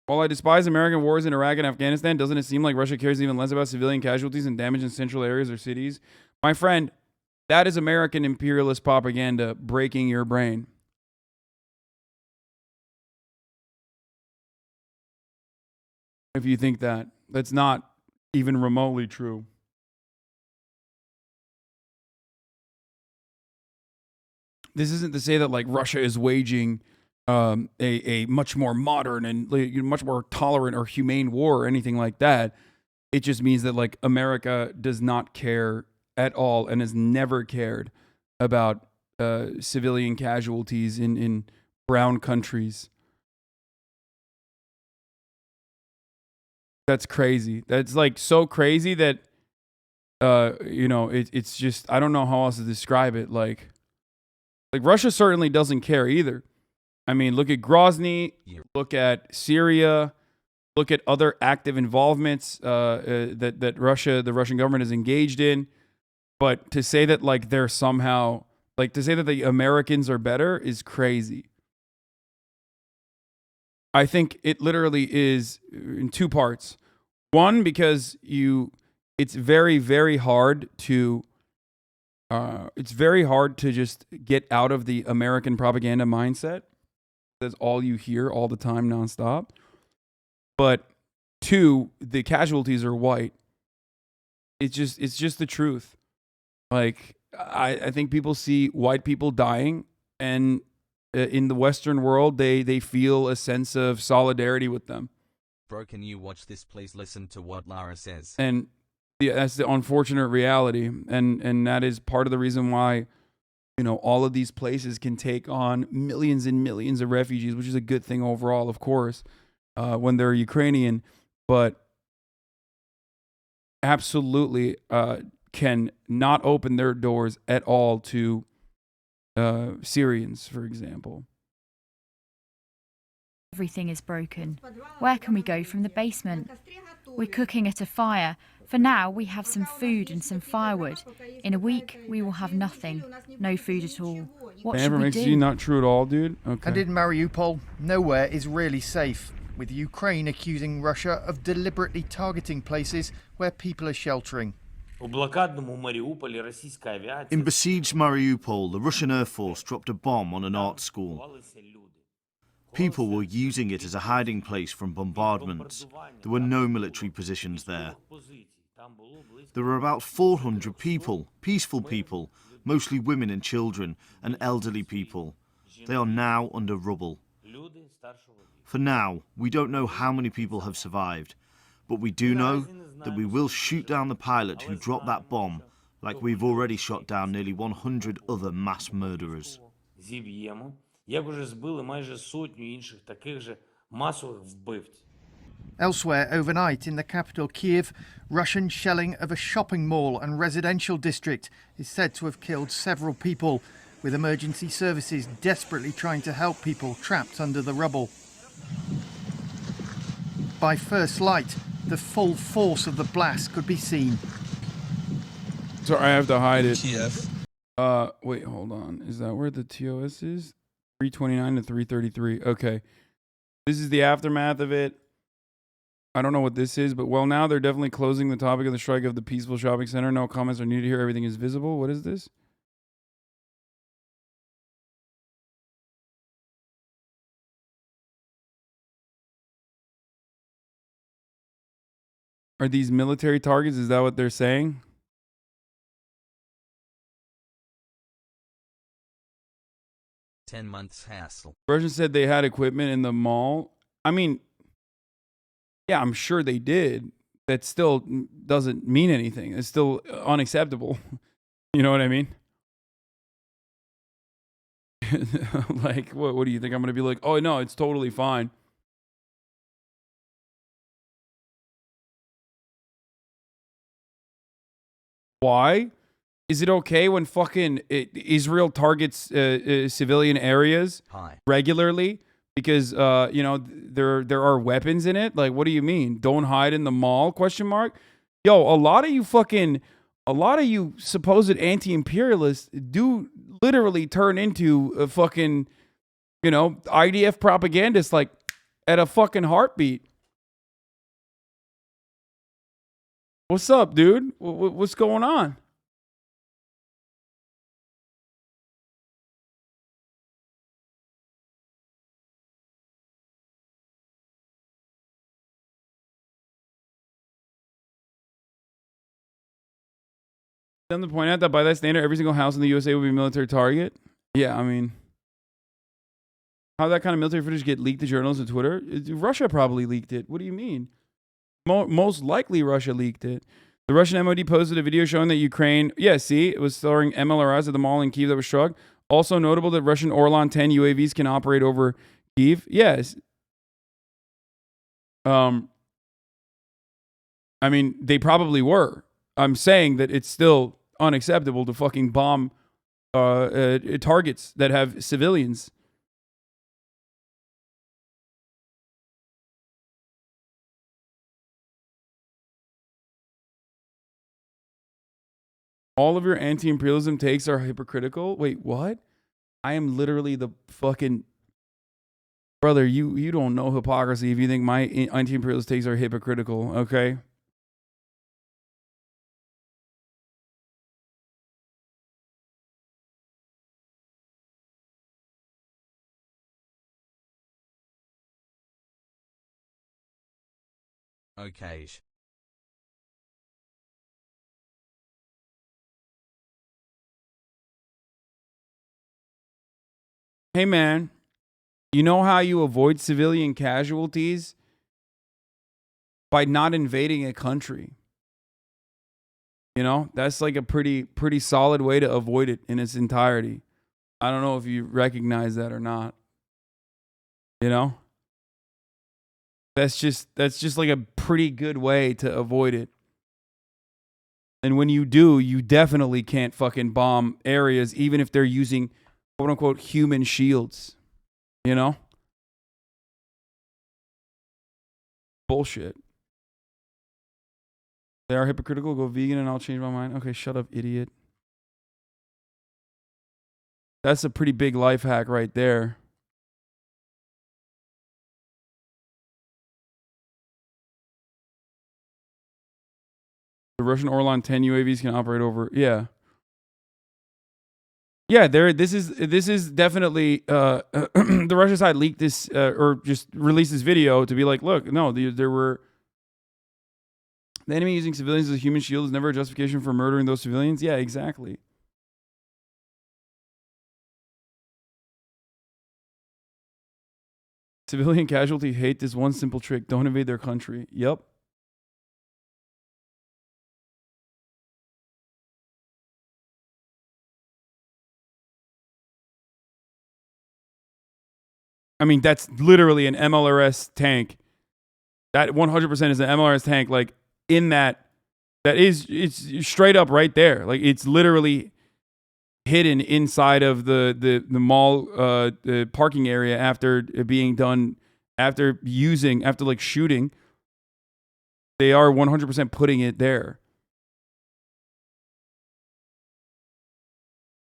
While I despise American wars in Iraq and Afghanistan, doesn't it seem like Russia cares even less about civilian casualties and damage in central areas or cities? My friend, that is American imperialist propaganda breaking your brain. If you think that, that's not even remotely true. This isn't to say that like Russia is waging a much more modern and much more tolerant or humane war or anything like that. It just means that like America does not care at all and has never cared about civilian casualties in brown countries. That's crazy. That's like so crazy that it's just, I don't know how else to describe it. Like Russia certainly doesn't care either. I mean, look at Grozny, look at Syria, look at other active involvements that the Russian government is engaged in. But to say that like they're somehow to say that the Americans are better is crazy. I think it literally is in two parts. One, because it's very, very hard to just get out of the American propaganda mindset. That's all you hear all the time, nonstop. But two, the casualties are white. It's just the truth. Like, I think people see white people dying, and in the Western world, they feel a sense of solidarity with them. Bro, can you watch this? Please listen to what Lara says. And that's the unfortunate reality, and that is part of the reason why, all of these places can take on millions and millions of refugees, which is a good thing overall, of course, when they're Ukrainian, but absolutely can not open their doors at all to Syrians, for example. Everything is broken. Where can we go from the basement? We're cooking at a fire. For now, we have some food and some firewood. In a week, we will have nothing. No food at all. What should we do? Not true at all, dude. Okay. And in Mariupol, nowhere is really safe, with Ukraine accusing Russia of deliberately targeting places where people are sheltering. In besieged Mariupol, the Russian Air Force dropped a bomb on an art school. People were using it as a hiding place from bombardments. There were no military positions there. There were about 400 people, peaceful people, mostly women and children, and elderly people. They are now under rubble. For now, we don't know how many people have survived, but we do know that we will shoot down the pilot who dropped that bomb, like we've already shot down nearly 100 other mass murderers. Elsewhere overnight in the capital Kiev, Russian shelling of a shopping mall and residential district is said to have killed several people, with emergency services desperately trying to help people trapped under the rubble. By first light, the full force of the blast could be seen. Sorry, I have to hide it. Wait, hold on. Is that where the TOS is? 329 to 333. Okay. This is the aftermath of it. I don't know what this is, but well, now they're definitely closing the topic of the strike of the peaceful shopping center. No comments are needed here. Everything is visible. What is this? Are these military targets? Is that what they're saying? $10 hassle. Russians said they had equipment in the mall. I mean, yeah, I'm sure they did. That still doesn't mean anything. It's still unacceptable. You know what I mean? Like, what do you think? I'm going to be like, oh, no, it's totally fine. Why? Is it okay when fucking Israel targets civilian areas regularly because there are weapons in it? Like, what do you mean? Don't hide in the mall? ? Yo, a lot of you supposed anti-imperialists do literally turn into a fucking, IDF propagandists like at a fucking heartbeat. What's up, dude? What's going on? Them to point out that by that standard, every single house in the USA would be a military target. Yeah, I mean, how that kind of military footage get leaked to journalists and Twitter? Russia probably leaked it. What do you mean? Most likely Russia leaked it. The Russian MOD posted a video showing that Ukraine, it was throwing MLRS at the mall in Kyiv that was struck. Also notable that Russian Orlan 10 UAVs can operate over Kyiv. Yes. I mean, they probably were. I'm saying that it's still unacceptable to fucking bomb targets that have civilians. All of your anti-imperialism takes are hypocritical. Wait, what? I am literally the fucking brother. You don't know hypocrisy if you think my anti-imperialist takes are hypocritical. Okay. Okay. Hey man, you know how you avoid civilian casualties? By not invading a country. You know, that's like a pretty solid way to avoid it in its entirety. I don't know if you recognize that or not. You know? That's just like a pretty good way to avoid it. And when you do, you definitely can't fucking bomb areas, even if they're using quote unquote human shields. You know? Bullshit. They are hypocritical. Go vegan and I'll change my mind. Okay, shut up, idiot. That's a pretty big life hack right there. The Russian Orlan 10 UAVs can operate over. Yeah. Yeah, this is definitely the Russian side leaked this or just released this video to be like, look, no, there were the enemy using civilians as a human shield is never a justification for murdering those civilians. Yeah, exactly. Civilian casualty hate this one simple trick. Don't invade their country. Yep. I mean, that's literally an MLRS tank. That 100% is an MLRS tank. Like in that is, it's straight up right there. Like it's literally hidden inside of the mall, the parking area after being done, after like shooting. They are 100% putting it there.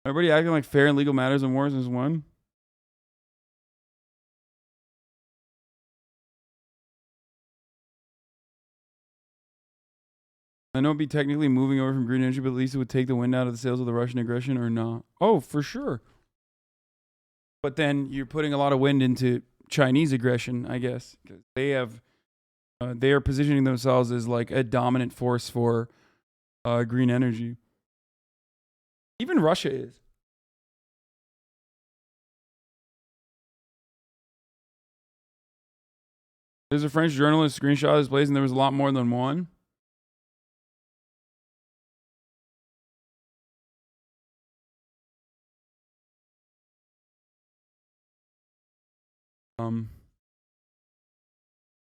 Everybody acting like fair and legal matters in wars is one. I know it'd be technically moving over from green energy, but at least it would take the wind out of the sails of the Russian aggression or not. Oh, for sure. But then you're putting a lot of wind into Chinese aggression, I guess. They are positioning themselves as like a dominant force for green energy. Even Russia is. There's a French journalist screenshot this place, and there was a lot more than one.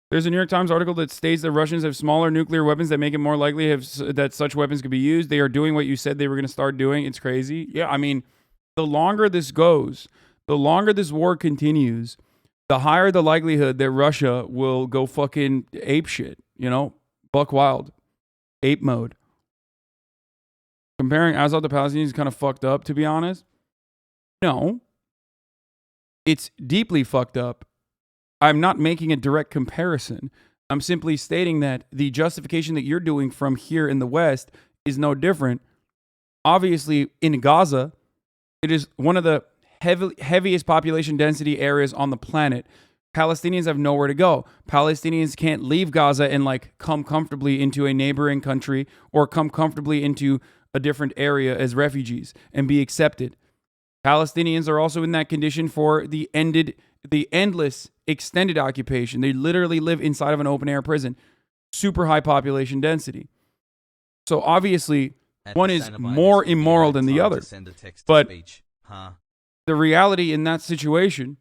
There's a New York Times article that states that Russians have smaller nuclear weapons that make it more likely that such weapons could be used. They are doing what you said they were going to start doing. It's crazy. Yeah, I mean, the longer this goes, the longer this war continues, the higher the likelihood that Russia will go fucking ape shit, you know? Buck wild. Ape mode. Comparing Azov to Palestinians is kind of fucked up, to be honest. No. It's deeply fucked up. I'm not making a direct comparison. I'm simply stating that the justification that you're doing from here in the West is no different. Obviously, in Gaza, it is one of the heaviest population density areas on the planet. Palestinians have nowhere to go. Palestinians can't leave Gaza and like come comfortably into a neighboring country or come comfortably into a different area as refugees and be accepted. Palestinians are also in that condition for the endless extended occupation. They literally live inside of an open air prison. Super high population density. So obviously, one is more immoral than the other. But the reality in that situation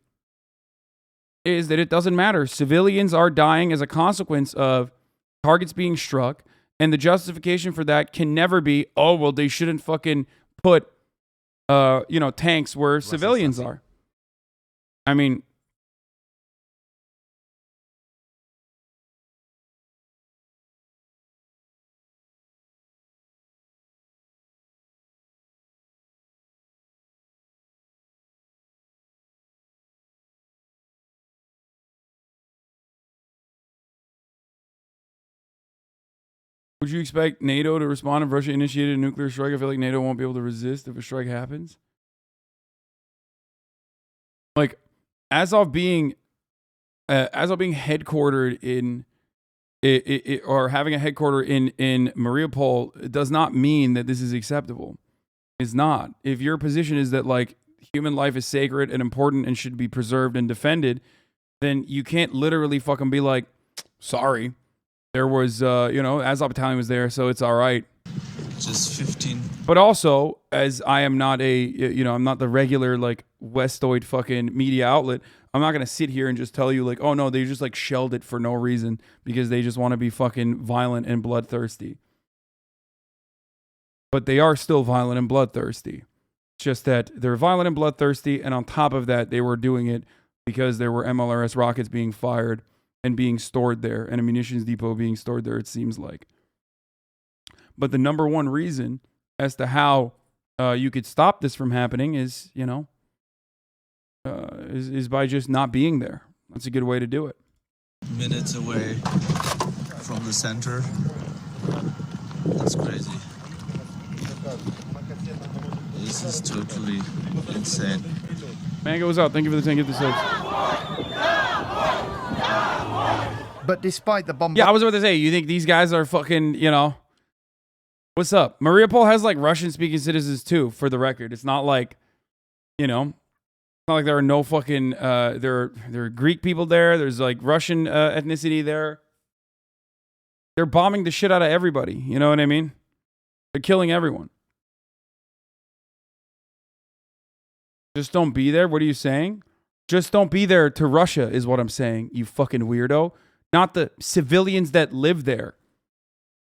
is that it doesn't matter. Civilians are dying as a consequence of targets being struck. And the justification for that can never be, oh, well, they shouldn't fucking put, tanks where civilians are. I mean, Would you expect NATO to respond if Russia initiated a nuclear strike? I feel like NATO won't be able to resist if a strike happens. Like, Azov being headquartered in or having a headquarter in Mariupol does not mean that this is acceptable. It's not. If your position is that like human life is sacred and important and should be preserved and defended, then you can't literally fucking be like, sorry, there was, Azov Battalion was there, so it's all right. Just 15. But also, as I am not I'm not the regular, like, Westoid fucking media outlet, I'm not going to sit here and just tell you, like, oh, no, they just, like, shelled it for no reason because they just want to be fucking violent and bloodthirsty. But they are still violent and bloodthirsty. It's just that they're violent and bloodthirsty, and on top of that, they were doing it because there were MLRS rockets being fired and being stored there, and a munitions depot being stored there, it seems like. But the number one reason as to how you could stop this from happening is, is by just not being there. That's a good way to do it. Minutes away from the center. That's crazy. This is totally insane. Mango was out. Thank you for the 10 gift subs. But despite the bomb... Yeah, I was about to say, you think these guys are fucking, What's up? Mariupol has like Russian-speaking citizens too, for the record. It's not like, it's not like there are no fucking, there are Greek people there. There's like Russian ethnicity there. They're bombing the shit out of everybody. You know what I mean? They're killing everyone. Just don't be there. What are you saying? Just don't be there to Russia is what I'm saying, you fucking weirdo. Not the civilians that live there.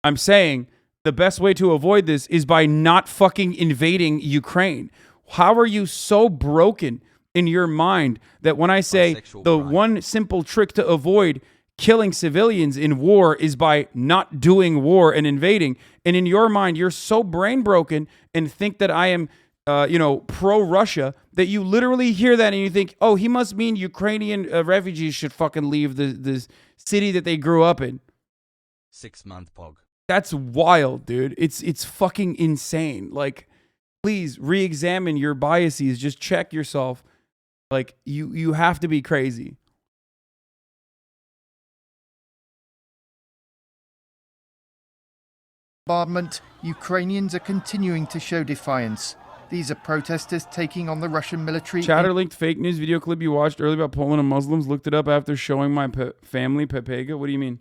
I'm saying the best way to avoid this is by not fucking invading Ukraine. How are you so broken in your mind that when I say the one simple trick to avoid killing civilians in war is by not doing war and invading, and in your mind you're so brain broken and think that I am pro-Russia, that you literally hear that and you think, oh, he must mean Ukrainian refugees should fucking leave the city that they grew up in. 6-month POG. That's wild, dude. It's fucking insane. Like, please re-examine your biases. Just check yourself. Like, you have to be crazy. Bombardment, Ukrainians are continuing to show defiance. These are protesters taking on the Russian military. Chatter linked fake news video clip you watched earlier about Poland and Muslims. Looked it up after showing my family Pepega. What do you mean?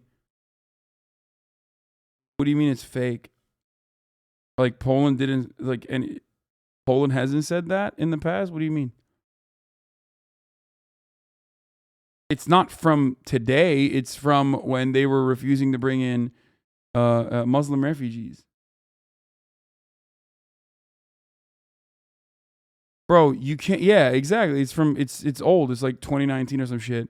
What do you mean it's fake? Like Poland didn't, like, and Poland hasn't said that in the past? What do you mean? It's not from today. It's from when they were refusing to bring in Muslim refugees. Bro, you can't. Yeah, exactly. It's old. It's like 2019 or some shit.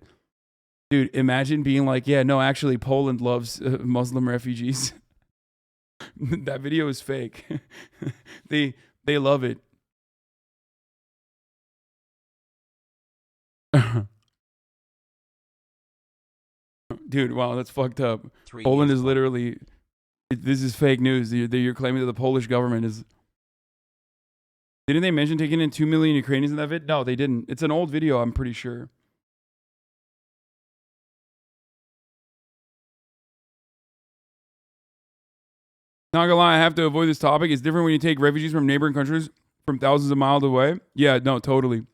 Dude, imagine being like, yeah, no, actually, Poland loves Muslim refugees. That video is fake. They love it. Dude, wow, that's fucked up. Poland is literally. This is fake news. You're claiming that the Polish government is. Didn't they mention taking in 2 million Ukrainians in that vid? No, they didn't. It's an old video, I'm pretty sure. Not gonna lie, I have to avoid this topic. It's different when you take refugees from neighboring countries from thousands of miles away. Yeah, no, totally.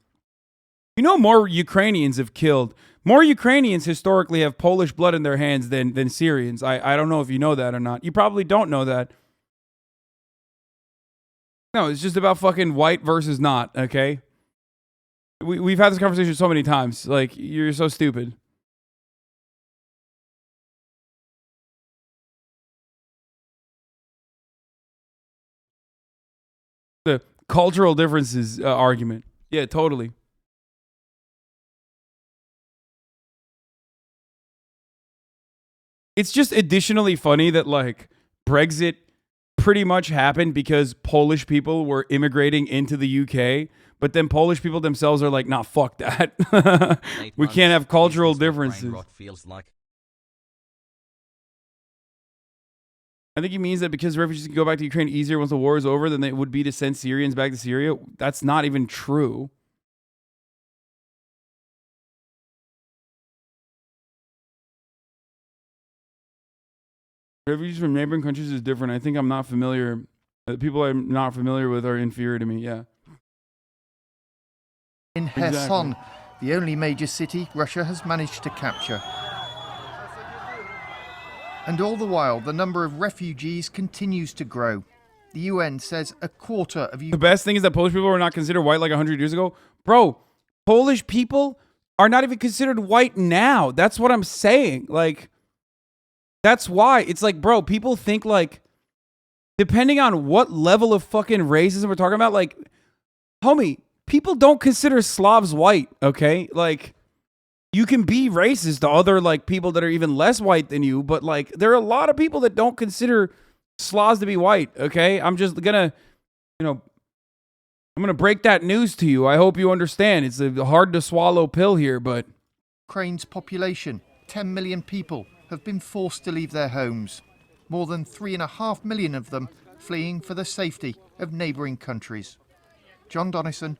You know, more Ukrainians have killed. More Ukrainians historically have Polish blood in their hands than Syrians. I don't know if you know that or not. You probably don't know that. No, it's just about fucking white versus not, okay? We've had this conversation so many times. Like, you're so stupid. The cultural differences argument. Yeah, totally. It's just additionally funny that, like, Brexit pretty much happened because Polish people were immigrating into the UK, but then Polish people themselves are like, nah, fuck that. We can't have cultural differences. I think he means that because refugees can go back to Ukraine easier once the war is over than it would be to send Syrians back to Syria. That's not even true. Refugees from neighboring countries is different. I think I'm not familiar. The people I'm not familiar with are inferior to me. Yeah. In Kherson, the only major city Russia has managed to capture. And all the while, the number of refugees continues to grow. The UN says a quarter of The best thing is that Polish people were not considered white like 100 years ago. Bro, Polish people are not even considered white now. That's what I'm saying. Like, that's why. It's like, bro, people think like, depending on what level of fucking racism we're talking about, like, homie, people don't consider Slavs white, okay? Like, you can be racist to other, like, people that are even less white than you, but, like, there are a lot of people that don't consider Slavs to be white, okay? I'm just gonna, you know, I'm gonna break that news to you. I hope you understand. It's a hard to swallow pill here, but... Ukraine's population, 10 million people, have been forced to leave their homes. More than 3.5 million of them fleeing for the safety of neighbouring countries. John Donnison.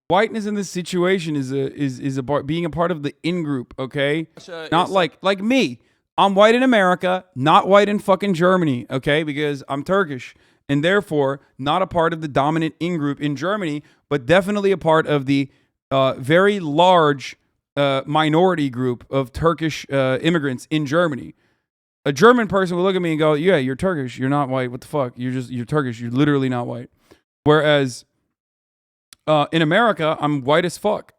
Whiteness in this situation is being a part of the in-group, okay? Not like me. I'm white in America, not white in fucking Germany, okay? Because I'm Turkish, and therefore not a part of the dominant in-group in Germany, but definitely a part of the very large minority group of Turkish immigrants in Germany. A German person will look at me and go, yeah, you're Turkish. You're not white. What the fuck? You're Turkish. You're literally not white. Whereas in America, I'm white as fuck.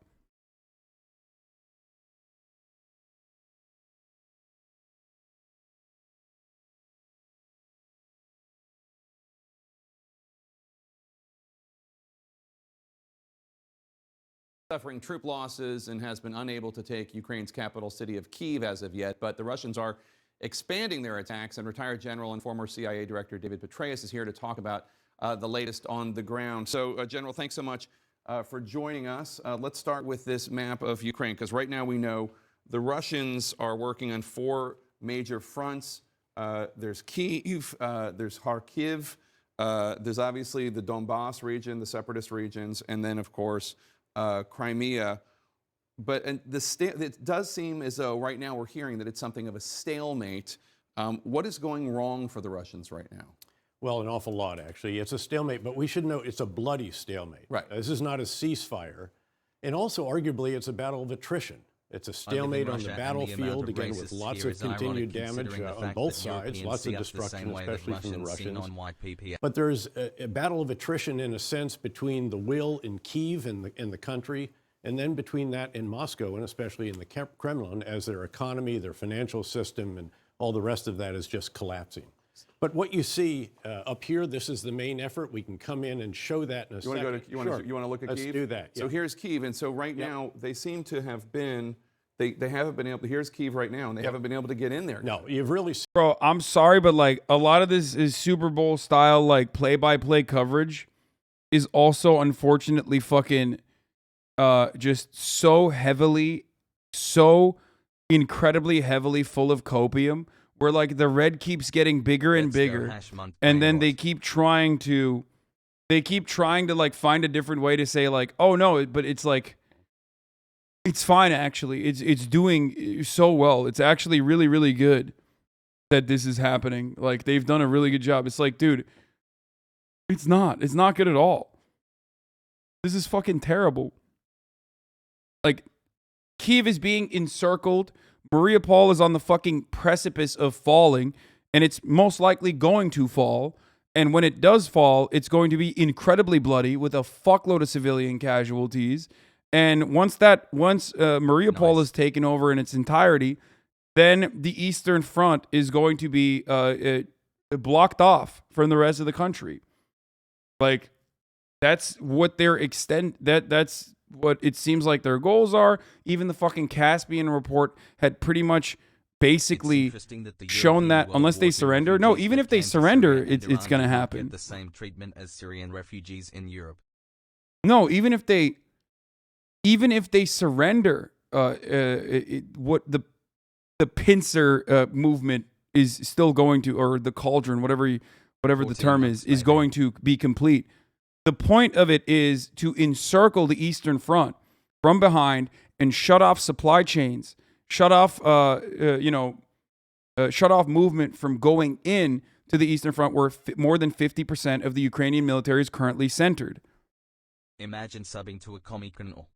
Suffering troop losses and has been unable to take Ukraine's capital city of Kyiv as of yet, but the Russians are expanding their attacks, and retired General and former CIA Director David Petraeus is here to talk about the latest on the ground. So, General, thanks so much for joining us. Let's start with this map of Ukraine, because right now we know the Russians are working on 4 major fronts. There's Kyiv, there's Kharkiv, there's obviously the Donbass region, the separatist regions, and then, of course, Crimea. But it does seem as though right now we're hearing that it's something of a stalemate. What is going wrong for the Russians right now? Well, an awful lot, actually. It's a stalemate, but we should know it's a bloody stalemate. Right. This is not a ceasefire. And also, arguably, it's a battle of attrition. It's a stalemate on the battlefield, again, with lots of continued damage on both sides, lots of destruction, especially from the Russians. But there's a battle of attrition, in a sense, between the will in Kyiv and the country, and then between that in Moscow, and especially in the Kremlin, as their economy, their financial system, and all the rest of that is just collapsing. But what you see up here, this is the main effort. We can come in and show that in a second. You want to look at Kyiv? Let's do that. So here's Kyiv, and so right now they seem to have been, they haven't been able to, here's Kyiv right now, and they haven't been able to get in there. No, you've really... Bro, I'm sorry, but like a lot of this is Super Bowl style, like play-by-play coverage is also unfortunately fucking just so incredibly heavily full of copium, where like the red keeps getting bigger and bigger, and then they keep trying to like find a different way to say like, oh no, but it's like, it's fine actually. It's doing so well. It's actually really, really good that this is happening. Like they've done a really good job. It's like, dude, it's not good at all. This is fucking terrible. Like Kyiv is being encircled. Mariupol is on the fucking precipice of falling, and it's most likely going to fall. And when it does fall, it's going to be incredibly bloody with a fuckload of civilian casualties. And once Mariupol is taken over in its entirety, then the Eastern Front is going to be blocked off from the rest of the country. Like that's what that's what it seems like their goals are. Even the fucking Caspian report had pretty much basically shown that unless they surrender, no, even if they surrender, it's going to happen. The same treatment as Syrian refugees in Europe. No, even if they surrender, what the pincer movement is still going to, or the cauldron, whatever the term is going to be complete. The point of it is to encircle the Eastern Front from behind and shut off supply chains, shut off movement from going in to the Eastern Front, where more than 50% of the Ukrainian military is currently centered. Imagine subbing to a comic channel.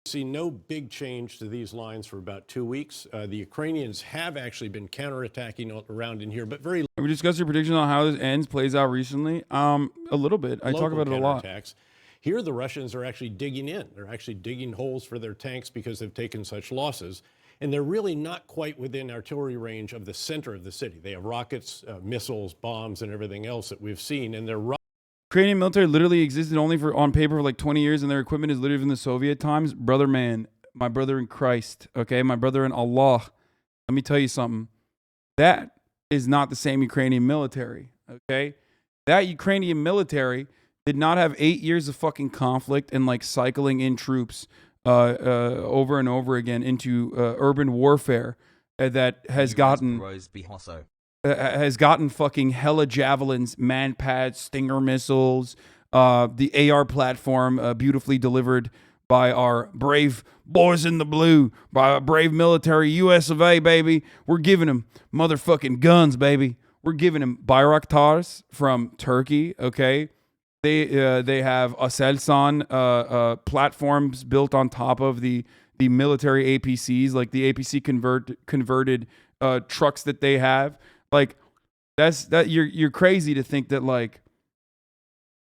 See no big change to these lines for about 2 weeks. The Ukrainians have actually been counterattacking around in here, but very. Have we discussed your prediction on how this ends, plays out recently? A little bit. I talk about it a lot. Here, the Russians are actually digging in. They're actually digging holes for their tanks because they've taken such losses. And they're really not quite within artillery range of the center of the city. They have rockets, missiles, bombs, and everything else that we've seen. And they're Ukrainian military literally existed only on paper for like 20 years, and their equipment is literally from the Soviet times. Brother, man, my brother in Christ, okay? My brother in Allah. Let me tell you something. That is not the same Ukrainian military, okay? That Ukrainian military did not have 8 years of fucking conflict and like cycling in troops over and over again into urban warfare that has gotten fucking hella javelins, man-pads, Stinger missiles, the AR platform beautifully delivered by our brave boys in the blue, by our brave military, US of A, baby. We're giving them motherfucking guns, baby. We're giving them Bayraktars from Turkey, okay? They have Aselsan platforms built on top of the military APCs, like the APC converted trucks that they have. Like you're crazy to think that like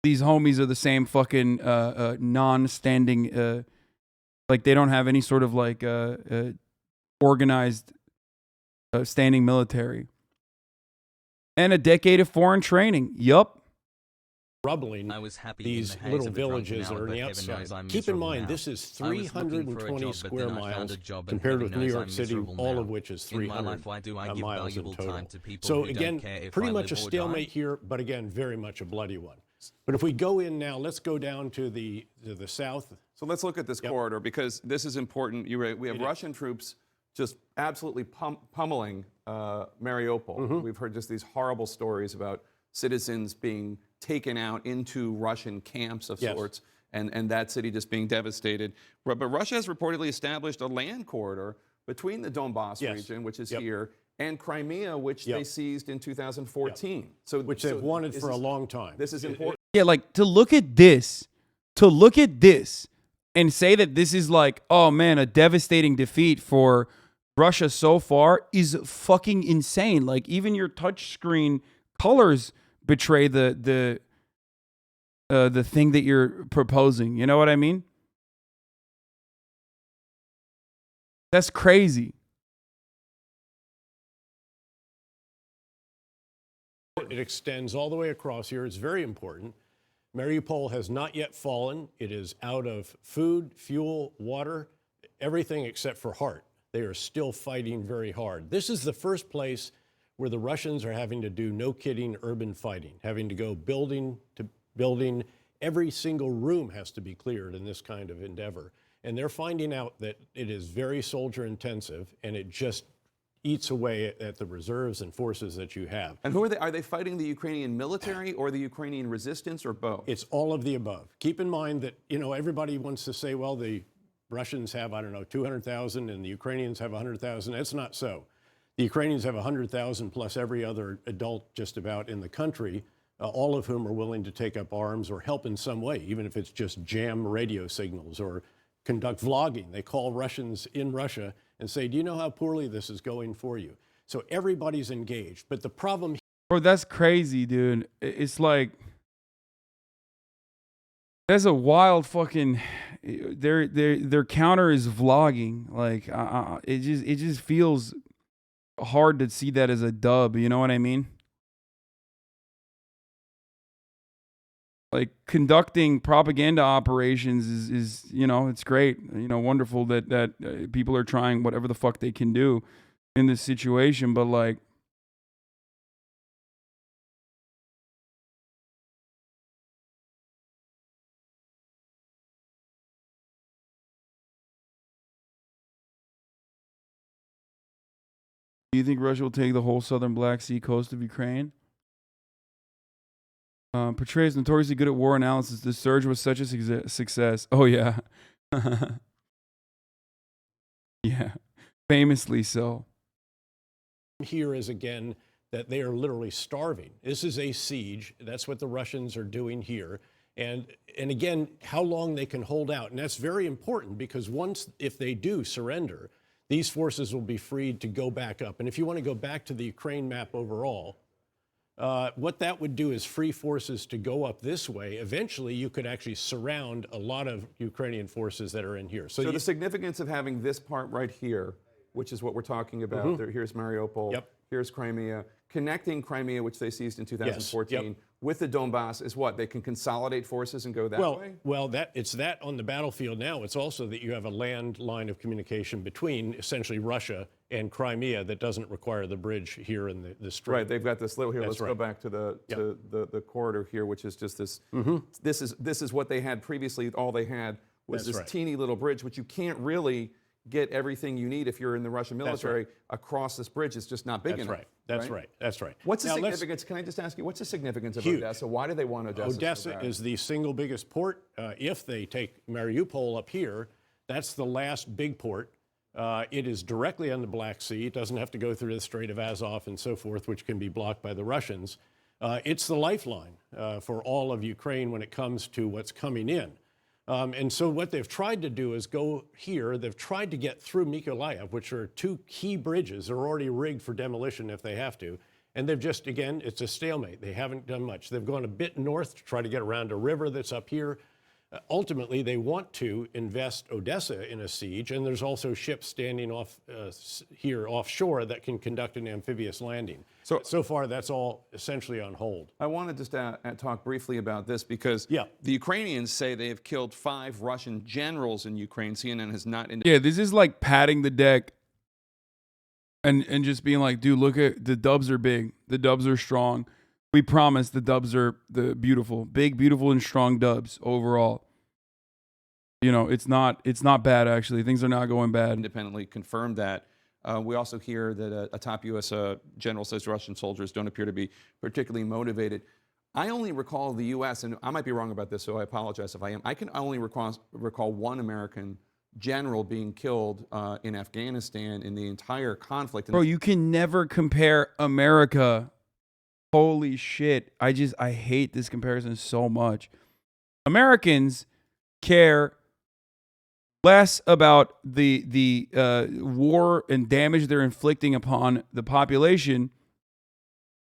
these homies are the same fucking non-standing like they don't have any sort of like organized standing military. And a decade of foreign training. Yup. Troubling these little villages that are on the outside. Keep in mind, this is 320 square miles compared with New York City, all of which is 300 miles in total. So again, pretty much a stalemate here, but again, very much a bloody one. But if we go in now, let's go down to the south. So let's look at this corridor, because this is important. We have Russian troops just absolutely pummeling Mariupol. We've heard just these horrible stories about citizens being taken out into Russian camps of sorts, and that city just being devastated. But Russia has reportedly established a land corridor between the Donbass region, which is here, and Crimea, which they seized in 2014. So, which they've wanted for a long time. This is important. Yeah, like to look at this and say that this is like, oh man, a devastating defeat for Russia so far is fucking insane. Like even your touchscreen colors betray the thing that you're proposing. You know what I mean? That's crazy. It extends all the way across here. It's very important. Mariupol has not yet fallen. It is out of food, fuel, water, everything except for heart. They are still fighting very hard. This is the first place where the Russians are having to do, no kidding, urban fighting, having to go building to building. Every single room has to be cleared in this kind of endeavor. And they're finding out that it is very soldier intensive, and it just eats away at the reserves and forces that you have. And who are they? Are they fighting the Ukrainian military or the Ukrainian resistance or both? It's all of the above. Keep in mind that, you know, everybody wants to say, well, the Russians have, I don't know, 200,000 and the Ukrainians have 100,000. That's not so. The Ukrainians have 100,000 plus every other adult just about in the country, all of whom are willing to take up arms or help in some way, even if it's just jam radio signals or conduct vlogging. They call Russians in Russia and say, do you know how poorly this is going for you? So everybody's engaged. But the problem... Bro, that's crazy, dude. It's like... That's a wild fucking... Their counter is vlogging. Like, it just feels hard to see that as a dub. You know what I mean? Like conducting propaganda operations is you know, it's great, you know, wonderful that people are trying whatever the fuck they can do in this situation, but like Do you think Russia will take the whole southern Black Sea coast of Ukraine? Petraeus notoriously good at war analysis. The surge was such a success. Oh, yeah. Yeah. Famously so. Here is again that they are literally starving. This is a siege. That's what the Russians are doing here. And again, how long they can hold out. And that's very important because once, if they do surrender, these forces will be freed to go back up. And if you want to go back to the Ukraine map overall, what that would do is free forces to go up this way. Eventually, you could actually surround a lot of Ukrainian forces that are in here. So the significance of having this part right here, which is what we're talking about. Here's Mariupol. Here's Crimea. Connecting Crimea, which they seized in 2014, with the Donbass is what? They can consolidate forces and go that way? Well, it's that on the battlefield now. It's also that you have a land line of communication between essentially Russia and Crimea that doesn't require the bridge here in the strait. Right, they've got this little here. Let's go back to the corridor here, which is just this. This is what they had previously. All they had was this teeny little bridge, which you can't really get everything you need if you're in the Russian military across this bridge. It's just not big enough. That's right. What's the significance? Can I just ask you, what's the significance of Odessa? Why do they want Odessa? Odessa is the single biggest port. If they take Mariupol up here, that's the last big port. It is directly on the Black Sea. It doesn't have to go through the Strait of Azov and so forth, which can be blocked by the Russians. It's the lifeline for all of Ukraine when it comes to what's coming in. And so what they've tried to do is go here. They've tried to get through Mykolaiv, which are two key bridges. They're already rigged for demolition if they have to. And they've just, again, it's a stalemate. They haven't done much. They've gone a bit north to try to get around a river that's up here. Ultimately, they want to invest Odessa in a siege, and there's also ships standing off here offshore that can conduct an amphibious landing. So far, that's all essentially on hold. I wanted just to talk briefly about this because the Ukrainians say they have killed 5 Russian generals in Ukraine. CNN has not. Yeah, this is like patting the deck and just being like, dude, look at the dubs are big. The dubs are strong. We promise the dubs are the beautiful, big, beautiful, and strong dubs overall. You know, it's not bad, actually. Things are not going bad. Independently confirmed that. We also hear that a top U.S. general says Russian soldiers don't appear to be particularly motivated. I only recall the U.S., and I might be wrong about this, so I apologize if I am. I can only recall one American general being killed in Afghanistan in the entire conflict. Bro, you can never compare America. Holy shit. I hate this comparison so much. Americans care less about the war and damage they're inflicting upon the population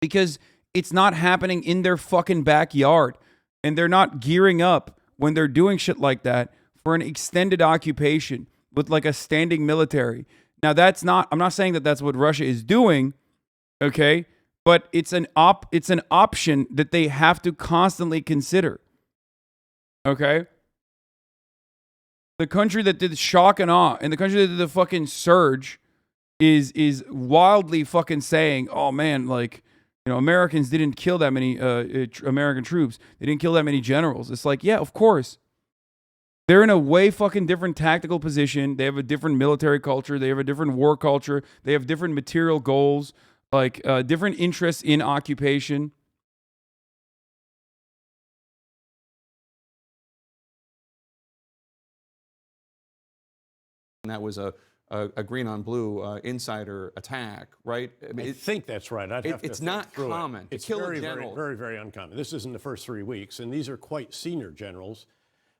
because it's not happening in their fucking backyard. And they're not gearing up when they're doing shit like that for an extended occupation with like a standing military. Now, I'm not saying that that's what Russia is doing, okay? But it's an option that they have to constantly consider. Okay? The country that did shock and awe and the country that did the fucking surge is wildly fucking saying, oh man, like, you know, Americans didn't kill that many American troops. They didn't kill that many generals. It's like, yeah, of course. They're in a way fucking different tactical position. They have a different military culture. They have a different war culture. They have different material goals. Like different interests in occupation. And that was a green on blue insider attack, right? I think that's right. It's not common. It's very, very uncommon. This is in the first 3 weeks, and these are quite senior generals.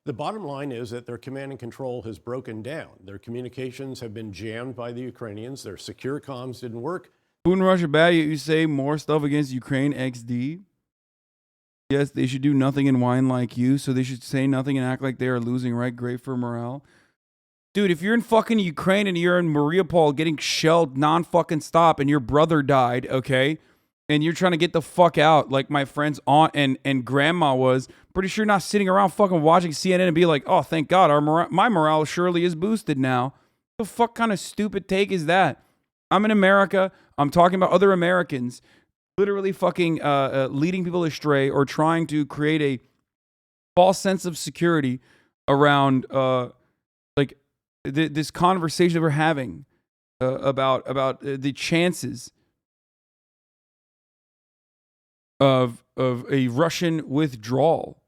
The bottom line is that their command and control has broken down. Their communications have been jammed by the Ukrainians. Their secure comms didn't work. Putin, Russia bad, yet you say more stuff against Ukraine XD. Yes, they should do nothing and whine like you, so they should say nothing and act like they are losing, right? Great for morale. Dude, if you're in fucking Ukraine and you're in Mariupol getting shelled non-fucking stop and your brother died, okay, and you're trying to get the fuck out like my friend's aunt and grandma was, pretty sure not sitting around fucking watching CNN and be like, oh, thank God, my morale surely is boosted now. What the fuck kind of stupid take is that? I'm in America. I'm talking about other Americans literally fucking leading people astray or trying to create a false sense of security around like this conversation that we're having. about the chances of a Russian withdrawal.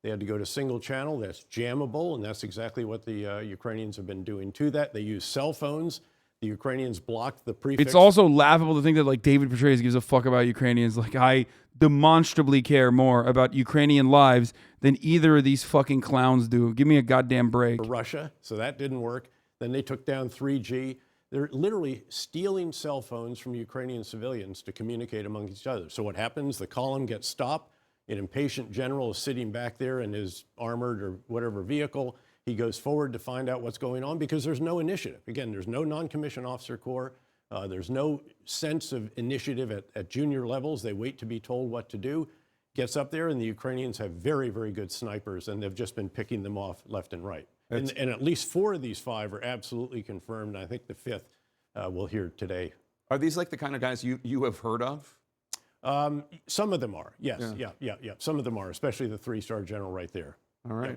They had to go to single channel. That's jammable, and that's exactly what the Ukrainians have been doing to that. They use cell phones. The Ukrainians blocked the prefix. It's also laughable to think that like David Petraeus gives a fuck about Ukrainians. Like, I demonstrably care more about Ukrainian lives than either of these fucking clowns do. Give me a goddamn break. For Russia, so that didn't work. Then they took down 3G. They're literally stealing cell phones from Ukrainian civilians to communicate among each other. So what happens? The column gets stopped. An impatient general is sitting back there in his armored or whatever vehicle. He goes forward to find out what's going on because there's no initiative. Again, there's no non-commissioned officer corps. There's no sense of initiative at junior levels. They wait to be told what to do. Gets up there, and the Ukrainians have very, very good snipers, and they've just been picking them off left and right. And at least 4 of these 5 are absolutely confirmed. I think the 5th we'll hear today. Are these like the kind of guys you have heard of? Some of them are, yes. Yeah. Some of them are, especially the 3-star general right there. All right. Yeah.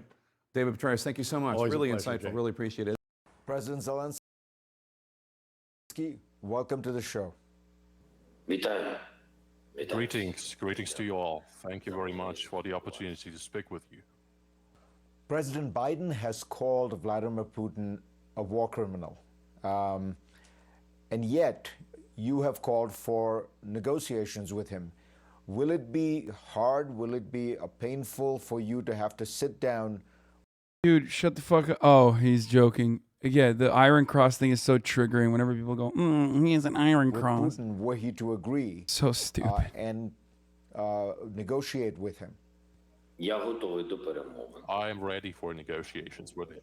David Petraeus, thank you so much. Always a really pleasure, insightful. Jay. Really appreciate it. President Zelensky, welcome to the show. Greetings to you all. Thank you very much for the opportunity to speak with you. President Biden has called Vladimir Putin a war criminal. And yet, you have called for negotiations with him. Will it be hard? Will it be painful for you to have to sit down? Dude, shut the fuck up. Oh, he's joking. Yeah, the Iron Cross thing is so triggering whenever people go, he has an Iron Cross. Putin, were he to agree. So stupid. And negotiate with him. I am ready for negotiations with him.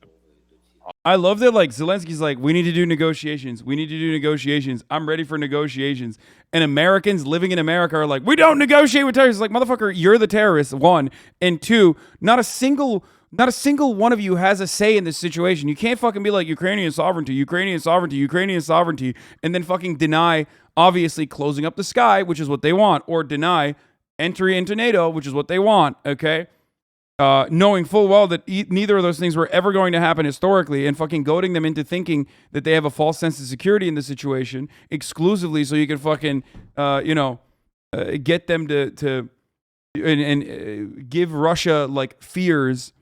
I love that, like, Zelensky's like, we need to do negotiations. We need to do negotiations. I'm ready for negotiations. And Americans living in America are like, we don't negotiate with terrorists. Like, motherfucker, you're the terrorist, 1. And 2, not a single one of you has a say in this situation. You can't fucking be like Ukrainian sovereignty, Ukrainian sovereignty, Ukrainian sovereignty, and then fucking deny, obviously, closing up the sky, which is what they want, or deny entry into NATO, which is what they want, okay? Knowing full well that neither of those things were ever going to happen historically, and fucking goading them into thinking that they have a false sense of security in the situation exclusively so you can fucking, get them to give Russia like fears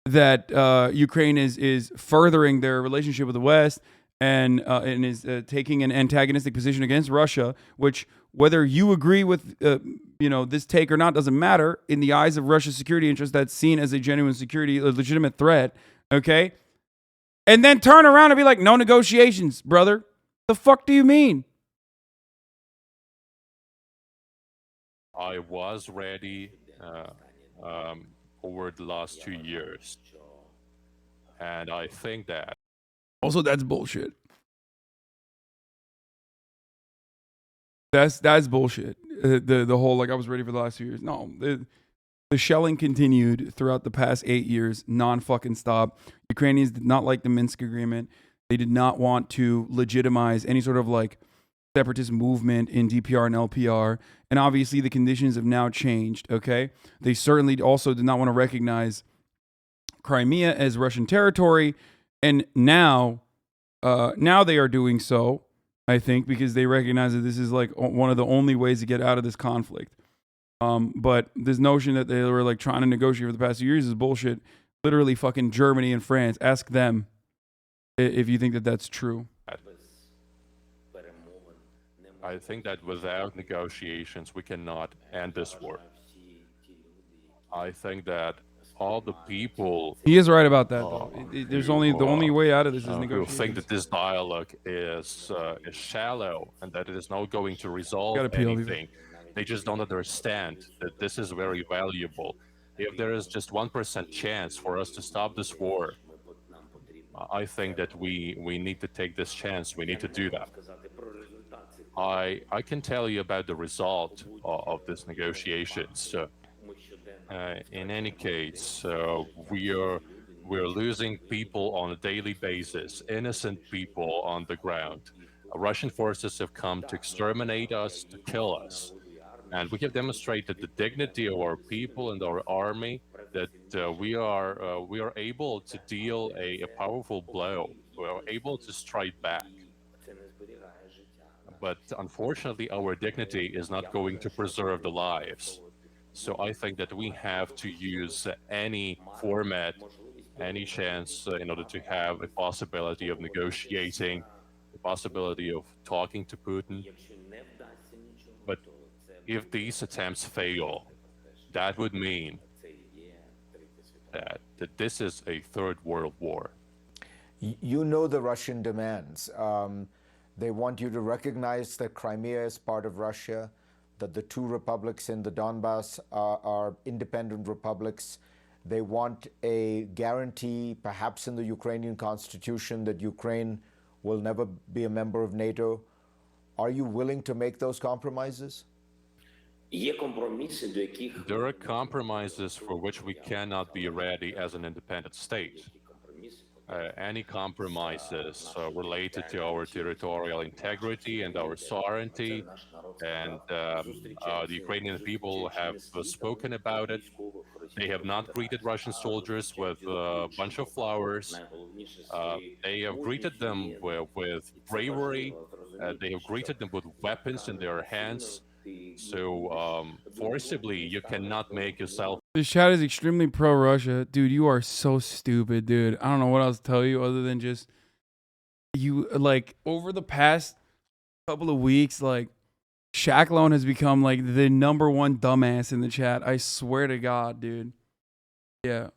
that Ukraine is furthering their relationship with the West and is taking an antagonistic position against Russia, which whether you agree with this take or not doesn't matter. In the eyes of Russia's security interest, that's seen as a legitimate threat. Okay, and then turn around and be like, no negotiations, brother. The fuck do you mean? I was ready over the last 2 years, and I think that. Also, that's bullshit. That's bullshit. The whole, like, I was ready for the last 2 years. No, the shelling continued throughout the past 8 years, non-fucking stop. Ukrainians did not like the Minsk agreement. They did not want to legitimize any sort of like separatist movement in DPR and LPR. And obviously the conditions have now changed, okay? They certainly also did not want to recognize Crimea as Russian territory. And now they are doing so, I think, because they recognize that this is like one of the only ways to get out of this conflict. But this notion that they were like trying to negotiate for the past 2 years is bullshit. Literally fucking Germany and France. Ask them if you think that that's true. I think that without negotiations, we cannot end this war. I think that all the people... He is right about that, though. There's the only way out of this is negotiations. Who think that this dialogue is shallow and that it is not going to resolve anything. They just don't understand that this is very valuable. If there is just 1% chance for us to stop this war, I think that we need to take this chance. We need to do that. I can tell you about the result of this negotiations. In any case, we're losing people on a daily basis, innocent people on the ground. Russian forces have come to exterminate us, to kill us. And we have demonstrated the dignity of our people and our army, that we are able to deal a powerful blow were able to strike back. But unfortunately, our dignity is not going to preserve the lives. So I think that we have to use any format, any chance in order to have a possibility of negotiating, the possibility of talking to Putin. But if these attempts fail, that would mean that this is a third world war. You know the Russian demands. They want you to recognize that Crimea is part of Russia, that the two republics in the Donbass are independent republics. They want a guarantee, perhaps in the Ukrainian constitution, that Ukraine will never be a member of NATO. Are you willing to make those compromises? There are compromises for which we cannot be ready as an independent state. Any compromises related to our territorial integrity and our sovereignty, and the Ukrainian people have spoken about it. They have not greeted Russian soldiers with a bunch of flowers. They have greeted them with bravery. They have greeted them with weapons in their hands. So forcibly, you cannot make yourself. This chat is extremely pro-Russia. Dude, you are so stupid, dude. I don't know what else to tell you other than just you, like, over the past couple of weeks, like, Shacklone has become, like, the #1 dumbass in the chat. I swear to God, dude. Yeah.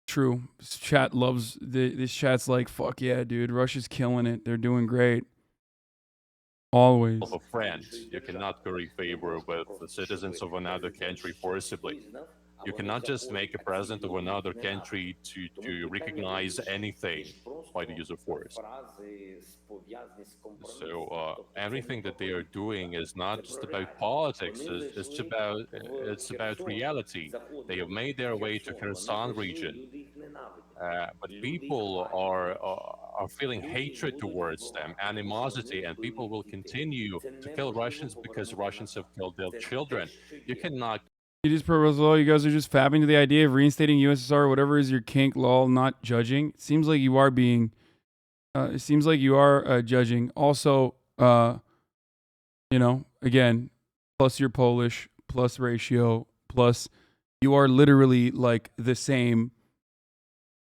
True. This chat loves, this chat's like, fuck yeah, dude. Russia's killing it. They're doing great. Always. A friend. You cannot curry favor with the citizens of another country forcibly. You cannot just make a president of another country to recognize anything by the use of force. So everything that they are doing is not just about politics. It's about reality. They have made their way to Kherson region, but people are feeling hatred towards them, animosity, and people will continue to kill Russians because Russians have killed their children. You cannot. It is pro Russell. You guys are just fapping to the idea of reinstating USSR, whatever is your kink, lol, not judging. It seems like you are being, judging. Also, you know, again, plus you're Polish, plus ratio, plus you are literally like the same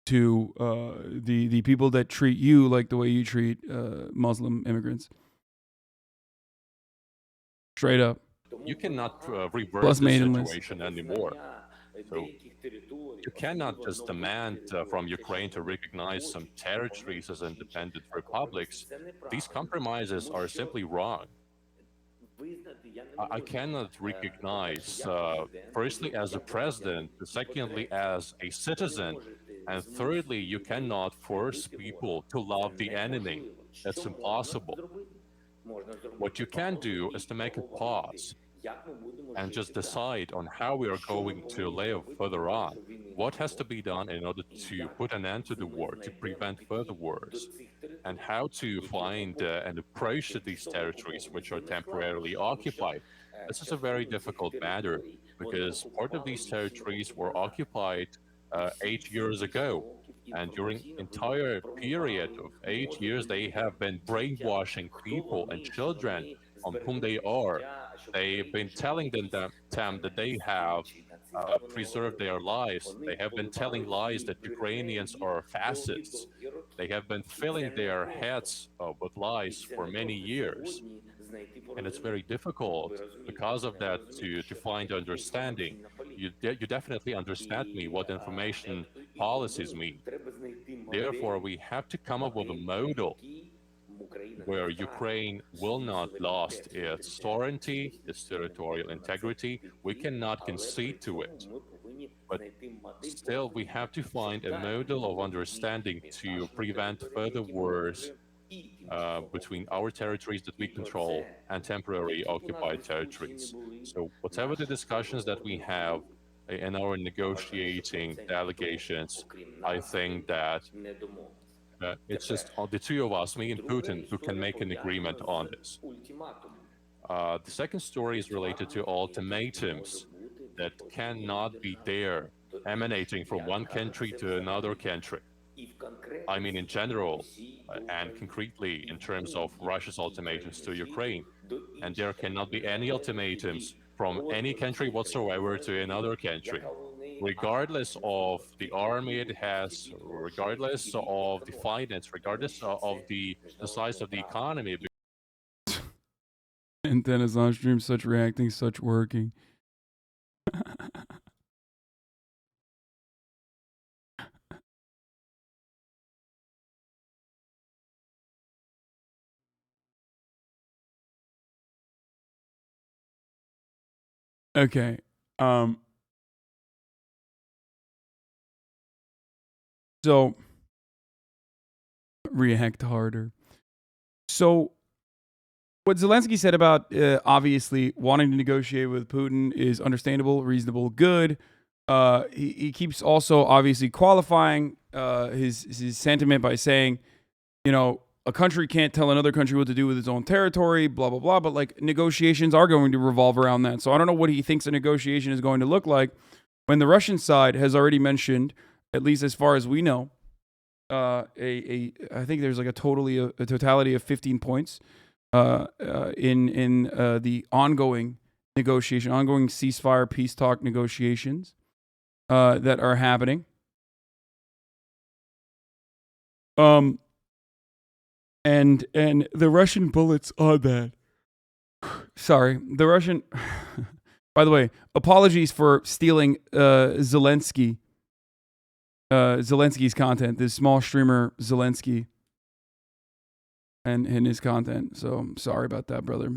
to the people that treat you like the way you treat Muslim immigrants. Straight up. You cannot reverse the situation anymore. So you cannot just demand from Ukraine to recognize some territories as independent republics. These compromises are simply wrong. I cannot recognize, firstly, as a president, secondly, as a citizen, and thirdly, you cannot force people to love the enemy. That's impossible. What you can do is to make a pause and just decide on how we are going to live further on. What has to be done in order to put an end to the war, to prevent further wars, and how to find an approach to these territories which are temporarily occupied. This is a very difficult matter because part of these territories were occupied 8 years ago. And during entire period of 8 years, they have been brainwashing people and children on whom they are. They've been telling them that they have preserved their lives. They have been telling lies that Ukrainians are fascists. They have been filling their heads with lies for many years. And it's very difficult because of that to find understanding. You definitely understand me what information policies mean. Therefore, we have to come up with a model where Ukraine will not lose its sovereignty, its territorial integrity. We cannot concede to it. But still, we have to find a model of understanding to prevent further wars between our territories that we control and temporary occupied territories. So whatever the discussions that we have in our negotiating delegations, I think that it's just the two of us, me and Putin, who can make an agreement on this. The second story is related to ultimatums that cannot be there, emanating from one country to another country. I mean in general, and concretely in terms of Russia's ultimatums to Ukraine. And there cannot be any ultimatums from any country whatsoever to another country, regardless of the army it has, regardless of the finance, regardless of the size of the economy. Antennas on stream, such reacting, such working. Okay. So react harder. So what Zelensky said about obviously wanting to negotiate with Putin is understandable, reasonable, good. He keeps also obviously qualifying his sentiment by saying, you know, a country can't tell another country what to do with its own territory, blah, blah, blah. But like negotiations are going to revolve around that. So I don't know what he thinks a negotiation is going to look like when the Russian side has already mentioned, at least as far as we know, I think there's like a totality of 15 points in the ongoing negotiation, ongoing ceasefire, peace talk negotiations that are happening. And the Russian bullets on that. Sorry, the Russian. By the way, apologies for stealing Zelensky's content. This small streamer Zelensky and his content. So I'm sorry about that, brother.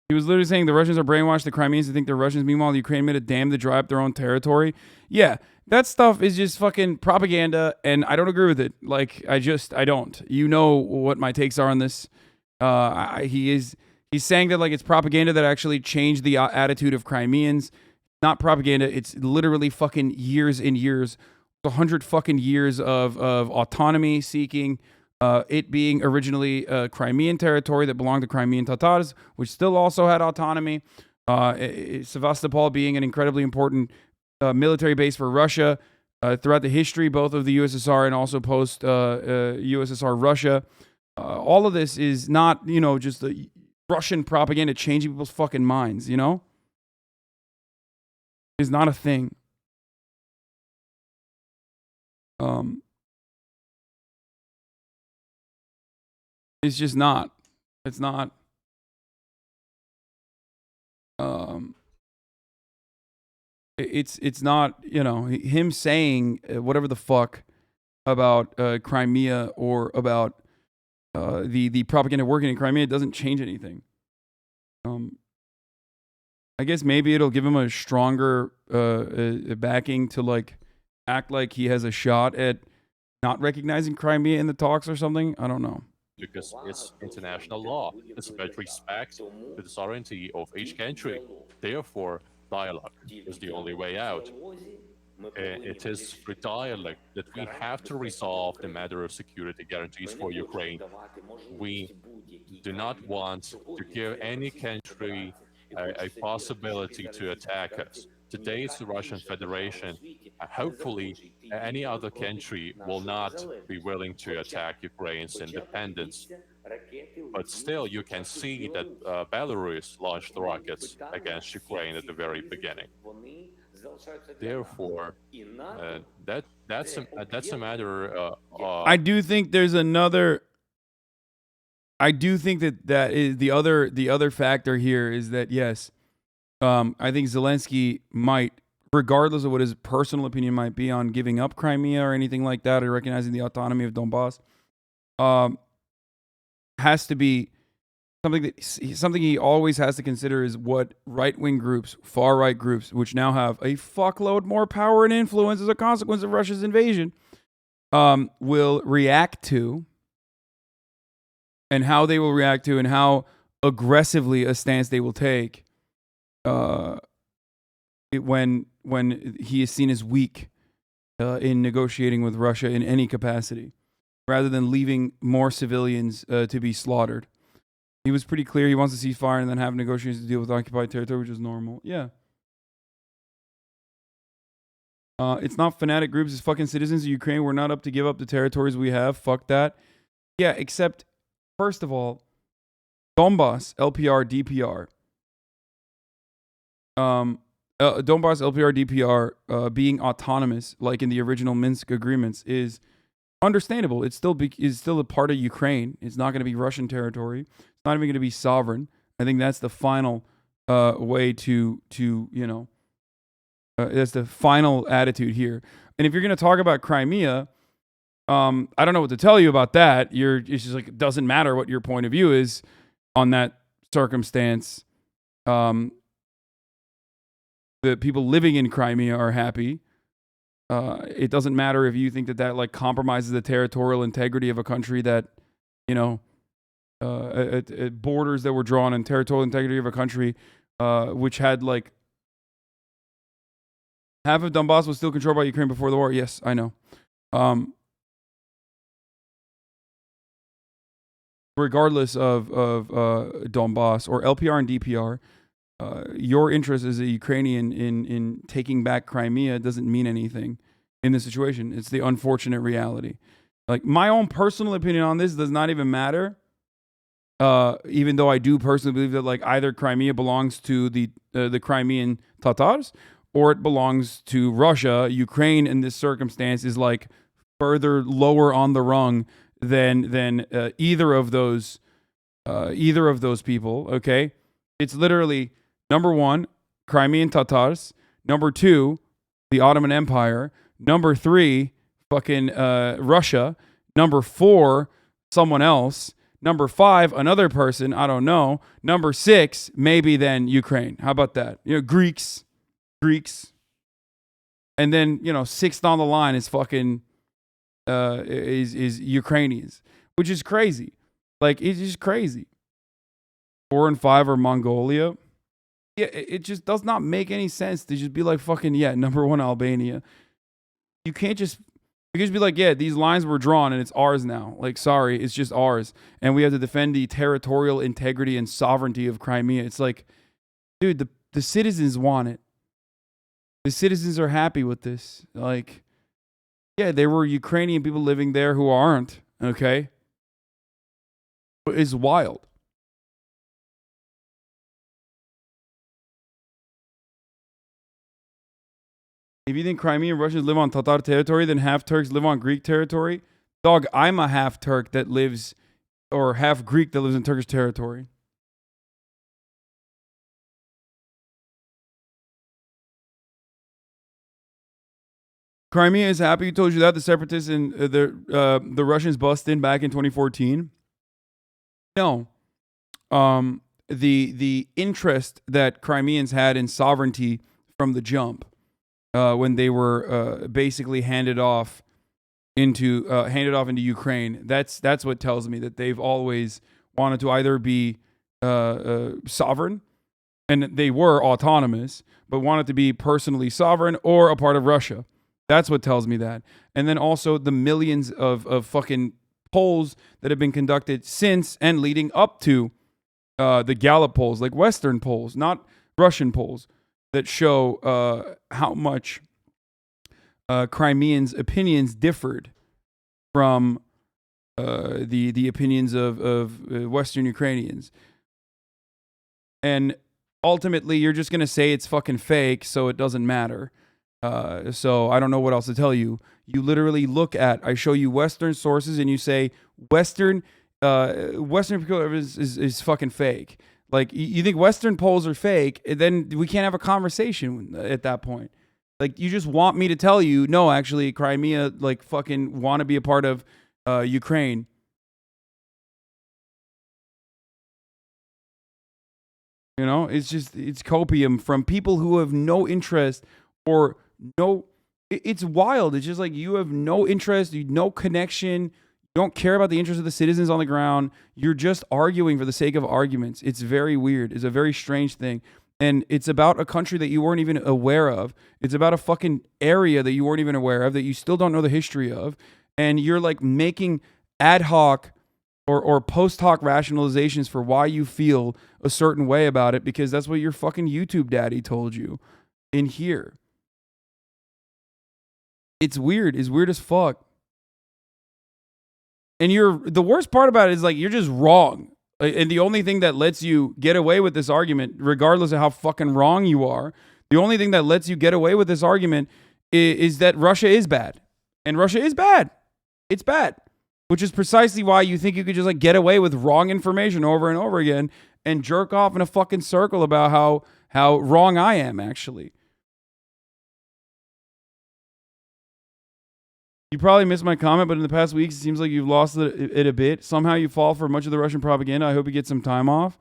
He was literally saying the Russians are brainwashed, the Crimeans to think they're Russians. Meanwhile, the Ukraine made a dam to dry up their own territory. Yeah, that stuff is just fucking propaganda, and I don't agree with it. Like, I don't. You know what my takes are on this. He's saying that like it's propaganda that actually changed the attitude of Crimeans. Not propaganda. It's literally fucking years and years, 100 fucking years of autonomy seeking. It being originally Crimean territory that belonged to Crimean Tatars, which still also had autonomy. Sevastopol being an incredibly important military base for Russia throughout the history, both of the USSR and also post USSR Russia. All of this is not, just the Russian propaganda changing people's fucking minds, Is not a thing. It's just not. It's not. It's not, him saying whatever the fuck about Crimea or about the propaganda working in Crimea. It doesn't change anything. I guess maybe it'll give him a stronger backing to like act like he has a shot at not recognizing Crimea in the talks or something. I don't know. Because it's international law. It's about respect to the sovereignty of each country. Therefore, dialogue is the only way out. It is through dialogue that we have to resolve the matter of security guarantees for Ukraine. We do not want to give any country a possibility to attack us. Today it's the Russian Federation. Hopefully, any other country will not be willing to attack Ukraine's independence. But still, you can see that Belarus launched rockets against Ukraine at the very beginning. Therefore, that's a matter. I do think there's another. I do think that is the other factor here is that yes. I think Zelensky might, regardless of what his personal opinion might be on giving up Crimea or anything like that, or recognizing the autonomy of Donbass, has to be something he always has to consider is what right-wing groups, far-right groups, which now have a fuckload more power and influence as a consequence of Russia's invasion, will react to, and how they will react to, and how aggressively a stance they will take. When he is seen as weak in negotiating with Russia in any capacity, rather than leaving more civilians to be slaughtered. He was pretty clear he wants to cease fire and then have negotiations to deal with occupied territory, which is normal. Yeah. It's not fanatic groups. It's fucking citizens of Ukraine. We're not up to give up the territories we have. Fuck that. Yeah, except, first of all, Donbass, LPR, DPR. Donbass, LPR, DPR being autonomous, like in the original Minsk agreements, is understandable. It's still a part of Ukraine. It's not going to be Russian territory. It's not even going to be sovereign. I think that's the final way to you know, that's the final attitude here. And if you're going to talk about Crimea, I don't know what to tell you about that. It's just like, it doesn't matter what your point of view is on that circumstance. The people living in Crimea are happy. It doesn't matter if you think that like compromises the territorial integrity of a country that, you know, borders that were drawn and territorial integrity of a country, which had like half of Donbass was still controlled by Ukraine before the war. Yes, I know. Regardless of Donbass or LPR and DPR, your interest as a Ukrainian in taking back Crimea doesn't mean anything in this situation. It's the unfortunate reality. Like, my own personal opinion on this does not even matter. Even though I do personally believe that like either Crimea belongs to the Crimean Tatars or it belongs to Russia. Ukraine in this circumstance is like further lower on the rung than either of those people. Okay, it's literally number one, Crimean Tatars. Number two, the Ottoman Empire. Number three, fucking Russia. Number four, someone else. Number five, another person, I don't know. Number six, maybe then Ukraine. How about that? You know, Greeks. And then, you know, sixth on the line is fucking is Ukrainians, which is crazy. Like, it's just crazy. 4 and 5 are Mongolia. Yeah, it just does not make any sense to just be like fucking, yeah, number one Albania. You can't just be like, yeah, these lines were drawn and it's ours now. Like, sorry, it's just ours. And we have to defend the territorial integrity and sovereignty of Crimea. It's like, dude, the citizens want it. The citizens are happy with this. Like, yeah, there were Ukrainian people living there who aren't, okay? But it's wild. If you think Crimean Russians live on Tatar territory, then half Turks live on Greek territory. Dog, I'm a half Turk that lives, or half Greek that lives in Turkish territory. Crimea is happy. Who told you that? The separatists and the Russians bust in back in 2014. No. The interest that Crimeans had in sovereignty from the jump, when they were basically handed off into Ukraine. That's what tells me that they've always wanted to either be sovereign, and they were autonomous, but wanted to be personally sovereign or a part of Russia. That's what tells me that. And then also the millions of fucking polls that have been conducted since and leading up to the Gallup polls, like Western polls, not Russian polls, that show how much Crimeans' opinions differed from the opinions of Western Ukrainians. And ultimately, you're just going to say it's fucking fake, so it doesn't matter. So I don't know what else to tell you. You literally look at, I show you Western sources and you say Western people is fucking fake. Like, you think Western polls are fake, then we can't have a conversation at that point. Like, you just want me to tell you, no, actually, Crimea, like, fucking want to be a part of Ukraine. You know, it's copium from people who have no interest or no, it's wild. It's just like, you have no interest, no connection. You don't care about the interests of the citizens on the ground. You're just arguing for the sake of arguments. It's very weird. It's a very strange thing. And it's about a country that you weren't even aware of. It's about a fucking area that you weren't even aware of, that you still don't know the history of. And you're like making ad hoc or post hoc rationalizations for why you feel a certain way about it, because that's what your fucking YouTube daddy told you in here. It's weird. It's weird as fuck. And the worst part about it is like, you're just wrong. And the only thing that lets you get away with this argument, regardless of how fucking wrong you are, the only thing that lets you get away with this argument is that Russia is bad. And Russia is bad. It's bad. Which is precisely why you think you could just like get away with wrong information over and over again and jerk off in a fucking circle about how wrong I am, actually. You probably missed my comment, but in the past weeks, it seems like you've lost it a bit. Somehow you fall for much of the Russian propaganda. I hope you get some time off.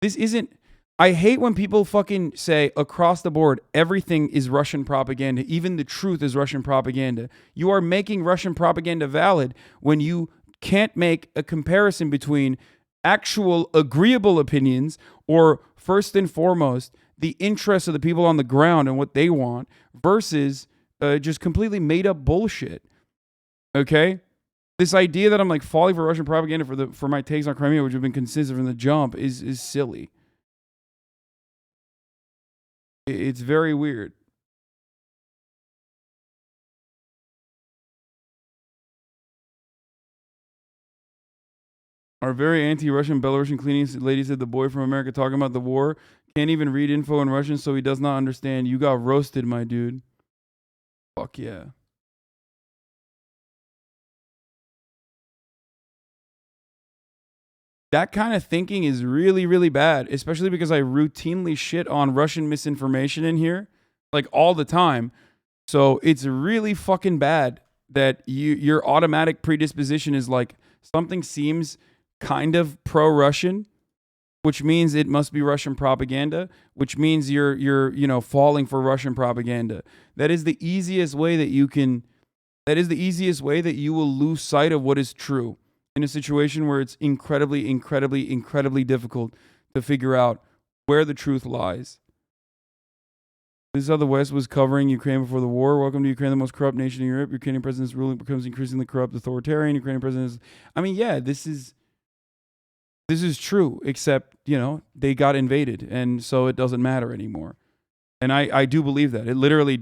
This isn't... I hate when people fucking say across the board, everything is Russian propaganda. Even the truth is Russian propaganda. You are making Russian propaganda valid when you can't make a comparison between actual agreeable opinions or, first and foremost, the interests of the people on the ground and what they want versus... just completely made up bullshit. Okay? This idea that I'm like falling for Russian propaganda for my takes on Crimea, which have been consistent from the jump, is silly. It's very weird. Our very anti-Russian Belarusian cleaning lady said the boy from America talking about the war can't even read info in Russian, so he does not understand. You got roasted, my dude. Fuck yeah. That kind of thinking is really, really bad, especially because I routinely shit on Russian misinformation in here, like all the time. So it's really fucking bad that your automatic predisposition is like something seems kind of pro-Russian, which means it must be Russian propaganda, which means you're falling for Russian propaganda. That is the easiest way that you can, that is the easiest way that you will lose sight of what is true in a situation where it's incredibly, incredibly, incredibly difficult to figure out where the truth lies. This is how the West was covering Ukraine before the war. Welcome to Ukraine, the most corrupt nation in Europe. Ukrainian president's ruling becomes increasingly corrupt, authoritarian. Ukrainian president is, I mean, yeah, this is true, except, they got invaded, and so it doesn't matter anymore. And I do believe that. It literally,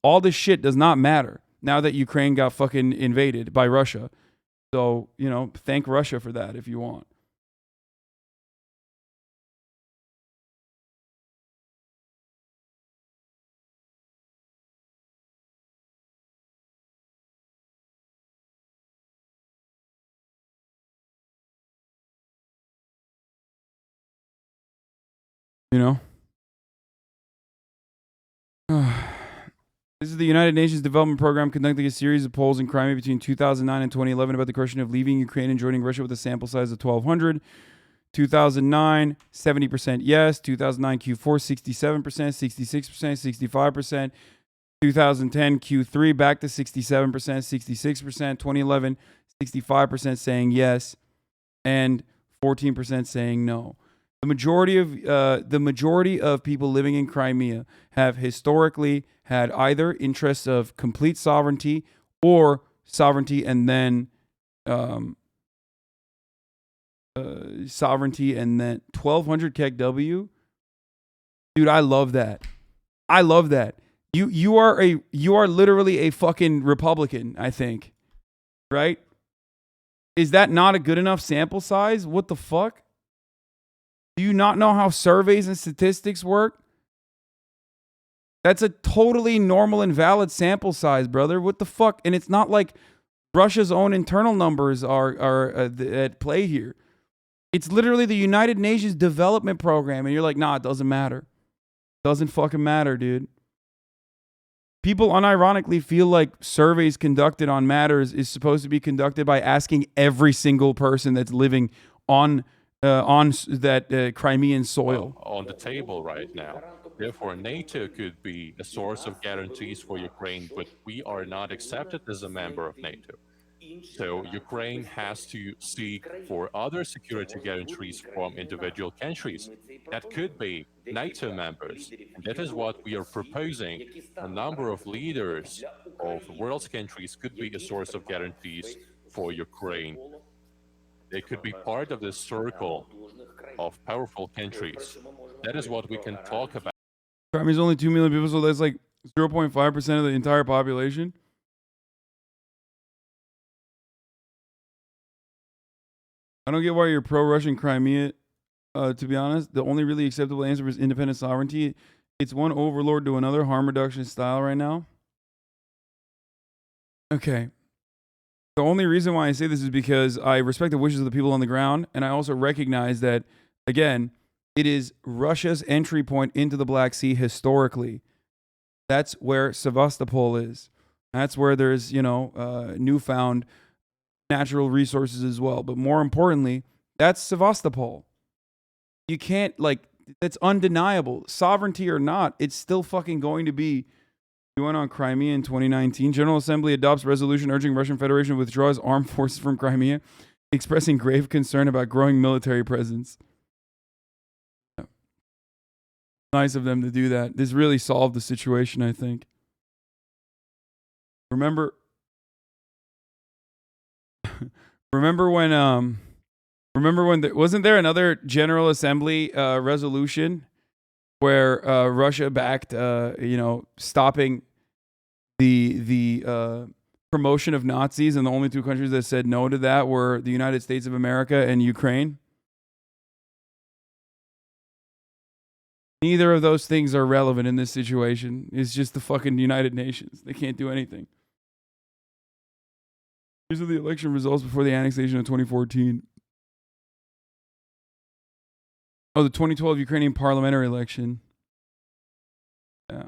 all this shit does not matter now that Ukraine got fucking invaded by Russia. So, thank Russia for that if you want. This is the United Nations Development Program conducting a series of polls in Crimea between 2009 and 2011 about the question of leaving Ukraine and joining Russia with a sample size of 1,200. 2009, 70% yes. 2009 Q4, 67%, 66%, 65%. 2010 Q3, back to 67%, 66%. 2011, 65% saying yes, and 14% saying no. The majority of people living in Crimea have historically had either interests of complete sovereignty or sovereignty and then sovereignty and then 1,200 KEKW. Dude, I love that. I love that. You are literally a fucking Republican, I think. Right? Is that not a good enough sample size? What the fuck? Do you not know how surveys and statistics work? That's a totally normal and valid sample size, brother. What the fuck? And it's not like Russia's own internal numbers are at play here. It's literally the United Nations Development Program. And you're like, nah, it doesn't matter. Doesn't fucking matter, dude. People unironically feel like surveys conducted on matters is supposed to be conducted by asking every single person that's living on that Crimean soil. On the table right now. Therefore, NATO could be a source of guarantees for Ukraine, but we are not accepted as a member of NATO. So Ukraine has to seek for other security guarantees from individual countries that could be NATO members. And that is what we are proposing. A number of leaders of the world's countries could be a source of guarantees for Ukraine. They could be part of this circle of powerful countries. That is what we can talk about. Crimea is only 2 million people, so that's like 0.5% of the entire population. I don't get why you're pro-Russian Crimea, to be honest. The only really acceptable answer is independent sovereignty. It's one overlord to another, harm reduction style right now. Okay. The only reason why I say this is because I respect the wishes of the people on the ground, and I also recognize that, again, it is Russia's entry point into the Black Sea historically. That's where Sevastopol is. That's where there's, newfound natural resources as well. But more importantly, that's Sevastopol. You can't, that's undeniable. Sovereignty or not, it's still fucking going to be. You went on Crimea in 2019. General Assembly adopts resolution urging Russian Federation to withdraw its armed forces from Crimea, expressing grave concern about growing military presence. Yeah. Nice of them to do that. This really solved the situation, I think. Remember when wasn't there another General Assembly resolution where Russia backed stopping the promotion of Nazis, and the only two countries that said no to that were the United States of America and Ukraine? Neither of those things are relevant in this situation. It's just the fucking United Nations. They can't do anything. These are the election results before the annexation of 2014. Oh, the 2012 Ukrainian parliamentary election. Yeah.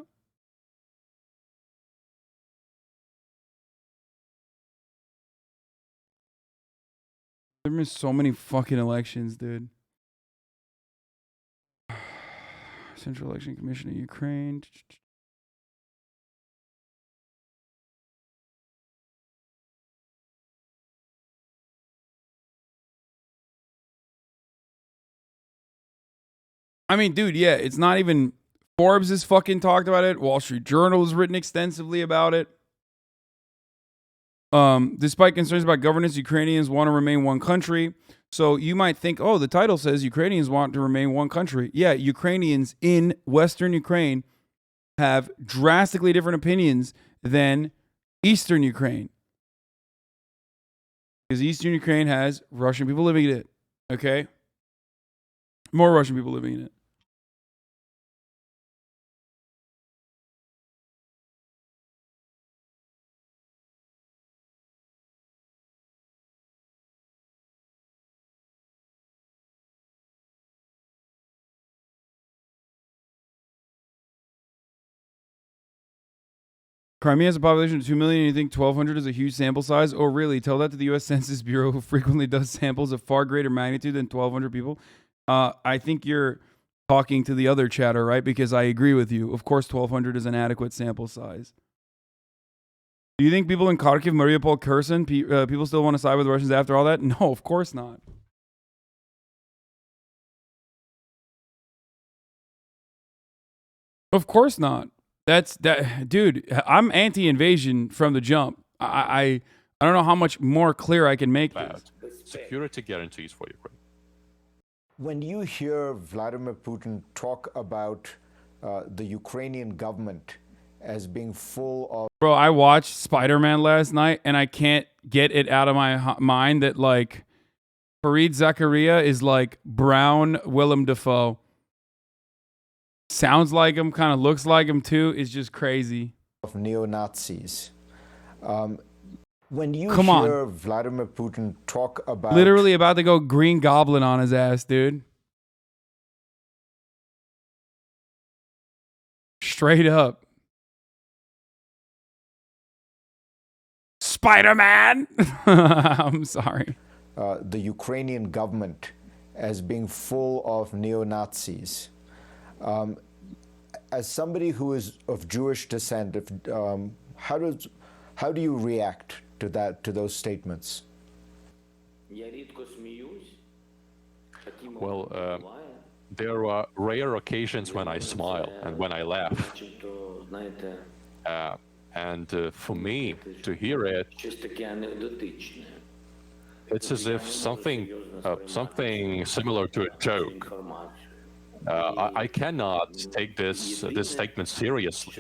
There have been so many fucking elections, dude. Central Election Commission of Ukraine. I mean, dude, yeah, it's not even... Forbes has fucking talked about it. Wall Street Journal has written extensively about it. Despite concerns about governance, Ukrainians want to remain one country. So you might think, oh, the title says Ukrainians want to remain one country. Yeah, Ukrainians in Western Ukraine have drastically different opinions than Eastern Ukraine. Because Eastern Ukraine has Russian people living in it. Okay? More Russian people living in it. Crimea has a population of 2 million, and you think 1,200 is a huge sample size? Oh, really? Tell that to the U.S. Census Bureau, who frequently does samples of far greater magnitude than 1,200 people. I think you're talking to the other chatter, right? Because I agree with you. Of course, 1,200 is an adequate sample size. Do you think people in Kharkiv, Mariupol, Kherson, people still want to side with the Russians after all that? No, of course not. Of course not. Dude, I'm anti-invasion from the jump. I don't know how much more clear I can make this. Security guarantees for Ukraine. When you hear Vladimir Putin talk about the Ukrainian government as being full of... Bro, I watched Spider-Man last night, and I can't get it out of my mind that, like, Fareed Zakaria is like brown Willem Dafoe. Sounds like him, kind of looks like him too. It's just crazy. Of neo-Nazis. When you hear Vladimir Putin talk about... Literally about to go Green Goblin on his ass, dude. Straight up. Spider-Man! I'm sorry. The Ukrainian government as being full of neo-Nazis. As somebody who is of Jewish descent, how do you react to those statements? Well, there are rare occasions when I smile and when I laugh. For me to hear it, it's as if something similar to a joke I cannot take this statement seriously.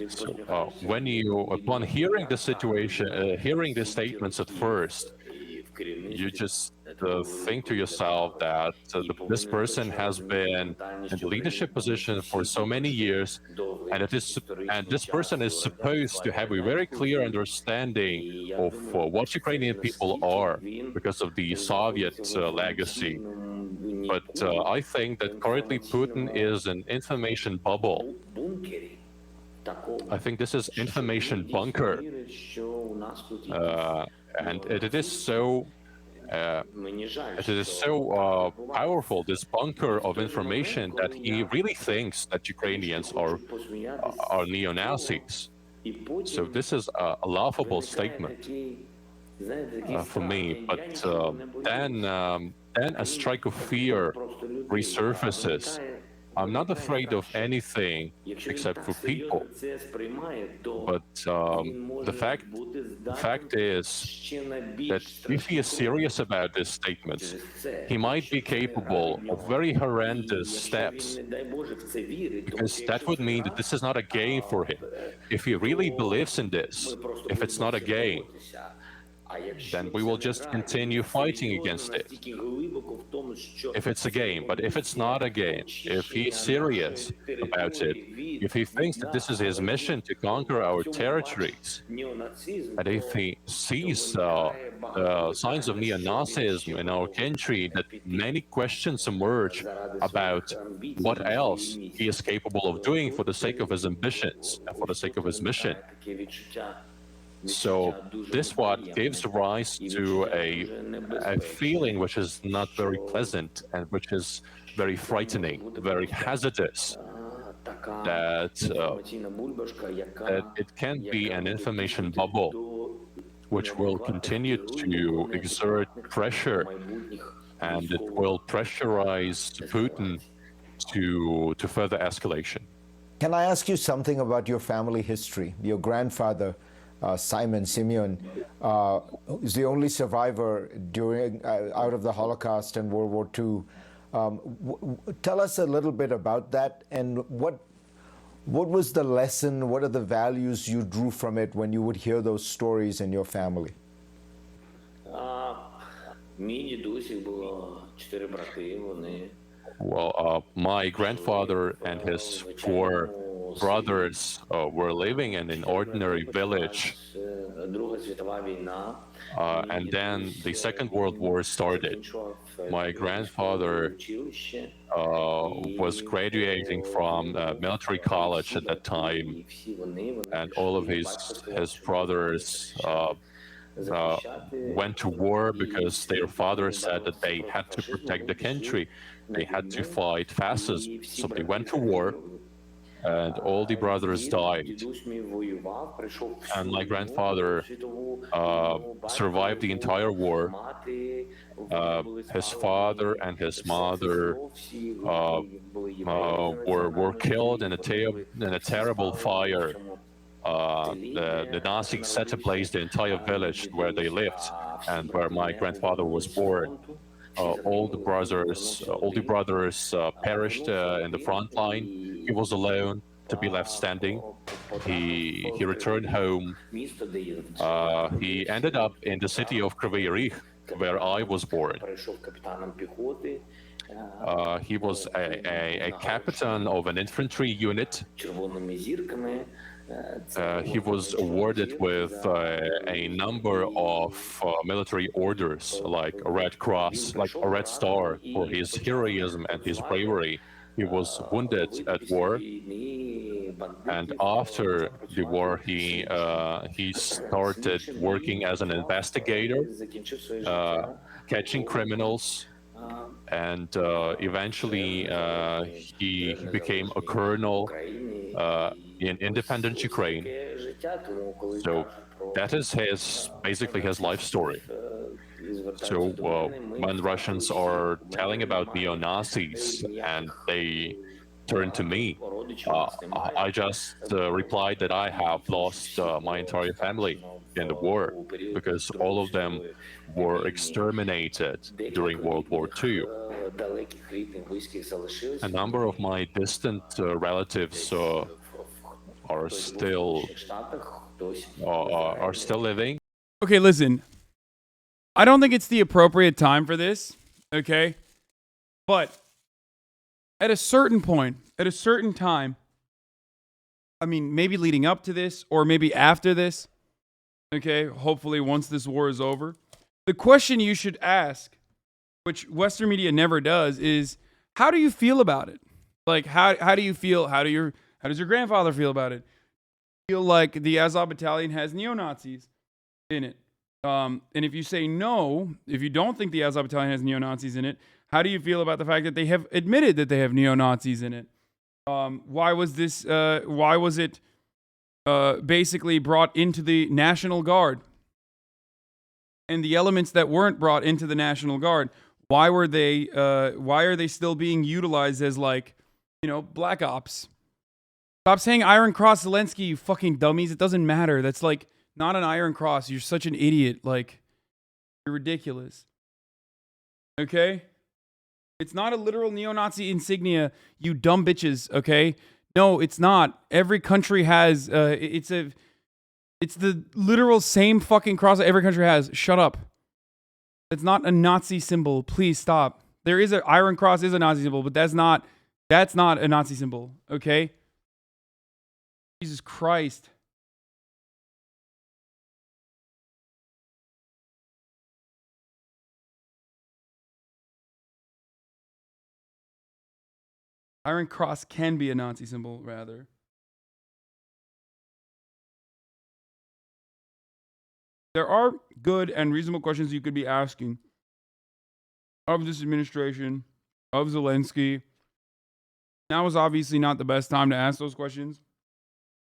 So, when you, upon hearing the situation, hearing the statements at first, you just think to yourself that this person has been in the leadership position for so many years, and this person is supposed to have a very clear understanding of what Ukrainian people are because of the Soviet legacy. But I think that currently Putin is an information bubble. I think this is information bunker, and it is so powerful, this bunker of information, that he really thinks that Ukrainians are neo-Nazis. So this is a laughable statement for me. But then a strike of fear resurfaces. I'm not afraid of anything except for people. But the fact is that if he is serious about these statements, he might be capable of very horrendous steps, because that would mean that this is not a game for him. If he really believes in this, if it's not a game, then we will just continue fighting against it. If it's a game, but if it's not a game, if he's serious about it, if he thinks that this is his mission to conquer our territories, and if he sees signs of neo-Nazism in our country, that many questions emerge about what else he is capable of doing for the sake of his ambitions and for the sake of his mission. So this what gives rise to a feeling which is not very pleasant and which is very frightening, very hazardous, that it can be an information bubble which will continue to exert pressure, and it will pressurize Putin to further escalation. Can I ask you something about your family history? Your grandfather, Simeon, is the only survivor out of the Holocaust and World War II. Tell us a little bit about that, and what was the lesson, what are the values you drew from it when you would hear those stories in your family? Well, my grandfather and his 4 brothers were living in an ordinary village, and then the Second World War started. My grandfather was graduating from military college at that time, and all of his brothers went to war because their father said that they had to protect the country, they had to fight fascism, so they went to war. And all the brothers died. And my grandfather survived the entire war. His father and his mother were killed in a terrible fire. The Nazis set ablaze the entire village where they lived and where my grandfather was born. All the brothers perished in the front line. He was alone to be left standing. He returned home. He ended up in the city of Kryvyi Rih, where I was born. He was a captain of an infantry unit. He was awarded with a number of military orders, like a Red Cross, like a Red Star, for his heroism and his bravery. He was wounded at war, and after the war, he started working as an investigator, catching criminals, and eventually he became a colonel in independent Ukraine. So that is basically his life story. So when Russians are telling about neo-Nazis and they turned to me. I just replied that I have lost my entire family in the war because all of them were exterminated during World War II. A number of my distant relatives are still living. Okay, listen. I don't think it's the appropriate time for this, okay? But at a certain point, at a certain time, I mean, maybe leading up to this or maybe after this, okay, hopefully once this war is over, the question you should ask, which Western media never does, is how do you feel about it? Like, how do you feel? How does your grandfather feel about it? Feel like the Azov battalion has neo-Nazis in it? And if you say no, if you don't think the Azov battalion has neo-Nazis in it, how do you feel about the fact that they have admitted that they have neo-Nazis in it? Why was it basically brought into the National Guard? And the elements that weren't brought into the National Guard, why are they still being utilized as, like, you know, black ops? Stop saying Iron Cross Zelensky, you fucking dummies. It doesn't matter. That's like not an Iron Cross. You're such an idiot. Like, you're ridiculous. Okay? It's not a literal neo-Nazi insignia, you dumb bitches, okay? No, it's not. Every country has, it's the literal same fucking cross that every country has. Shut up. It's not a Nazi symbol. Please stop. There is a Iron Cross is a Nazi symbol, but that's not a Nazi symbol, okay? Jesus Christ. Iron Cross can be a Nazi symbol, rather. There are good and reasonable questions you could be asking of this administration, of Zelensky. Now is obviously not the best time to ask those questions.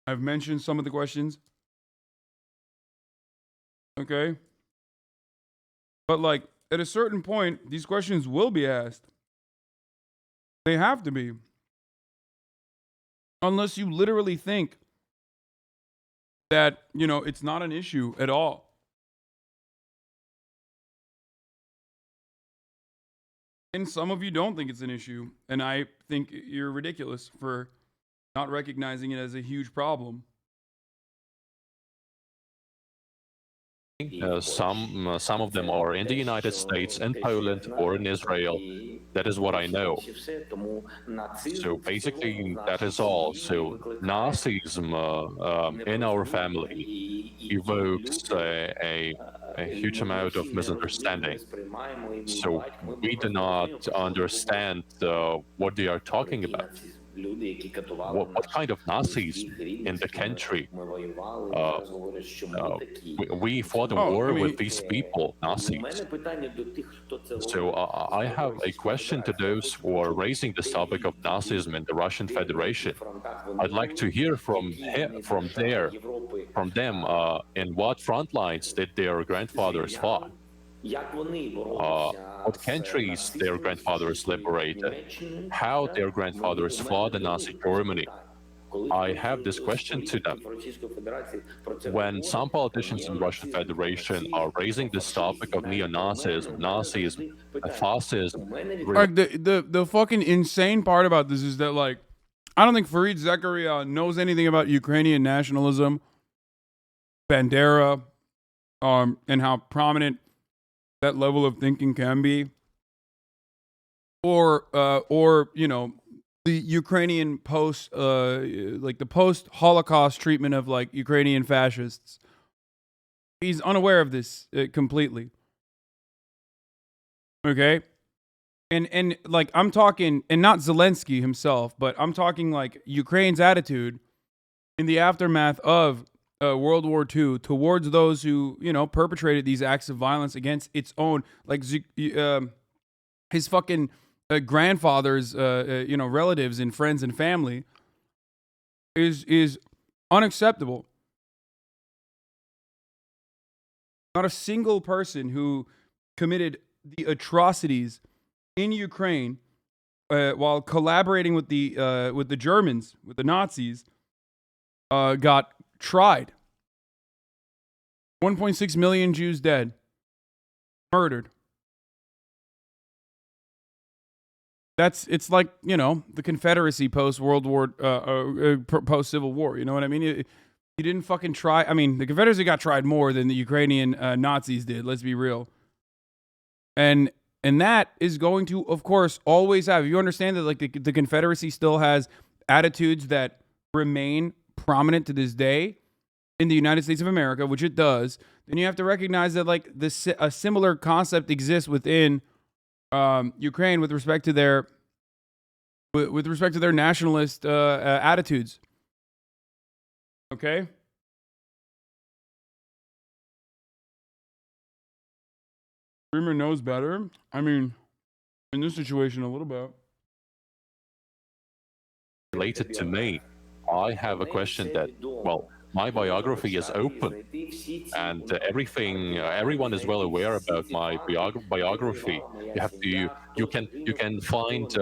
I've mentioned some of the questions. Okay? But, like, at a certain point, these questions will be asked. They have to be. Unless you literally think that, you know, it's not an issue at all. And some of you don't think it's an issue. And I think you're ridiculous for not recognizing it as a huge problem. Some of them are in the United States, in Poland, or in Israel. That is what I know. So basically, that is all. So Nazism in our family evokes a huge amount of misunderstanding. So we do not understand what they are talking about. What kind of Nazis in the country? We fought a war with these people, Nazis. So I have a question to those who are raising this topic of Nazism in the Russian Federation. I'd like to hear from them, in what front lines did their grandfathers fought? What countries their grandfathers liberated, how their grandfathers fought the Nazi Germany. I have this question to them. When some politicians in the Russian Federation are raising this topic of neo-Nazism, Nazism, fascism... Like, the fucking insane part about this is that, like, I don't think Fareed Zakaria knows anything about Ukrainian nationalism, Bandera, and how prominent that level of thinking can be, or you know, the Ukrainian the post-Holocaust treatment of, like, Ukrainian fascists. He's unaware of this completely. Okay, and like, I'm talking, and not Zelensky himself, but I'm talking like Ukraine's attitude in the aftermath of World War II towards those who, you know, perpetrated these acts of violence against its own, like, his fucking grandfather's, you know, relatives and friends and family is unacceptable. Not a single person who committed the atrocities in Ukraine while collaborating with the Germans, with the Nazis, got tried. 1.6 million Jews dead, murdered. It's like, you know, the Confederacy post World War, post Civil War. You know what I mean? You didn't fucking try. I mean, the Confederacy got tried more than the Ukrainian Nazis did. Let's be real. And that is going to, of course, always have. You understand that, like, the Confederacy still has attitudes that remain prominent to this day in the United States of America, which it does. Then you have to recognize that, like, a similar concept exists within Ukraine with respect to their nationalist attitudes. Okay. Dreamer knows better. I mean, in this situation, a little bit. Related to me, I have a question that, well, my biography is open, and everyone is well aware about my biography. You can find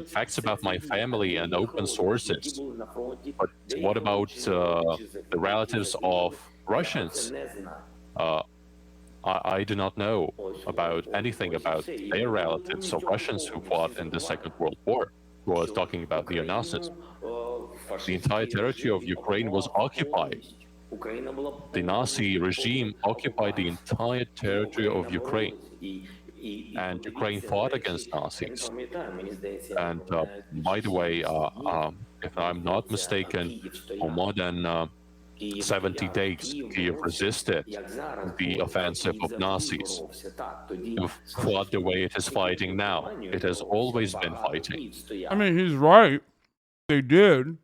facts about my family and open sources. But what about the relatives of Russians? I do not know about anything about their relatives of Russians who fought in the Second World War. Who was talking about neo-Nazis. The entire territory of Ukraine was occupied. The Nazi regime occupied the entire territory of Ukraine. And Ukraine fought against Nazis. And by the way, if I'm not mistaken, for more than 70 days, Kiev resisted the offensive of Nazis. It fought the way it is fighting now. It has always been fighting. I mean, he's right. They did.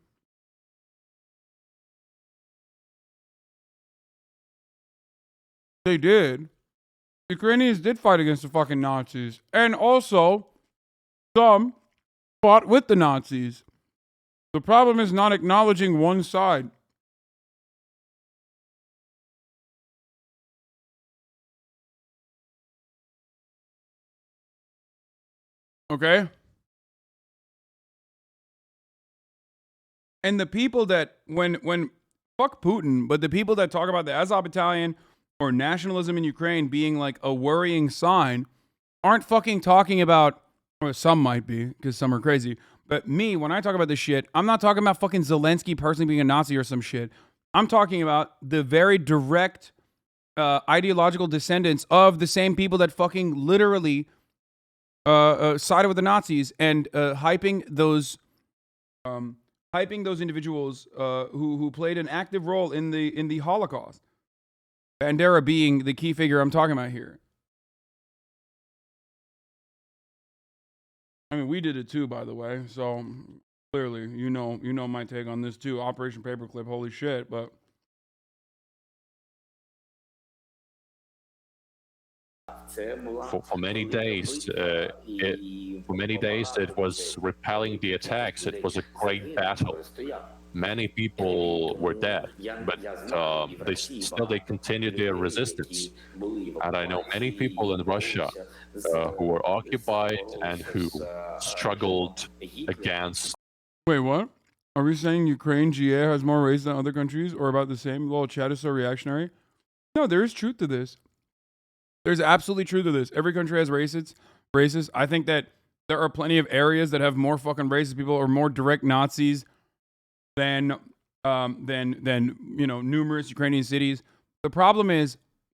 They did. Ukrainians did fight against the fucking Nazis. And also, some fought with the Nazis. The problem is not acknowledging one side. Okay? And the people that, when fuck Putin, but the people that talk about the Azov battalion or nationalism in Ukraine being like a worrying sign aren't fucking talking about, or some might be, because some are crazy. But me, when I talk about this shit, I'm not talking about fucking Zelensky personally being a Nazi or some shit. I'm talking about the very direct ideological descendants of the same people that fucking literally sided with the Nazis and hyping those individuals who played an active role in the Holocaust. Bandera being the key figure I'm talking about here. I mean, we did it too, by the way. So clearly, you know my take on this too. Operation Paperclip, holy shit! But for many days, it was repelling the attacks. It was a great battle. Many people were dead, but they continued their resistance. And I know many people in Russia who were occupied and who struggled against. Wait, what? Are we saying Ukraine GA has more race than other countries, or about the same? Lol, chat is so reactionary. No, there is truth to this. There's absolutely truth to this. Every country has racists. I think that there are plenty of areas that have more fucking racist people or more direct Nazis than numerous Ukrainian cities. The problem is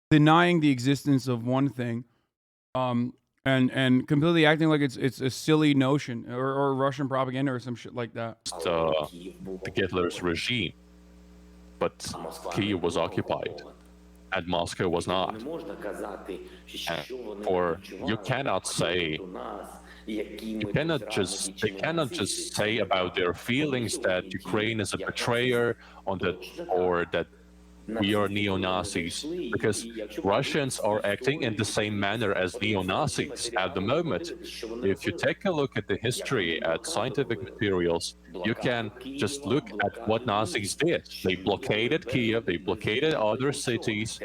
denying the existence of one thing, and completely acting like it's a silly notion or Russian propaganda or some shit like that. The Hitler's regime, but Kyiv was occupied. And Moscow was not. Or you cannot say, they cannot just say about their feelings that Ukraine is a betrayer or that we are neo-Nazis, because Russians are acting in the same manner as neo-Nazis at the moment. If you take a look at the history, at scientific materials, you can just look at what Nazis did. They blockaded Kiev, they blockaded other cities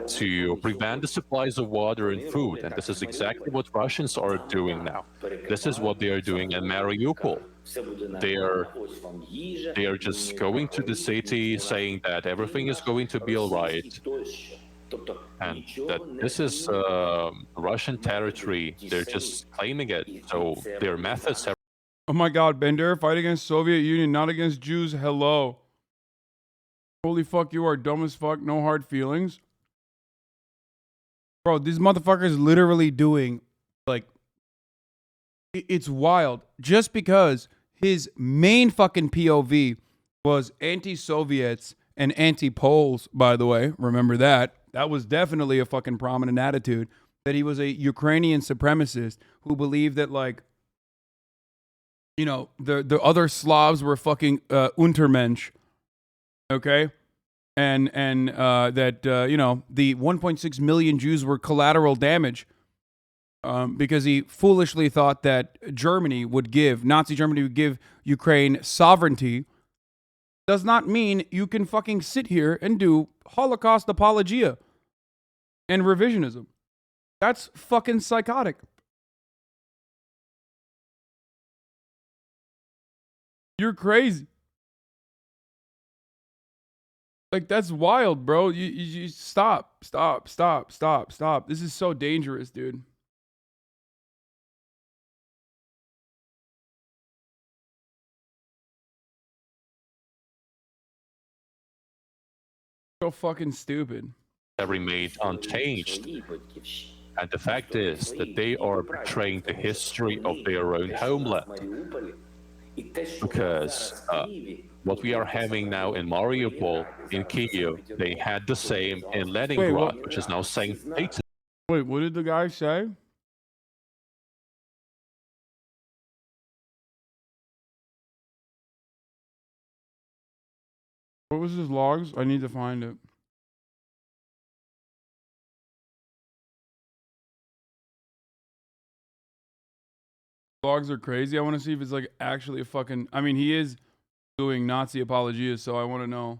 to prevent the supplies of water and food, and this is exactly what Russians are doing now. This is what they are doing in Mariupol. They are just going to the city saying that everything is going to be all right, and that this is Russian territory. They're just claiming it, so their methods have... Oh my god, Bender, fight against Soviet Union, not against Jews. Hello. Holy fuck, you are dumb as fuck, no hard feelings. Bro, this motherfucker's literally doing, like, it's wild. Just because his main fucking POV was anti-Soviets and anti-Poles, by the way. Remember that. That was definitely a fucking prominent attitude. That he was a Ukrainian supremacist who believed that, like, you know, the other Slavs were fucking Untermensch. Okay? And that, you know, the 1.6 million Jews were collateral damage. Because he foolishly thought that Nazi Germany would give Ukraine sovereignty, does not mean you can fucking sit here and do Holocaust apologia and revisionism. That's fucking psychotic. You're crazy. Like, that's wild, bro. You stop. This is so dangerous, dude. So fucking stupid. Remained unchanged. And the fact is that they are betraying the history of their own homeland. Because what we are having now in Mariupol, in Kiev, they had the same in Leningrad, which is now St. Petersburg. Wait, what did the guy say? What was his logs? I need to find it. Logs are crazy. I want to see if it's like actually a fucking... I mean, he is doing Nazi apologias, so I want to know.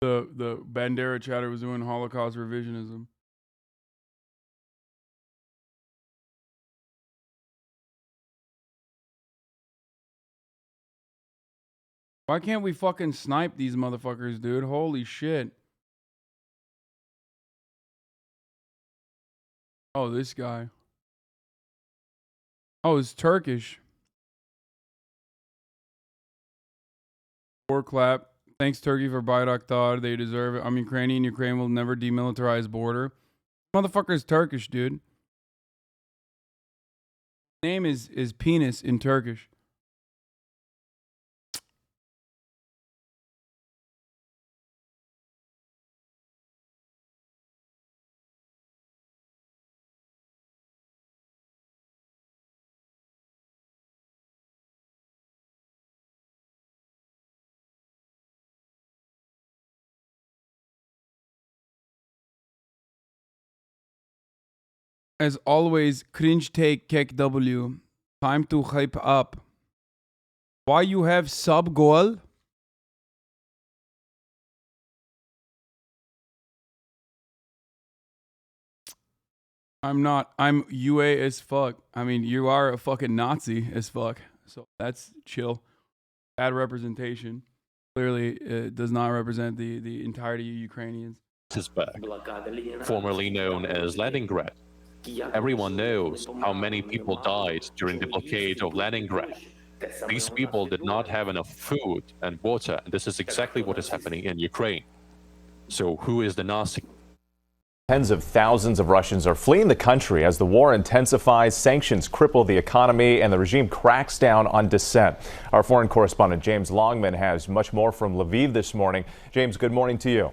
The Bandera chatter was doing Holocaust revisionism. Why can't we fucking snipe these motherfuckers, dude? Holy shit. Oh, this guy. Oh, it's Turkish. War clap. Thanks, Turkey, for Bayraktar. They deserve it. I'm Ukrainian. Ukraine will never demilitarize border. Motherfucker's Turkish, dude. Name is penis in Turkish. As always, cringe take kek W. Time to hype up. Why you have sub goal? I'm not. I'm UA as fuck. I mean, you are a fucking Nazi as fuck. So that's chill. Bad representation. Clearly, it does not represent the entirety of Ukrainians. Formerly known as Leningrad. Everyone knows how many people died during the blockade of Leningrad. These people did not have enough food and water, and this is exactly what is happening in Ukraine. So who is the Nazi? Tens of thousands of Russians are fleeing the country as the war intensifies, sanctions cripple the economy, and the regime cracks down on dissent. Our foreign correspondent James Longman has much more from Lviv this morning. James, good morning to you.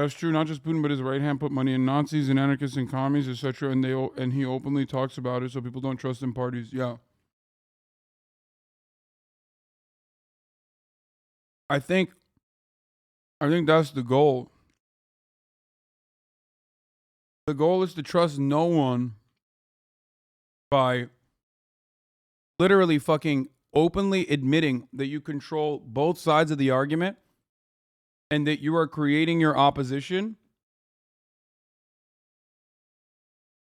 That's true. Not just Putin, but his right hand put money in Nazis and anarchists and commies, etc. And he openly talks about it, so people don't trust in parties. Yeah. I think that's the goal. The goal is to trust no one by literally fucking openly admitting that you control both sides of the argument and that you are creating your opposition.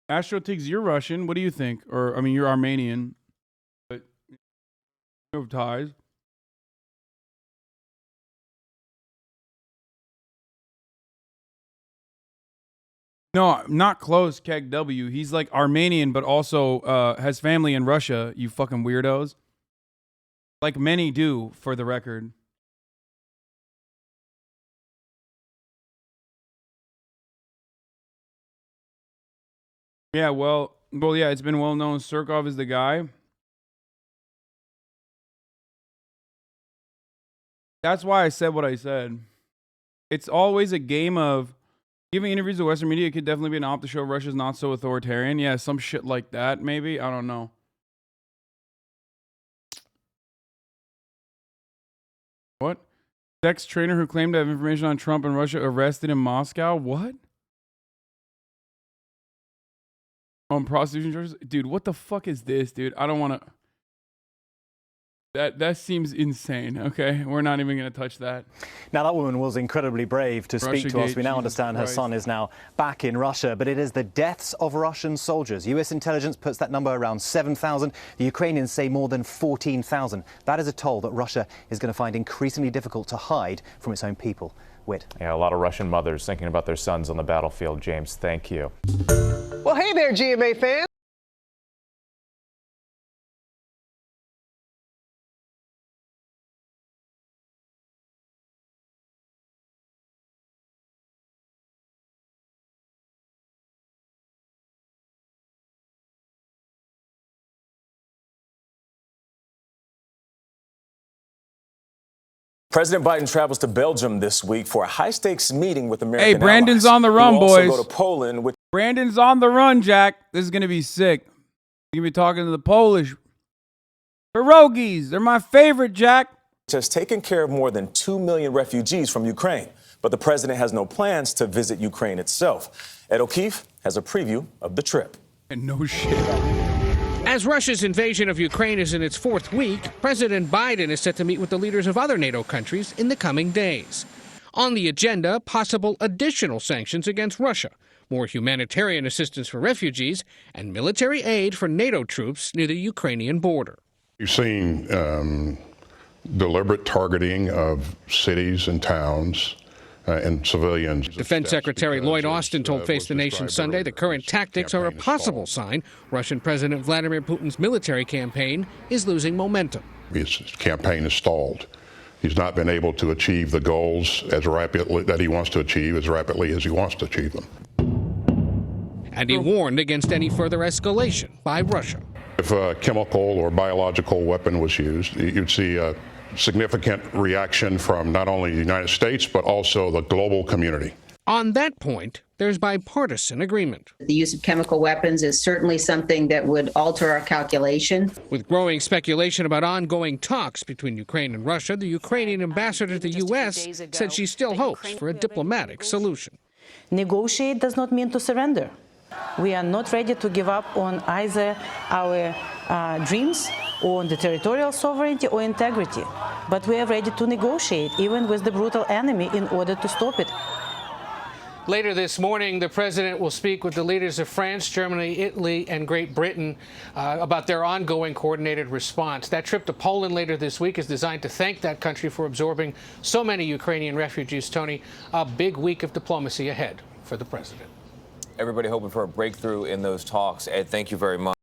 Astro Tiggs, you're Russian. What do you think? Or, I mean, you're Armenian, but you have ties. No, not close, Keg W. He's like Armenian, but also has family in Russia, you fucking weirdos. Like many do, for the record. Yeah, well, yeah, it's been well known. Surkov is the guy. That's why I said what I said. It's always a game of giving interviews to Western media could definitely be an op to show Russia's not so authoritarian. Yeah, some shit like that, maybe. I don't know. What? Sex trainer who claimed to have information on Trump and Russia arrested in Moscow? What? On prostitution charges? Dude, what the fuck is this, dude? I don't want to... That seems insane, okay? We're not even going to touch that. Now, that woman was incredibly brave to speak to us. We now understand her son is now back in Russia, but it is the deaths of Russian soldiers. U.S. intelligence puts that number around 7,000. The Ukrainians say more than 14,000. That is a toll that Russia is going to find increasingly difficult to hide from its own people. Whit. Yeah, a lot of Russian mothers thinking about their sons on the battlefield. James, thank you. Well, hey there, GMA fans. President Biden travels to Belgium this week for a high-stakes meeting with American Hey, Brandon's allies. on the run, He will boys. also go to Poland, which Brandon's on the run, Jack. This is going to be sick. You're going to be talking to the Polish pierogies. They're my favorite, Jack. has taken care of more than 2 million refugees from Ukraine. But the president has no plans to visit Ukraine itself. Ed O'Keefe has a preview of the trip. And no shit. As Russia's invasion of Ukraine is in its fourth week, President Biden is set to meet with the leaders of other NATO countries in the coming days. On the agenda, possible additional sanctions against Russia, more humanitarian assistance for refugees, and military aid for NATO troops near the Ukrainian border. You've seen deliberate targeting of cities and towns and civilians. Defense Secretary Lloyd Austin told Face the Nation Sunday the current tactics are a possible sign Russian President Vladimir Putin's military campaign is losing momentum. His campaign is stalled. He's not been able to achieve the goals as rapidly that he wants to achieve as rapidly as he wants to achieve them. And he warned against any further escalation by Russia. If a chemical or biological weapon was used, you'd see a significant reaction from not only the United States, but also the global community. On that point, there's bipartisan agreement. The use of chemical weapons is certainly something that would alter our calculation. With growing speculation about ongoing talks between Ukraine and Russia, the Ukrainian ambassador to the U.S. said she still hopes for a diplomatic solution. Negotiate does not mean to surrender. We are not ready to give up on either our dreams or on the territorial sovereignty or integrity. But we are ready to negotiate, even with the brutal enemy, in order to stop it. Later this morning, the president will speak with the leaders of France, Germany, Italy, and Great Britain about their ongoing coordinated response. That trip to Poland later this week is designed to thank that country for absorbing so many Ukrainian refugees. Tony, a big week of diplomacy ahead for the president. Everybody hoping for a breakthrough in those talks. Ed, thank you very much.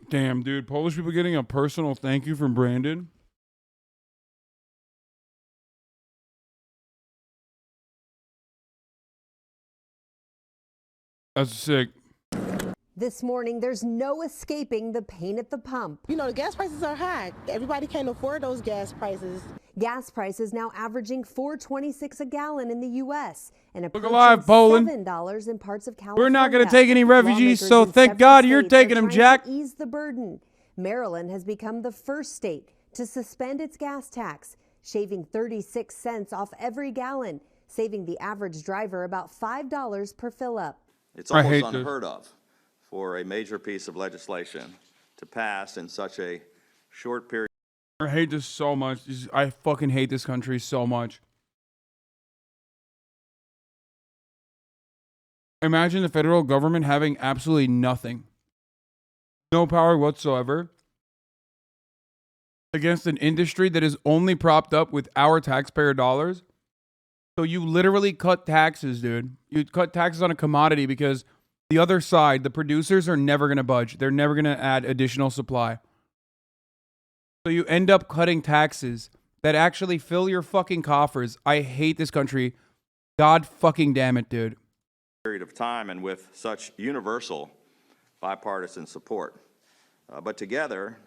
Damn, dude. Polish people getting a personal thank you from Brandon. That's sick. This morning, there's no escaping the pain at the pump. You know, the gas prices are high. Everybody can't afford those gas prices. Gas prices now averaging $4.26 a gallon in the U.S. and approaching alive, Poland. $7 in parts of California. We're not going to take any refugees, so thank God you're taking them, Jack. To ease the burden. Maryland has become the first state to suspend its gas tax, shaving 36 cents off every gallon, saving the average driver about $5 per fill-up. It's almost unheard of for a major piece of legislation to pass in such a short period. I hate this so much. I fucking hate this country so much. Imagine the federal government having absolutely nothing. No power whatsoever against an industry that is only propped up with our taxpayer dollars. So you literally cut taxes, dude. You cut taxes on a commodity because the other side, the producers, are never going to budge. They're never going to add additional supply. So you end up cutting taxes that actually fill your fucking coffers. I hate this country. God fucking damn it, dude. Period of time and with such universal bipartisan support. But together,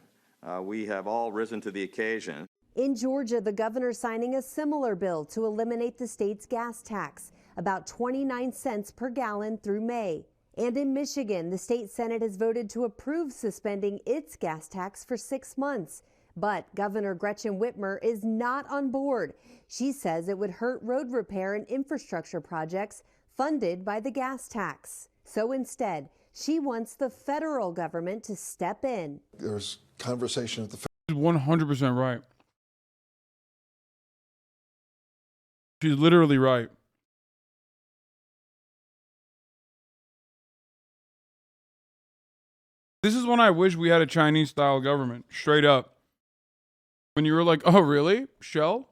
we have all risen to the occasion. In Georgia, the governor signing a similar bill to eliminate the state's gas tax, about 29 cents per gallon through May. And in Michigan, the state Senate has voted to approve suspending its gas tax for 6 months. But Governor Gretchen Whitmer is not on board. She says it would hurt road repair and infrastructure projects funded by the gas tax. So instead, she wants the federal government to step in. There's conversation at the She's 100% right. She's literally right. This is when I wish we had a Chinese-style government, straight up. When you were like, oh, really? Shell?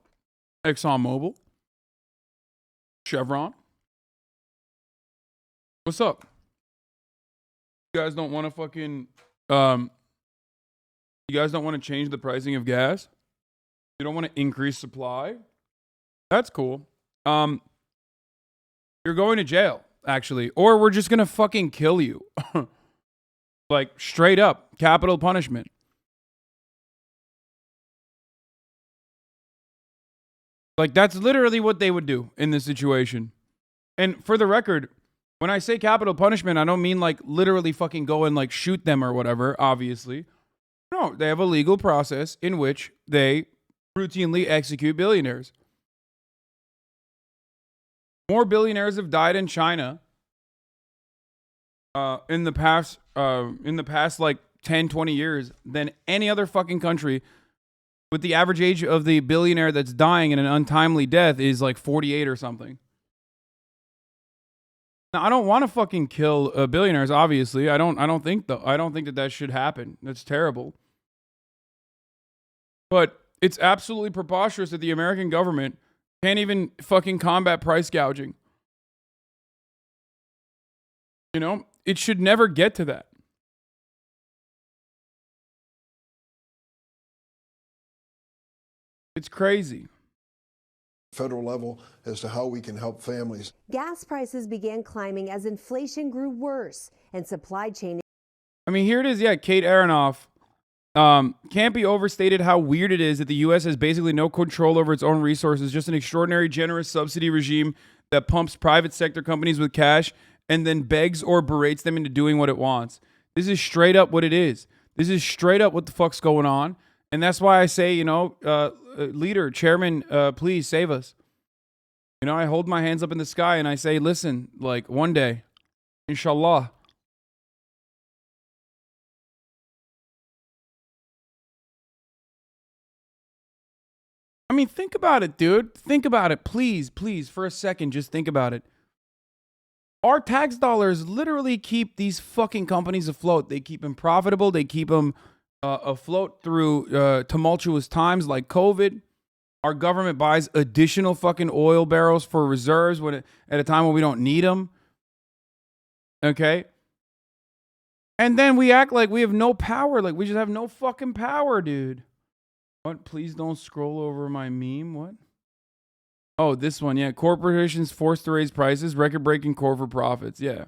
ExxonMobil? Chevron? What's up? You guys don't want to fucking... you guys don't want to change the pricing of gas? You don't want to increase supply? That's cool. You're going to jail, actually. Or we're just going to fucking kill you. Like, straight up, capital punishment. Like, that's literally what they would do in this situation. And for the record, when I say capital punishment, I don't mean, like, literally fucking go and, like, shoot them or whatever, obviously. No, they have a legal process in which they routinely execute billionaires. More billionaires have died in China in the past like 10, 20 years than any other fucking country, with the average age of the billionaire that's dying in an untimely death is like 48 or something. Now, I don't want to fucking kill billionaires, obviously. I don't think that should happen. That's terrible. But it's absolutely preposterous that the American government can't even fucking combat price gouging. You know, it should never get to that. It's crazy. Federal level as to how we can help families. Gas prices began climbing as inflation grew worse and supply chain. I mean, here it is. Yeah, Kate Aronoff. Can't be overstated how weird it is that the U.S. has basically no control over its own resources, just an extraordinary generous subsidy regime that pumps private sector companies with cash and then begs or berates them into doing what it wants. This is straight up what it is. This is straight up what the fuck's going on. And that's why I say, you know, leader, chairman, please save us. You know, I hold my hands up in the sky and I say, listen, like one day, inshallah. I mean, think about it, dude. Think about it. Please, for a second, just think about it. Our tax dollars literally keep these fucking companies afloat. They keep them profitable. They keep them afloat through tumultuous times like COVID. Our government buys additional fucking oil barrels for reserves at a time when we don't need them. Okay? And then we act like we have no power. Like we just have no fucking power, dude. What? Please don't scroll over my meme. What? Oh, this one. Yeah. Corporations forced to raise prices. Record-breaking corporate profits. Yeah.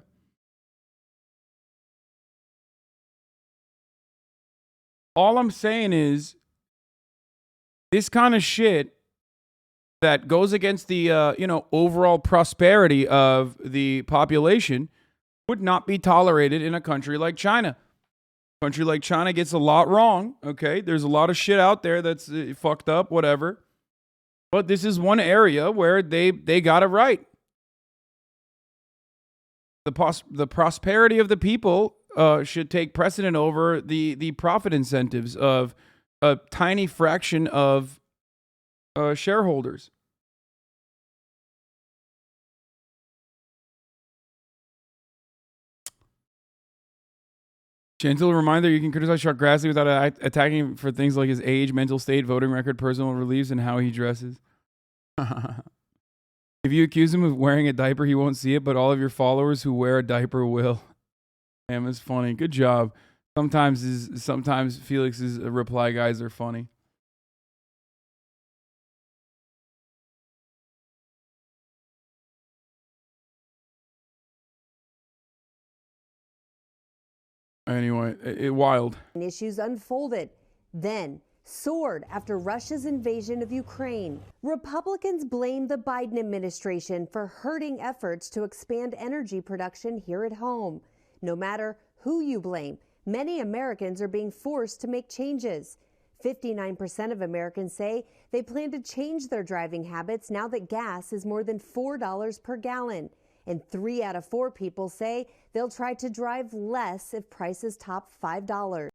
All I'm saying is this kind of shit that goes against the, overall prosperity of the population would not be tolerated in a country like China. A country like China gets a lot wrong, okay? There's a lot of shit out there that's fucked up, whatever. But this is one area where they got it right. The prosperity of the people should take precedent over the profit incentives of a tiny fraction of shareholders. Gentle reminder, you can criticize Chuck Grassley without attacking him for things like his age, mental state, voting record, personal beliefs, and how he dresses. If you accuse him of wearing a diaper, he won't see it, but all of your followers who wear a diaper will. Damn, it's funny. Good job. Sometimes Felix's reply guys are funny. Anyway, wild. Issues unfolded, then soared after Russia's invasion of Ukraine. Republicans blame the Biden administration for hurting efforts to expand energy production here at home. No matter who you blame, many Americans are being forced to make changes. 59% of Americans say they plan to change their driving habits now that gas is more than $4 per gallon. And 3 out of 4 people say they'll try to drive less if prices top $5.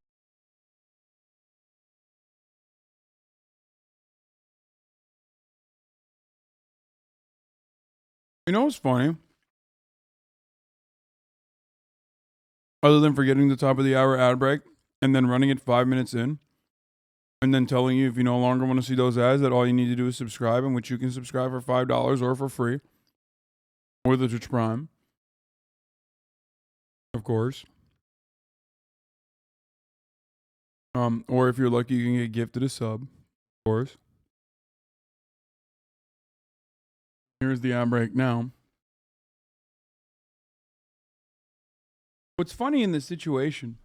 You know what's funny? Other than forgetting the top of the hour ad break and then running it 5 minutes in and then telling you if you no longer want to see those ads that all you need to do is subscribe, in which you can subscribe for $5 or for free. Or the Twitch Prime, of course. Or if you're lucky, you can get gifted a sub, of course. Here's the ad break now. What's funny in this situation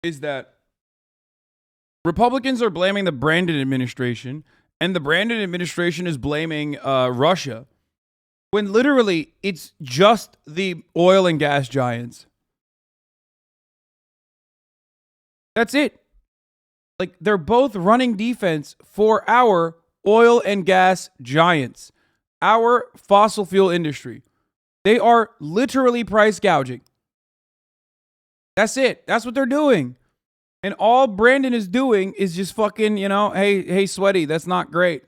is that Republicans are blaming the Brandon administration, and the Brandon administration is blaming Russia, when literally it's just the oil and gas giants. That's it. Like, they're both running defense for our oil and gas giants, our fossil fuel industry. They are literally price gouging. That's it. That's what they're doing. And all Brandon is doing is just fucking, hey, sweaty, that's not great.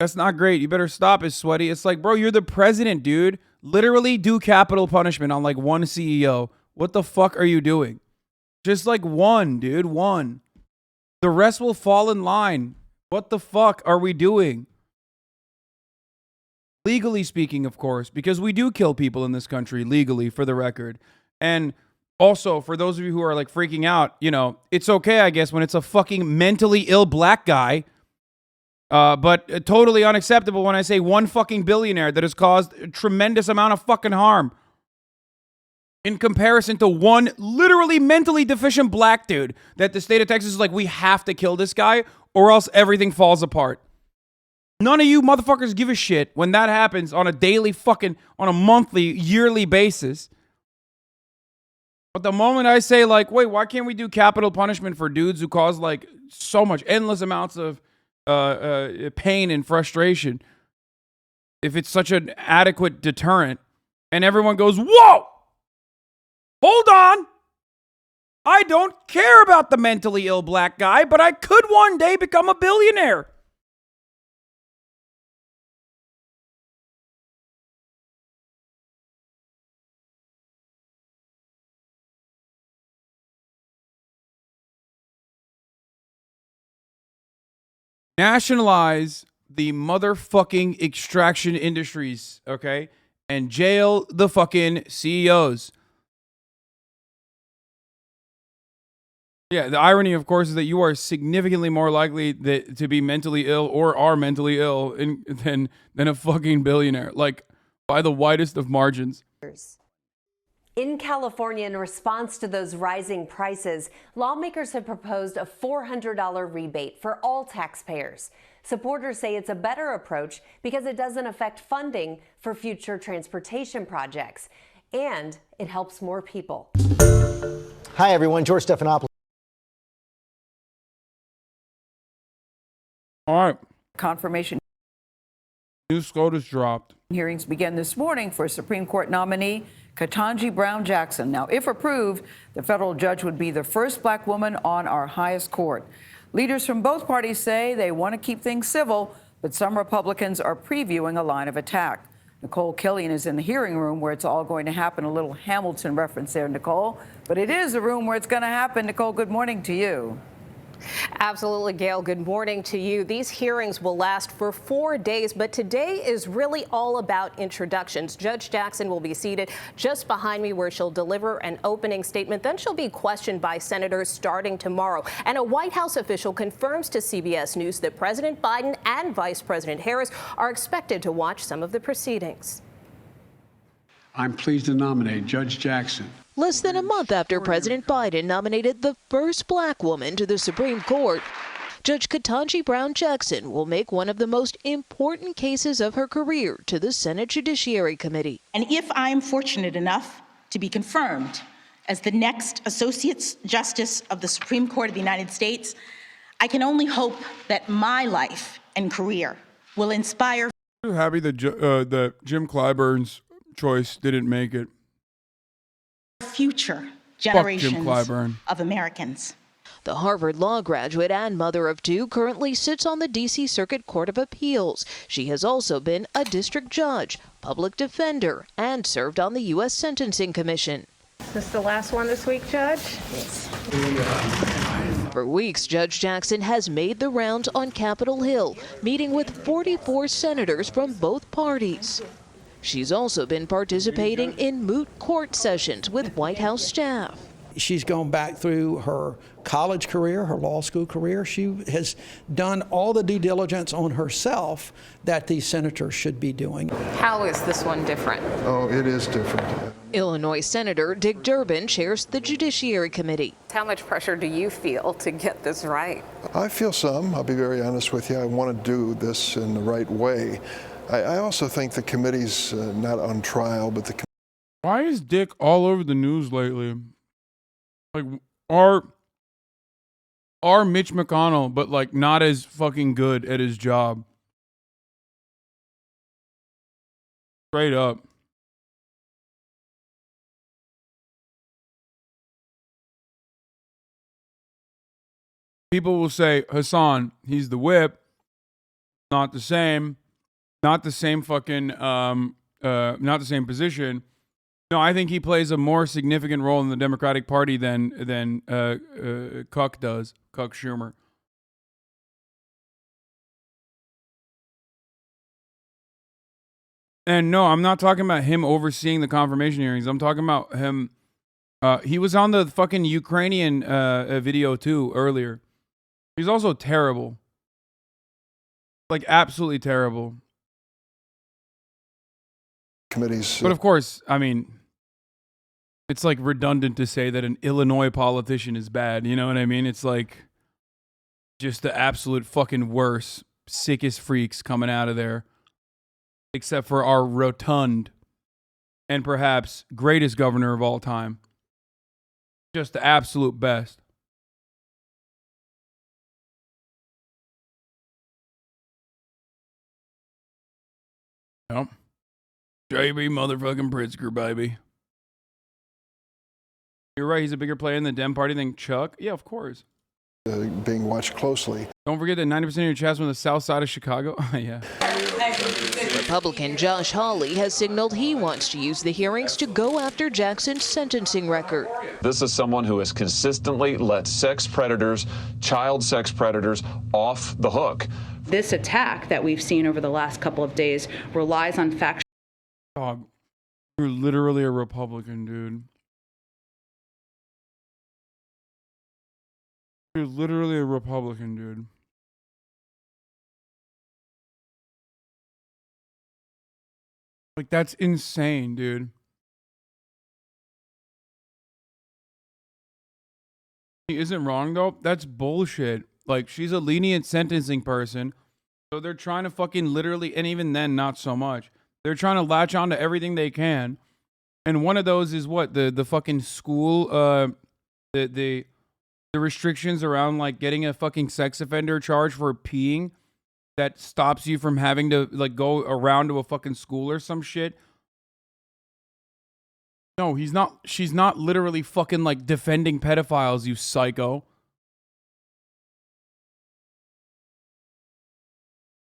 That's not great. You better stop it, sweaty. It's like, bro, you're the president, dude. Literally do capital punishment on like one CEO. What the fuck are you doing? Just like one, dude, one. The rest will fall in line. What the fuck are we doing? Legally speaking, of course, because we do kill people in this country legally, for the record. And also, for those of you who are like freaking out, it's okay, I guess, when it's a fucking mentally ill black guy. But totally unacceptable when I say one fucking billionaire that has caused a tremendous amount of fucking harm in comparison to one literally mentally deficient black dude that the state of Texas is like, we have to kill this guy or else everything falls apart. None of you motherfuckers give a shit when that happens on a daily fucking, on a monthly, yearly basis. But the moment I say like, wait, why can't we do capital punishment for dudes who cause like so much, endless amounts of pain and frustration, if it's such an adequate deterrent, and everyone goes, whoa, hold on, I don't care about the mentally ill black guy, but I could one day become a billionaire. Nationalize the motherfucking extraction industries, okay? And jail the fucking CEOs. Yeah, the irony, of course, is that you are significantly more likely to be mentally ill or are mentally ill than a fucking billionaire. Like, by the widest of margins. In California, in response to those rising prices, lawmakers have proposed a $400 rebate for all taxpayers. Supporters say it's a better approach because it doesn't affect funding for future transportation projects, and it helps more people. Hi, everyone. George Stephanopoulos. All right. Confirmation. New SCOTUS dropped. Hearings begin this morning for Supreme Court nominee Ketanji Brown Jackson. Now, if approved, the federal judge would be the first black woman on our highest court. Leaders from both parties say they want to keep things civil, but some Republicans are previewing a line of attack. Nicole Killian is in the hearing room where it's all going to happen. A little Hamilton reference there, Nicole. But it is the room where it's going to happen. Nicole, good morning to you. Absolutely, Gail. Good morning to you. These hearings will last for 4 days, but today is really all about introductions. Judge Jackson will be seated just behind me where she'll deliver an opening statement. Then she'll be questioned by senators starting tomorrow. And a White House official confirms to CBS News that President Biden and Vice President Harris are expected to watch some of the proceedings. I'm pleased to nominate Judge Jackson. Less than a month after President Biden nominated the first black woman to the Supreme Court, Judge Ketanji Brown Jackson will make one of the most important cases of her career to the Senate Judiciary Committee. And if I am fortunate enough to be confirmed as the next Associate Justice of the Supreme Court of the United States, I can only hope that my life and career will inspire. I'm happy that Jim Clyburn's choice didn't make it. Future generations Clyburn. of Americans. The Harvard Law graduate and mother of two currently sits on the D.C. Circuit Court of Appeals. She has also been a district judge, public defender, and served on the U.S. Sentencing Commission. Is this the last one this week, Judge? Yes. For weeks, Judge Jackson has made the rounds on Capitol Hill, meeting with 44 senators from both parties. She's also been participating in moot court sessions with White House staff. She's gone back through her college career, her law school career. She has done all the due diligence on herself that these senators should be doing. How is this one different? Oh, it is different. Illinois Senator Dick Durbin chairs the Judiciary Committee. How much pressure do you feel to get this right? I feel some. I'll be very honest with you. I want to do this in the right way. I also think the committee's not on trial, but the. Why is Dick all over the news lately? Like, our Mitch McConnell, but like not as fucking good at his job. Straight up. People will say, Hasan, he's the whip. Not the same. Not the same fucking, not the same position. No, I think he plays a more significant role in the Democratic Party than Cuck does, Cuck Schumer. And no, I'm not talking about him overseeing the confirmation hearings. I'm talking about him. He was on the fucking Ukrainian video too earlier. He's also terrible. Like, absolutely terrible. Committees. But of course, I mean, it's like redundant to say that an Illinois politician is bad. You know what I mean? It's like just the absolute fucking worst, sickest freaks coming out of there. Except for our rotund and perhaps greatest governor of all time. Just the absolute best. Yep. JB motherfucking Pritzker, baby. You're right, he's a bigger player in the Dem Party than Chuck. Yeah, of course. Being watched closely. Don't forget that 90% of your chat's from the south side of Chicago. Yeah. Republican Josh Hawley has signaled he wants to use the hearings to go after Jackson's sentencing record. This is someone who has consistently let sex predators, child sex predators, off the hook. This attack that we've seen over the last couple of days relies on factual. Dog, you're literally a Republican, dude. You're literally a Republican, dude. Like, that's insane, dude. He isn't wrong, though. That's bullshit. Like, she's a lenient sentencing person. So they're trying to fucking literally, and even then, not so much. They're trying to latch on to everything they can. And one of those is what? The fucking school, the restrictions around, like, getting a fucking sex offender charge for peeing that stops you from having to, like, go around to a fucking school or some shit. No, he's not. She's not literally fucking, like, defending pedophiles, you psycho.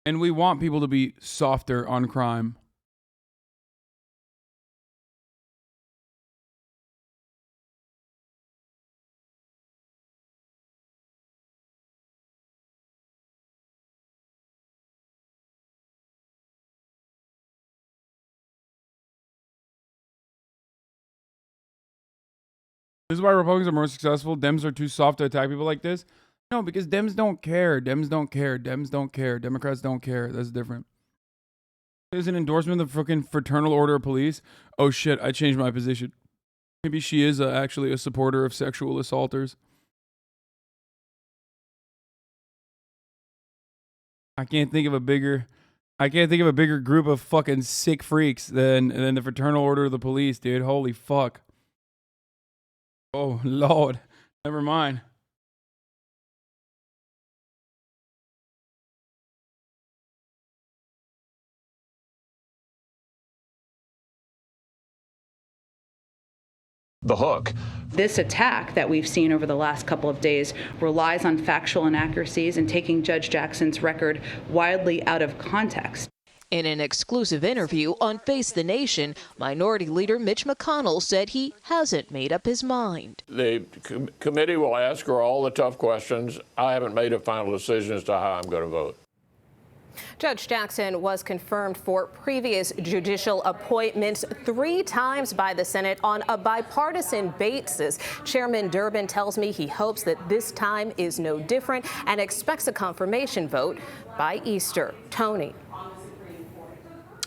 And we want people to be softer on crime. This is why Republicans are more successful. Dems are too soft to attack people like this. No, because Dems don't care. Dems don't care. Dems don't care. Democrats don't care. That's different. There's an endorsement of the fucking Fraternal Order of Police. Oh shit, I changed my position. Maybe she is actually a supporter of sexual assaulters. I can't think of a bigger group of fucking sick freaks than the Fraternal Order of the Police, dude. Holy fuck. Oh, Lord. Never mind. The hook. This attack that we've seen over the last couple of days relies on factual inaccuracies and taking Judge Jackson's record wildly out of context. In an exclusive interview on Face the Nation, Minority Leader Mitch McConnell said he hasn't made up his mind. The committee will ask her all the tough questions. I haven't made a final decision as to how I'm going to vote. Judge Jackson was confirmed for previous judicial appointments 3 times by the Senate on a bipartisan basis. Chairman Durbin tells me he hopes that this time is no different and expects a confirmation vote by Easter. Tony.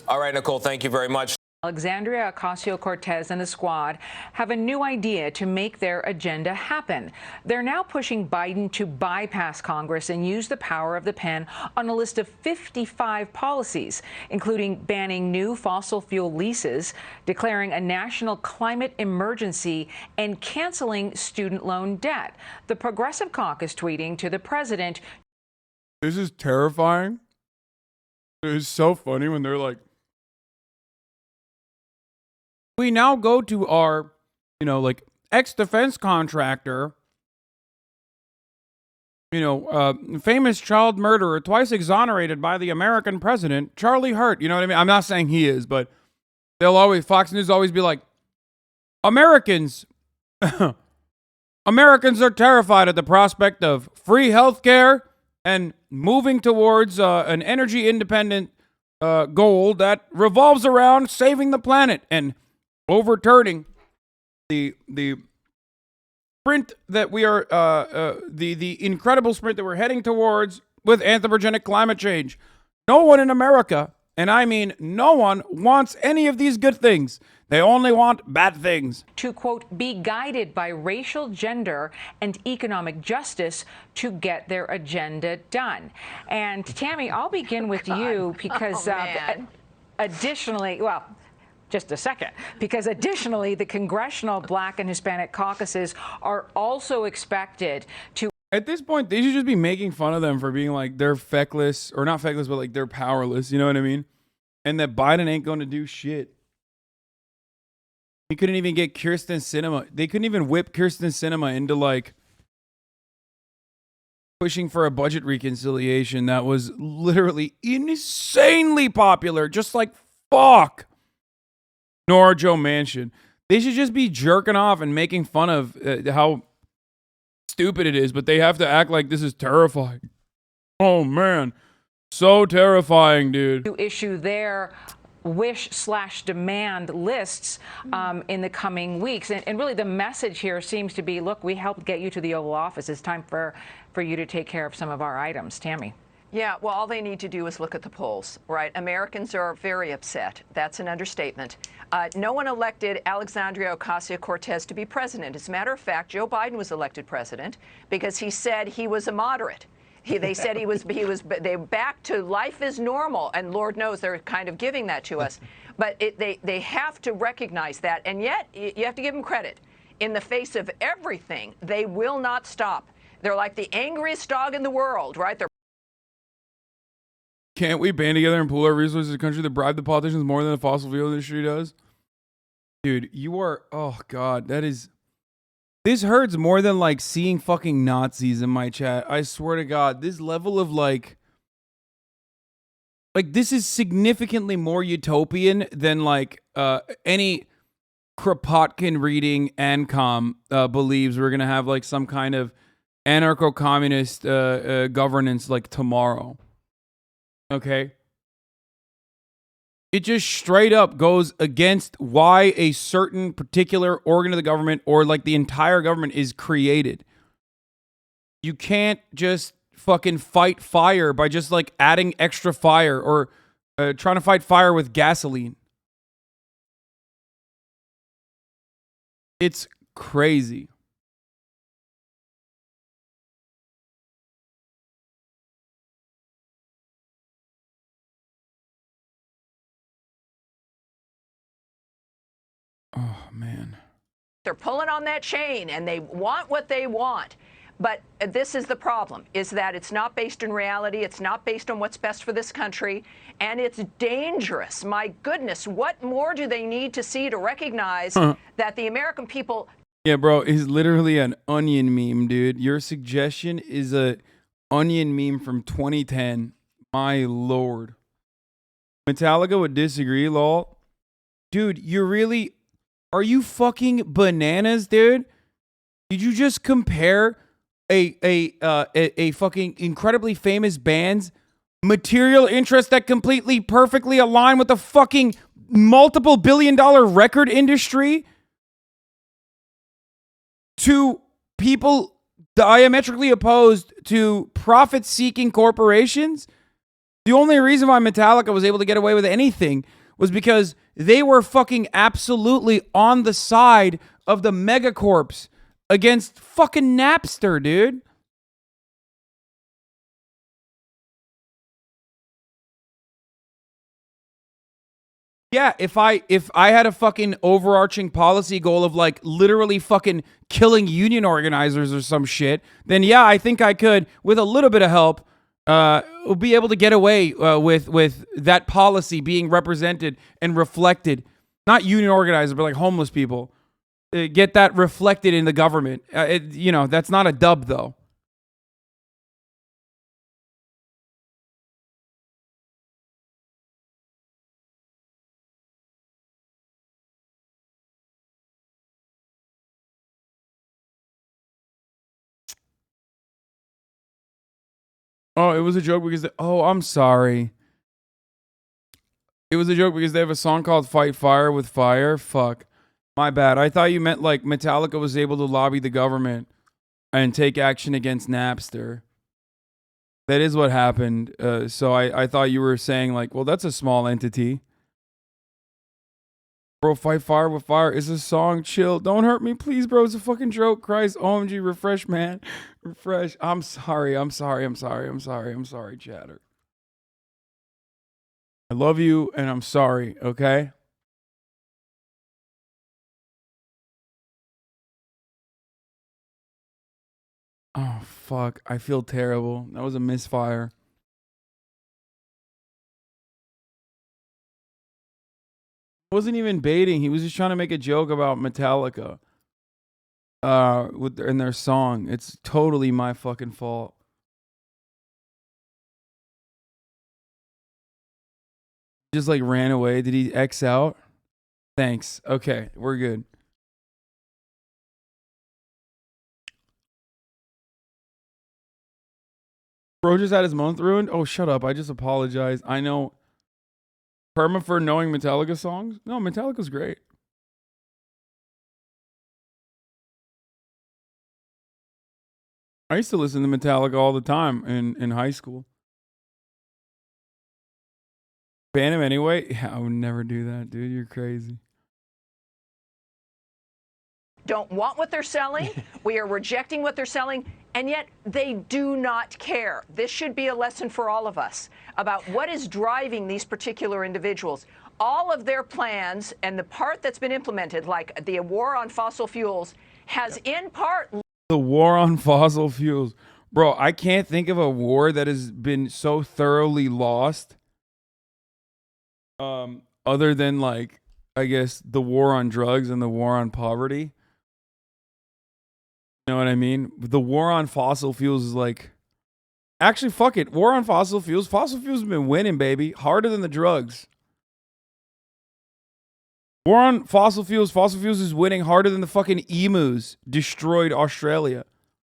All right, Nicole, thank you very much. Alexandria Ocasio-Cortez and the squad have a new idea to make their agenda happen. They're now pushing Biden to bypass Congress and use the power of the pen on a list of 55 policies, including banning new fossil fuel leases, declaring a national climate emergency, and canceling student loan debt. The Progressive Caucus tweeting to the president. This is terrifying. It's so funny when they're like, we now go to our, like, ex-defense contractor, famous child murderer, twice exonerated by the American president, Charlie Hurt. You know what I mean? I'm not saying he is, but Fox News always be like, Americans are terrified at the prospect of free health care and moving towards an energy independent goal that revolves around saving the planet and overturning the sprint that we are, the incredible sprint that we're heading towards with anthropogenic climate change. No one in America, and I mean no one, wants any of these good things. They only want bad things. To, quote, be guided by racial, gender, and economic justice to get their agenda done. And Tammy, I'll begin with you because additionally, well, just a second, because additionally, the Congressional Black and Hispanic caucuses are also expected to. At this point, they should just be making fun of them for being like, they're feckless, or not feckless, but like they're powerless. You know what I mean? And that Biden ain't going to do shit. He couldn't even get Kyrsten Sinema. They couldn't even whip Kyrsten Sinema into like pushing for a budget reconciliation that was literally insanely popular. Just like fuck. Nor Joe Manchin. They should just be jerking off and making fun of how stupid it is, but they have to act like this is terrifying. Oh man, so terrifying, dude. To issue their wish/demand lists in the coming weeks. And really the message here seems to be, look, we helped get you to the Oval Office. It's time for you to take care of some of our items. Tammy. Yeah, well, all they need to do is look at the polls, right? Americans are very upset. That's an understatement. No one elected Alexandria Ocasio-Cortez to be president. As a matter of fact, Joe Biden was elected president because he said he was a moderate. They said they back to life is normal, and Lord knows they're kind of giving that to us. But they have to recognize that, and yet you have to give them credit. In the face of everything, they will not stop. They're like the angriest dog in the world, right? They're Can't we band together and pool our resources as a country that bribe the politicians more than the fossil fuel industry does? Dude, you are, oh God, this hurts more than like seeing fucking Nazis in my chat. I swear to God, this level of like this is significantly more utopian than like any Kropotkin reading ANCOM believes we're going to have like some kind of anarcho-communist governance like tomorrow. Okay? It just straight up goes against why a certain particular organ of the government or like the entire government is created. You can't just fucking fight fire by just like adding extra fire or trying to fight fire with gasoline. It's crazy. Oh, man. They're pulling on that chain, and they want what they want. But this is the problem, is that it's not based in reality. It's not based on what's best for this country. And it's dangerous. My goodness, what more do they need to see to recognize that the American people... Yeah, bro, it's literally an onion meme, dude. Your suggestion is a onion meme from 2010. My lord. Metallica would disagree, lol. Dude, you really... Are you fucking bananas, dude? Did you just compare a fucking incredibly famous band's material interests that completely perfectly align with the fucking multiple billion-dollar record industry to people diametrically opposed to profit-seeking corporations? The only reason why Metallica was able to get away with anything was because they were fucking absolutely on the side of the megacorps against fucking Napster, dude. Yeah, if I had a fucking overarching policy goal of like literally fucking killing union organizers or some shit, then yeah, I think I could, with a little bit of help, be able to get away with that policy being represented and reflected. Not union organizers, but like homeless people. Get that reflected in the government. That's not a dub, though. Oh, it was a joke because... I'm sorry. It was a joke because they have a song called Fight Fire with Fire. Fuck. My bad. I thought you meant like Metallica was able to lobby the government and take action against Napster. That is what happened. So I thought you were saying like, well, that's a small entity. Bro, Fight Fire with Fire is a song. Chill. Don't hurt me, please, bro. It's a fucking joke. Christ, OMG, refresh, man. Refresh. I'm sorry, chatter. I love you, and I'm sorry, okay? Oh, fuck. I feel terrible. That was a misfire. Wasn't even baiting. He was just trying to make a joke about Metallica in their song. It's totally my fucking fault. Just like ran away. Did he X out? Thanks. Okay, we're good. Bro just had his month ruined? Oh, shut up. I just apologized. I know. Perma for knowing Metallica songs? No, Metallica's great. I used to listen to Metallica all the time in high school. Ban him anyway? Yeah, I would never do that, dude. You're crazy. Don't want what they're selling. We are rejecting what they're selling, and yet they do not care. This should be a lesson for all of us about what is driving these particular individuals. All of their plans and the part that's been implemented, like the war on fossil fuels, has in part... The war on fossil fuels. Bro, I can't think of a war that has been so thoroughly lost. Other than, like, I guess, the war on drugs and the war on poverty. You know what I mean? The war on fossil fuels is like... Actually, fuck it. War on fossil fuels. Fossil fuels have been winning, baby. Harder than the drugs. War on fossil fuels. Fossil fuels is winning harder than the fucking emus destroyed Australia.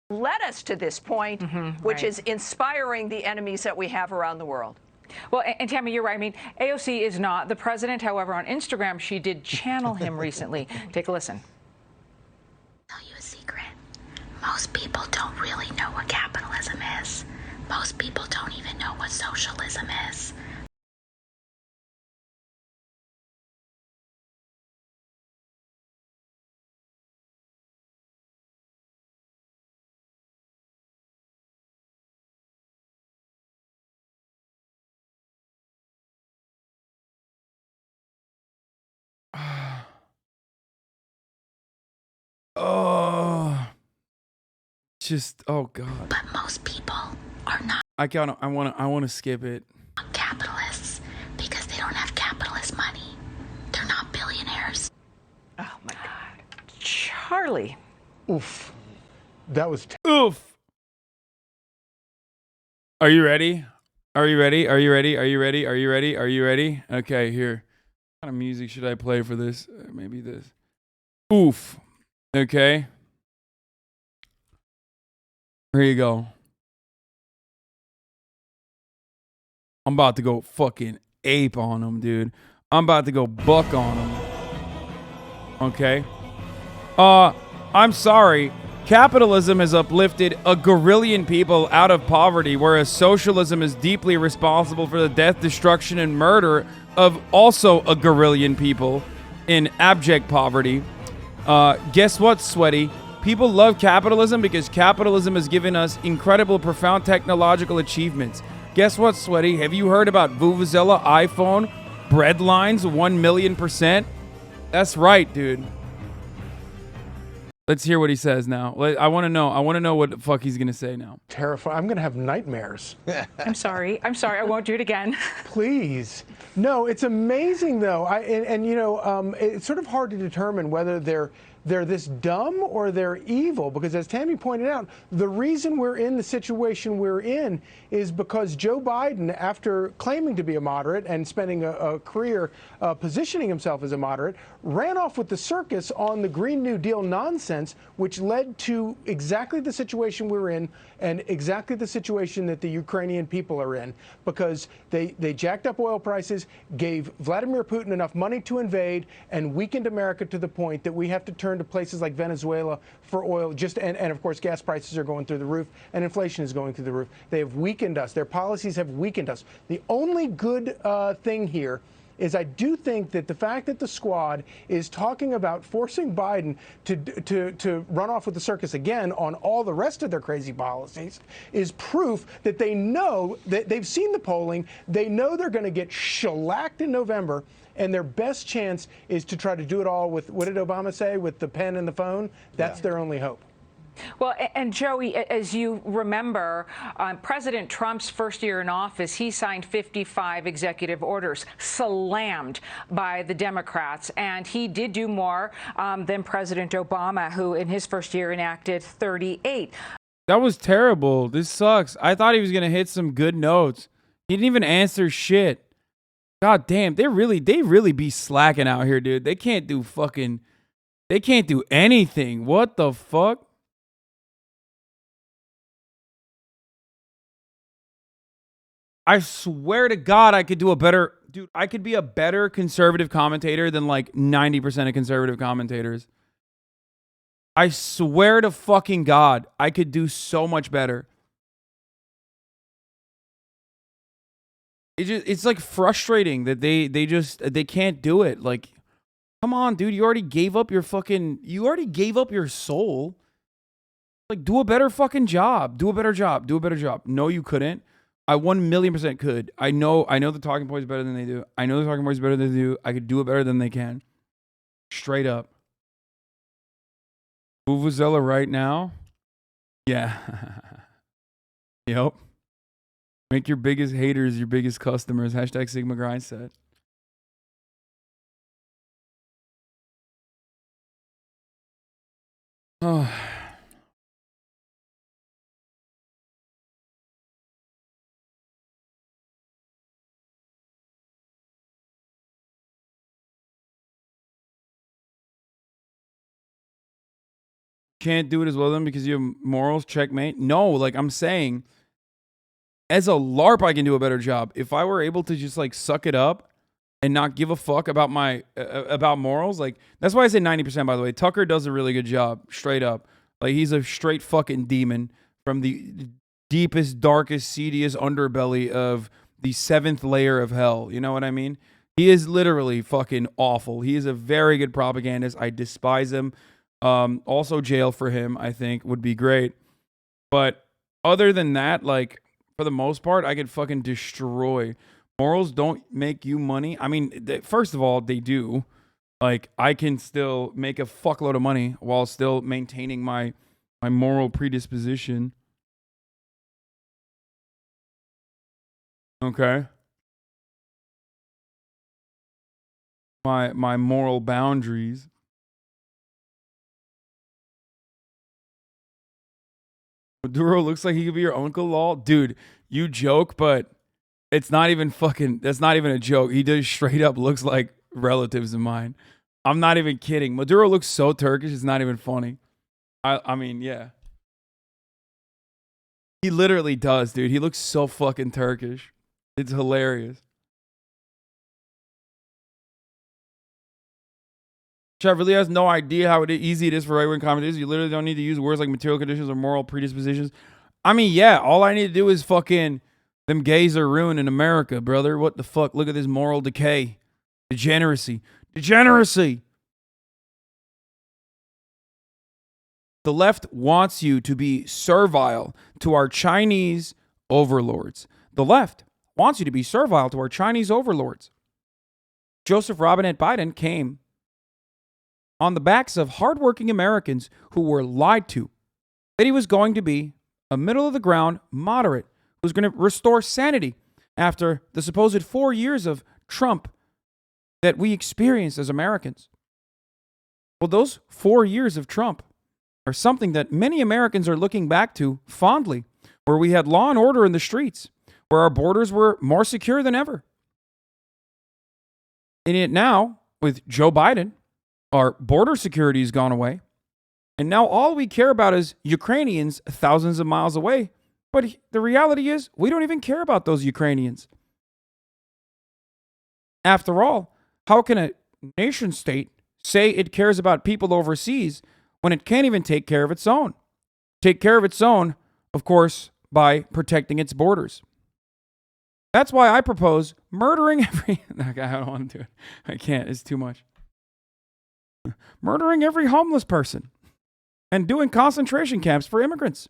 led us to this point, which is inspiring the enemies that we have around the world. Well, and Tammy, you're right. I mean, AOC is not the president. However, on Instagram, she did channel him recently. Take a listen. Tell you a secret. Most people don't really know what capitalism is. Most people don't even know what socialism is. Oh, just oh god. But most people are not I want to skip it. capitalists because they don't have capitalist money. They're not billionaires. Oh my God, Charlie. Oof, that was oof. Are you ready? Are you ready? Are you ready? Are you ready? Are you ready? Are you ready? Okay, here. What kind of music should I play for this? Maybe this. Oof. Okay. Here you go. I'm about to go fucking ape on them, dude. I'm about to go buck on them. Okay. I'm sorry. Capitalism has uplifted a gorillion people out of poverty, whereas socialism is deeply responsible for the death, destruction, and murder of also a gorillion people in abject poverty. Guess what, Sweaty? People love capitalism because capitalism has given us incredible, profound technological achievements. Guess what, Sweaty? Have you heard about Vuvuzela, iPhone, bread lines, 1,000,000%? That's right, dude. Let's hear what he says now. I want to know. I want to know what the fuck he's going to say now. terrifying. I'm going to have nightmares. I'm sorry. I won't do it again. Please. No, it's amazing, though. You know, it's sort of hard to determine whether they're this dumb or they're evil, because as Tammy pointed out, the reason we're in the situation we're in is because Joe Biden, after claiming to be a moderate and spending a career positioning himself as a moderate, ran off with the circus on the Green New Deal nonsense, which led to exactly the situation we're in and exactly the situation that the Ukrainian people are in, because they jacked up oil prices, gave Vladimir Putin enough money to invade, and weakened America to the point that we have to turn to places like Venezuela for oil. And of course, gas prices are going through the roof and inflation is going through the roof. They have weakened us. Their policies have weakened us. The only good thing here is I do think that the fact that the squad is talking about forcing Biden to run off with the circus again on all the rest of their crazy policies is proof that they know that they've seen the polling. They know they're going to get shellacked in November, and their best chance is to try to do it all with, what did Obama say, with the pen and the phone? That's their only hope. Well, and Joey, as you remember, President Trump's first year in office, he signed 55 executive orders, slammed by the Democrats. And he did do more than President Obama, who in his first year enacted 38. That was terrible. This sucks. I thought he was going to hit some good notes. He didn't even answer shit. God damn, they really be slacking out here, dude. They can't do anything. What the fuck? I swear to God, I could do a better... Dude, I could be a better conservative commentator than like 90% of conservative commentators. I swear to fucking God, I could do so much better. it's like frustrating that they can't do it. Like, come on, dude, you already gave up your soul. Like, do a better fucking job. Do a better job. Do a better job. No, you couldn't. I 1,000,000% could. I know the talking points better than they do. I know the talking points better than they do. I could do it better than they can. Straight up. Vuvuzela right now? Yeah. Yep. Make your biggest haters your biggest customers. Hashtag Sigma Grindset. Oh. Can't do it as well then because you have morals, checkmate. No, like I'm saying, as a LARP, I can do a better job. If I were able to just like suck it up and not give a fuck about my about morals, like that's why I say 90%. By the way, Tucker does a really good job, straight up. Like he's a straight fucking demon from the deepest, darkest, seediest underbelly of the 7th layer of hell. You know what I mean? He is literally fucking awful. He is a very good propagandist. I despise him. Also jail for him, I think, would be great. But other than that, like, for the most part, I could fucking destroy. Morals don't make you money. I mean, first of all, they do. Like, I can still make a fuckload of money while still maintaining my moral predisposition. Okay. My moral boundaries. Maduro looks like he could be your uncle, lol. Dude, you joke, but it's not even fucking, that's not even a joke. He does straight up looks like relatives of mine. I'm not even kidding. Maduro looks so Turkish, it's not even funny. I mean, yeah. He literally does, dude. He looks so fucking Turkish. It's hilarious. Chad really has no idea how easy it is for right-wing commentators. You literally don't need to use words like material conditions or moral predispositions. I mean, yeah, all I need to do is fucking, them gays are ruining America, brother. What the fuck? Look at this moral decay. Degeneracy. Degeneracy. The left wants you to be servile to our Chinese overlords. The left wants you to be servile to our Chinese overlords. Joseph Robinette Biden came on the backs of hardworking Americans who were lied to that he was going to be a middle-of-the-ground moderate who's going to restore sanity after the supposed 4 years of Trump that we experienced as Americans. Well, those 4 years of Trump are something that many Americans are looking back to fondly, where we had law and order in the streets, where our borders were more secure than ever. And yet now, with Joe Biden, our border security has gone away. And now all we care about is Ukrainians thousands of miles away. But the reality is, we don't even care about those Ukrainians. After all, how can a nation state say it cares about people overseas when it can't even take care of its own? Take care of its own, of course, by protecting its borders. That's why I propose murdering every... I don't want to do it. I can't. It's too much. Murdering every homeless person and doing concentration camps for immigrants.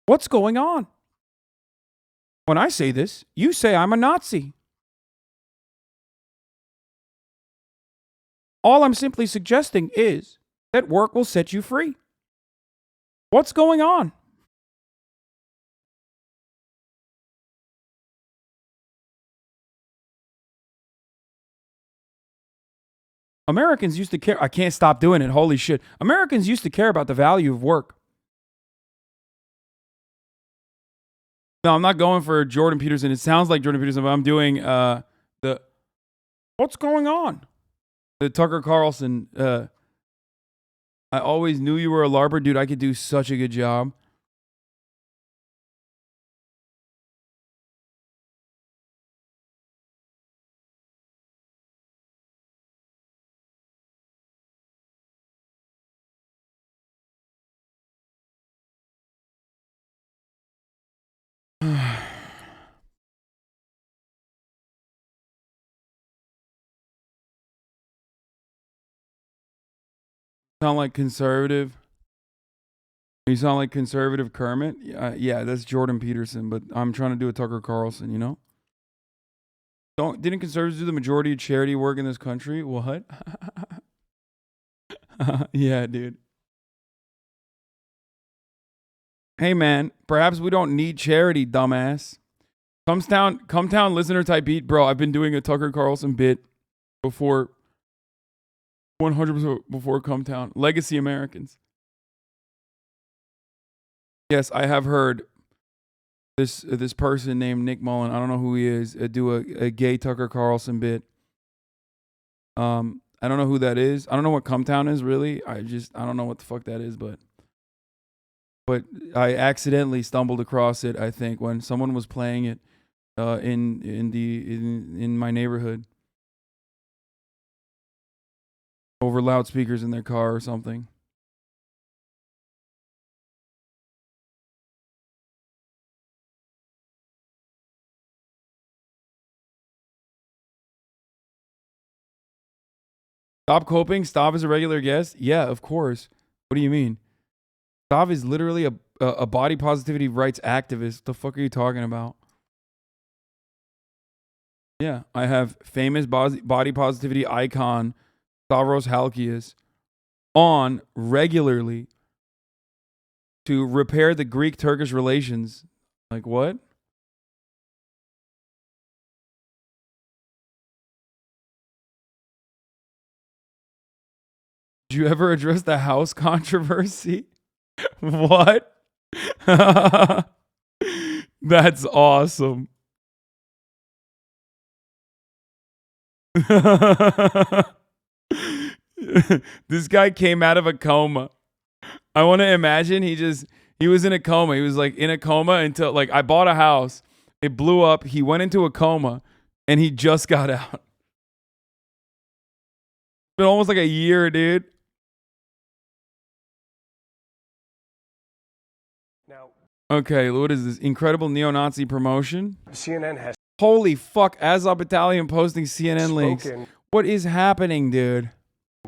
What's going on? When I say this, you say I'm a Nazi. All I'm simply suggesting is that work will set you free. What's going on? Americans used to care. I can't stop doing it. Holy shit. Americans used to care about the value of work. No, I'm not going for Jordan Peterson. It sounds like Jordan Peterson, but I'm doing the what's going on? The Tucker Carlson. I always knew you were a LARPer. Dude, I could do such a good job. Sound like conservative. You sound like conservative Kermit. Yeah, that's Jordan Peterson, but I'm trying to do a Tucker Carlson, you know? Didn't conservatives do the majority of charity work in this country? What? Yeah, dude. Hey, man, perhaps we don't need charity, dumbass. Come listener type beat. Bro, I've been doing a Tucker Carlson bit before 100% before Come Town. Legacy Americans. Yes, I have heard this person named Nick Mullen, I don't know who he is, do a gay Tucker Carlson bit. I don't know who that is. I don't know what Come Town is, really. I don't know what the fuck that is, but I accidentally stumbled across it, I think, when someone was playing it in my neighborhood over loudspeakers in their car or something. Stop coping? Stav is a regular guest? Yeah, of course. What do you mean? Stav is literally a body positivity rights activist. The fuck are you talking about? Yeah, I have famous body positivity icon Stavros Halkias on regularly to repair the Greek-Turkish relations. Like what? Did you ever address the house controversy? What? That's awesome. This guy came out of a coma. I want to imagine he was in a coma. He was like in a coma until like I bought a house. It blew up. He went into a coma and he just got out. It's been almost like a year, dude. Okay, what is this? Incredible neo-Nazi promotion? CNN has Holy fuck, Azov Battalion posting CNN links. What is happening, dude?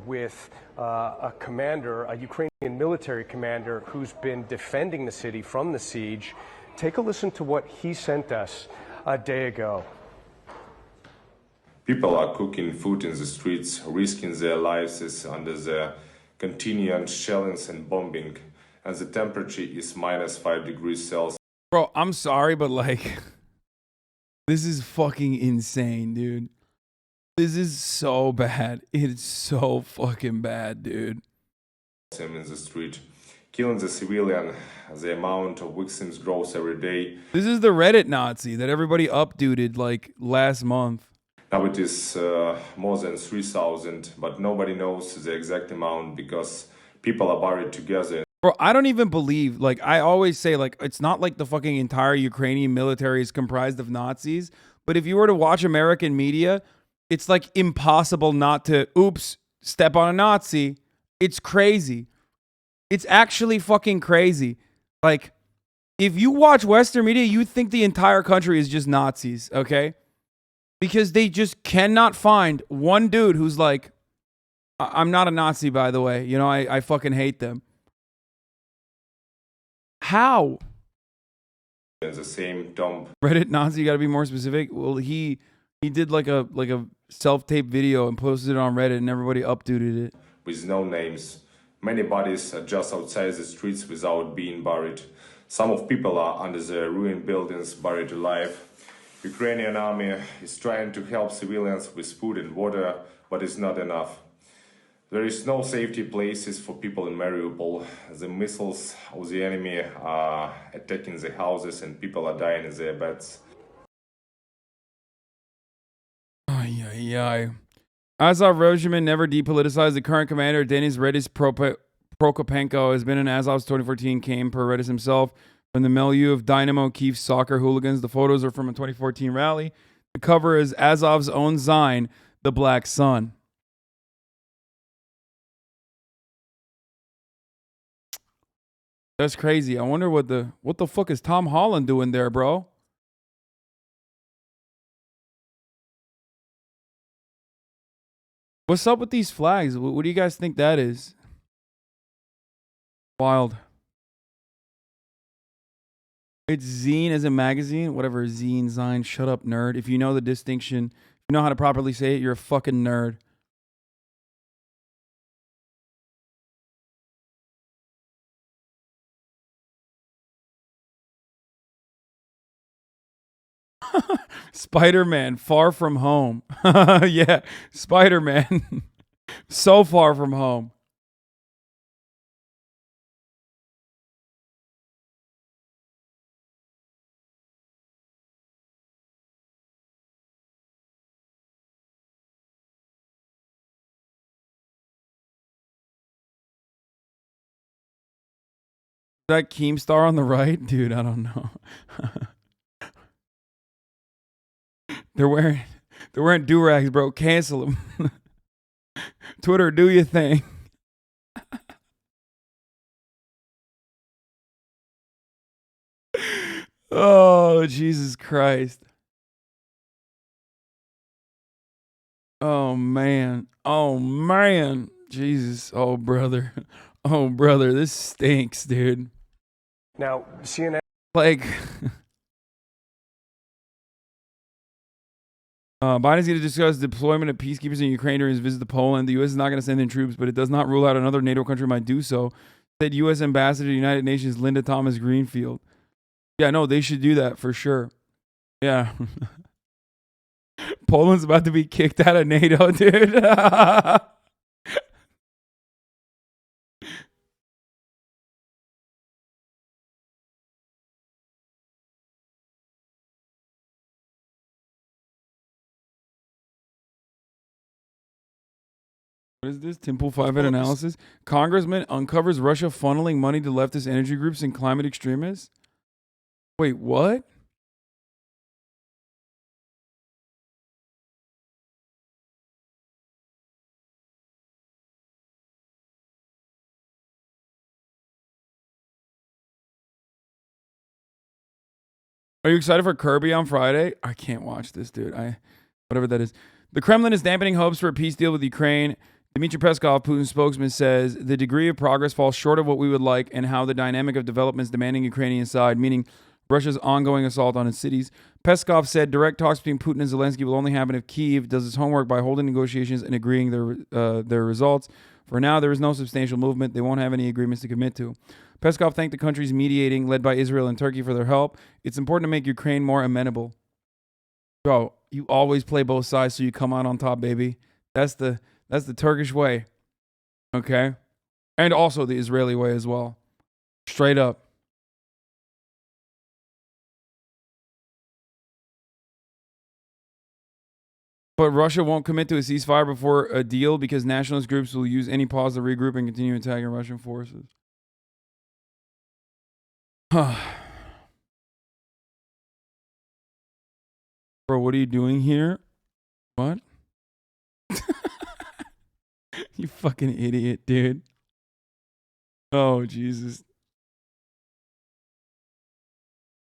With a commander, a Ukrainian military commander who's been defending the city from the siege. Take a listen to what he sent us a day ago. People are cooking food in the streets, risking their lives under the continued shellings and bombing. And the temperature is -5 degrees Celsius. Bro, I'm sorry, but like, this is fucking insane, dude. This is so bad. It's so fucking bad, dude. In the street, killing the civilian, the amount of victims grows every day. This is the Reddit Nazi that everybody updated like last month. Now it is more than 3,000, but nobody knows the exact amount because people are buried together. Bro, I don't even believe, like, I always say, like, it's not like the fucking entire Ukrainian military is comprised of Nazis, but if you were to watch American media, it's, like, impossible not to, oops, step on a Nazi. It's crazy. It's actually fucking crazy. Like, if you watch Western media, you think the entire country is just Nazis, okay? Because they just cannot find one dude who's like, I'm not a Nazi, by the way. You know, I fucking hate them. How? In the same dump. Reddit Nazi, you gotta be more specific. Well, he did like a self-tape video and posted it on Reddit and everybody updated it. With no names. Many bodies are just outside the streets without being buried. Some of people are under the ruined buildings buried alive. Ukrainian army is trying to help civilians with food and water, but it's not enough. There is no safety places for people in Mariupol. The missiles of the enemy are attacking the houses and people are dying in their beds. Azov regiment never depoliticized. The current commander, Denis Redis Prokopenko, has been in Azov's 2014 came per Redis himself from the milieu of Dynamo Kyiv soccer hooligans. The photos are from a 2014 rally. The cover is Azov's own sign, the Black Sun. That's crazy. I wonder what the fuck is Tom Holland doing there, bro? What's up with these flags? What do you guys think that is? Wild. It's zine as a magazine. Whatever, zine, zine. Shut up, nerd. If you know the distinction, if you know how to properly say it, you're a fucking nerd. Spider-Man, Far From Home. Yeah, Spider-Man. So far from home. That Keemstar on the right? Dude, I don't know. They're wearing do-rags, bro. Cancel them. Twitter, do your thing. Oh, Jesus Christ. Oh, man. Oh, man. Jesus. Oh, brother. Oh, brother. This stinks, dude. Now, CNN... Like... Biden's going to discuss deployment of peacekeepers in Ukraine during his visit to Poland. The U.S. is not going to send in troops, but it does not rule out another NATO country might do so, said U.S. Ambassador to the United Nations Lia Thomas Greenfield. Yeah, no, they should do that for sure. Yeah. Poland's about to be kicked out of NATO, dude. What is this? Temple 5-head analysis. Congressman uncovers Russia funneling money to leftist energy groups and climate extremists. Wait, what? Are you excited for Kirby on Friday? I can't watch this, dude. Whatever that is. The Kremlin is dampening hopes for a peace deal with Ukraine. Dmitry Peskov, Putin's spokesman, says the degree of progress falls short of what we would like and how the dynamic of developments demanding Ukrainian side, meaning Russia's ongoing assault on its cities. Peskov said direct talks between Putin and Zelensky will only happen if Kyiv does its homework by holding negotiations and agreeing their results. For now, there is no substantial movement. They won't have any agreements to commit to. Peskov thanked the countries mediating, led by Israel and Turkey, for their help. It's important to make Ukraine more amenable. Bro, you always play both sides so you come out on top, baby. That's the Turkish way. Okay? And also the Israeli way as well. Straight up. But Russia won't commit to a ceasefire before a deal because nationalist groups will use any pause to regroup and continue attacking Russian forces. Bro, what are you doing here? What? You fucking idiot, dude. Oh, Jesus.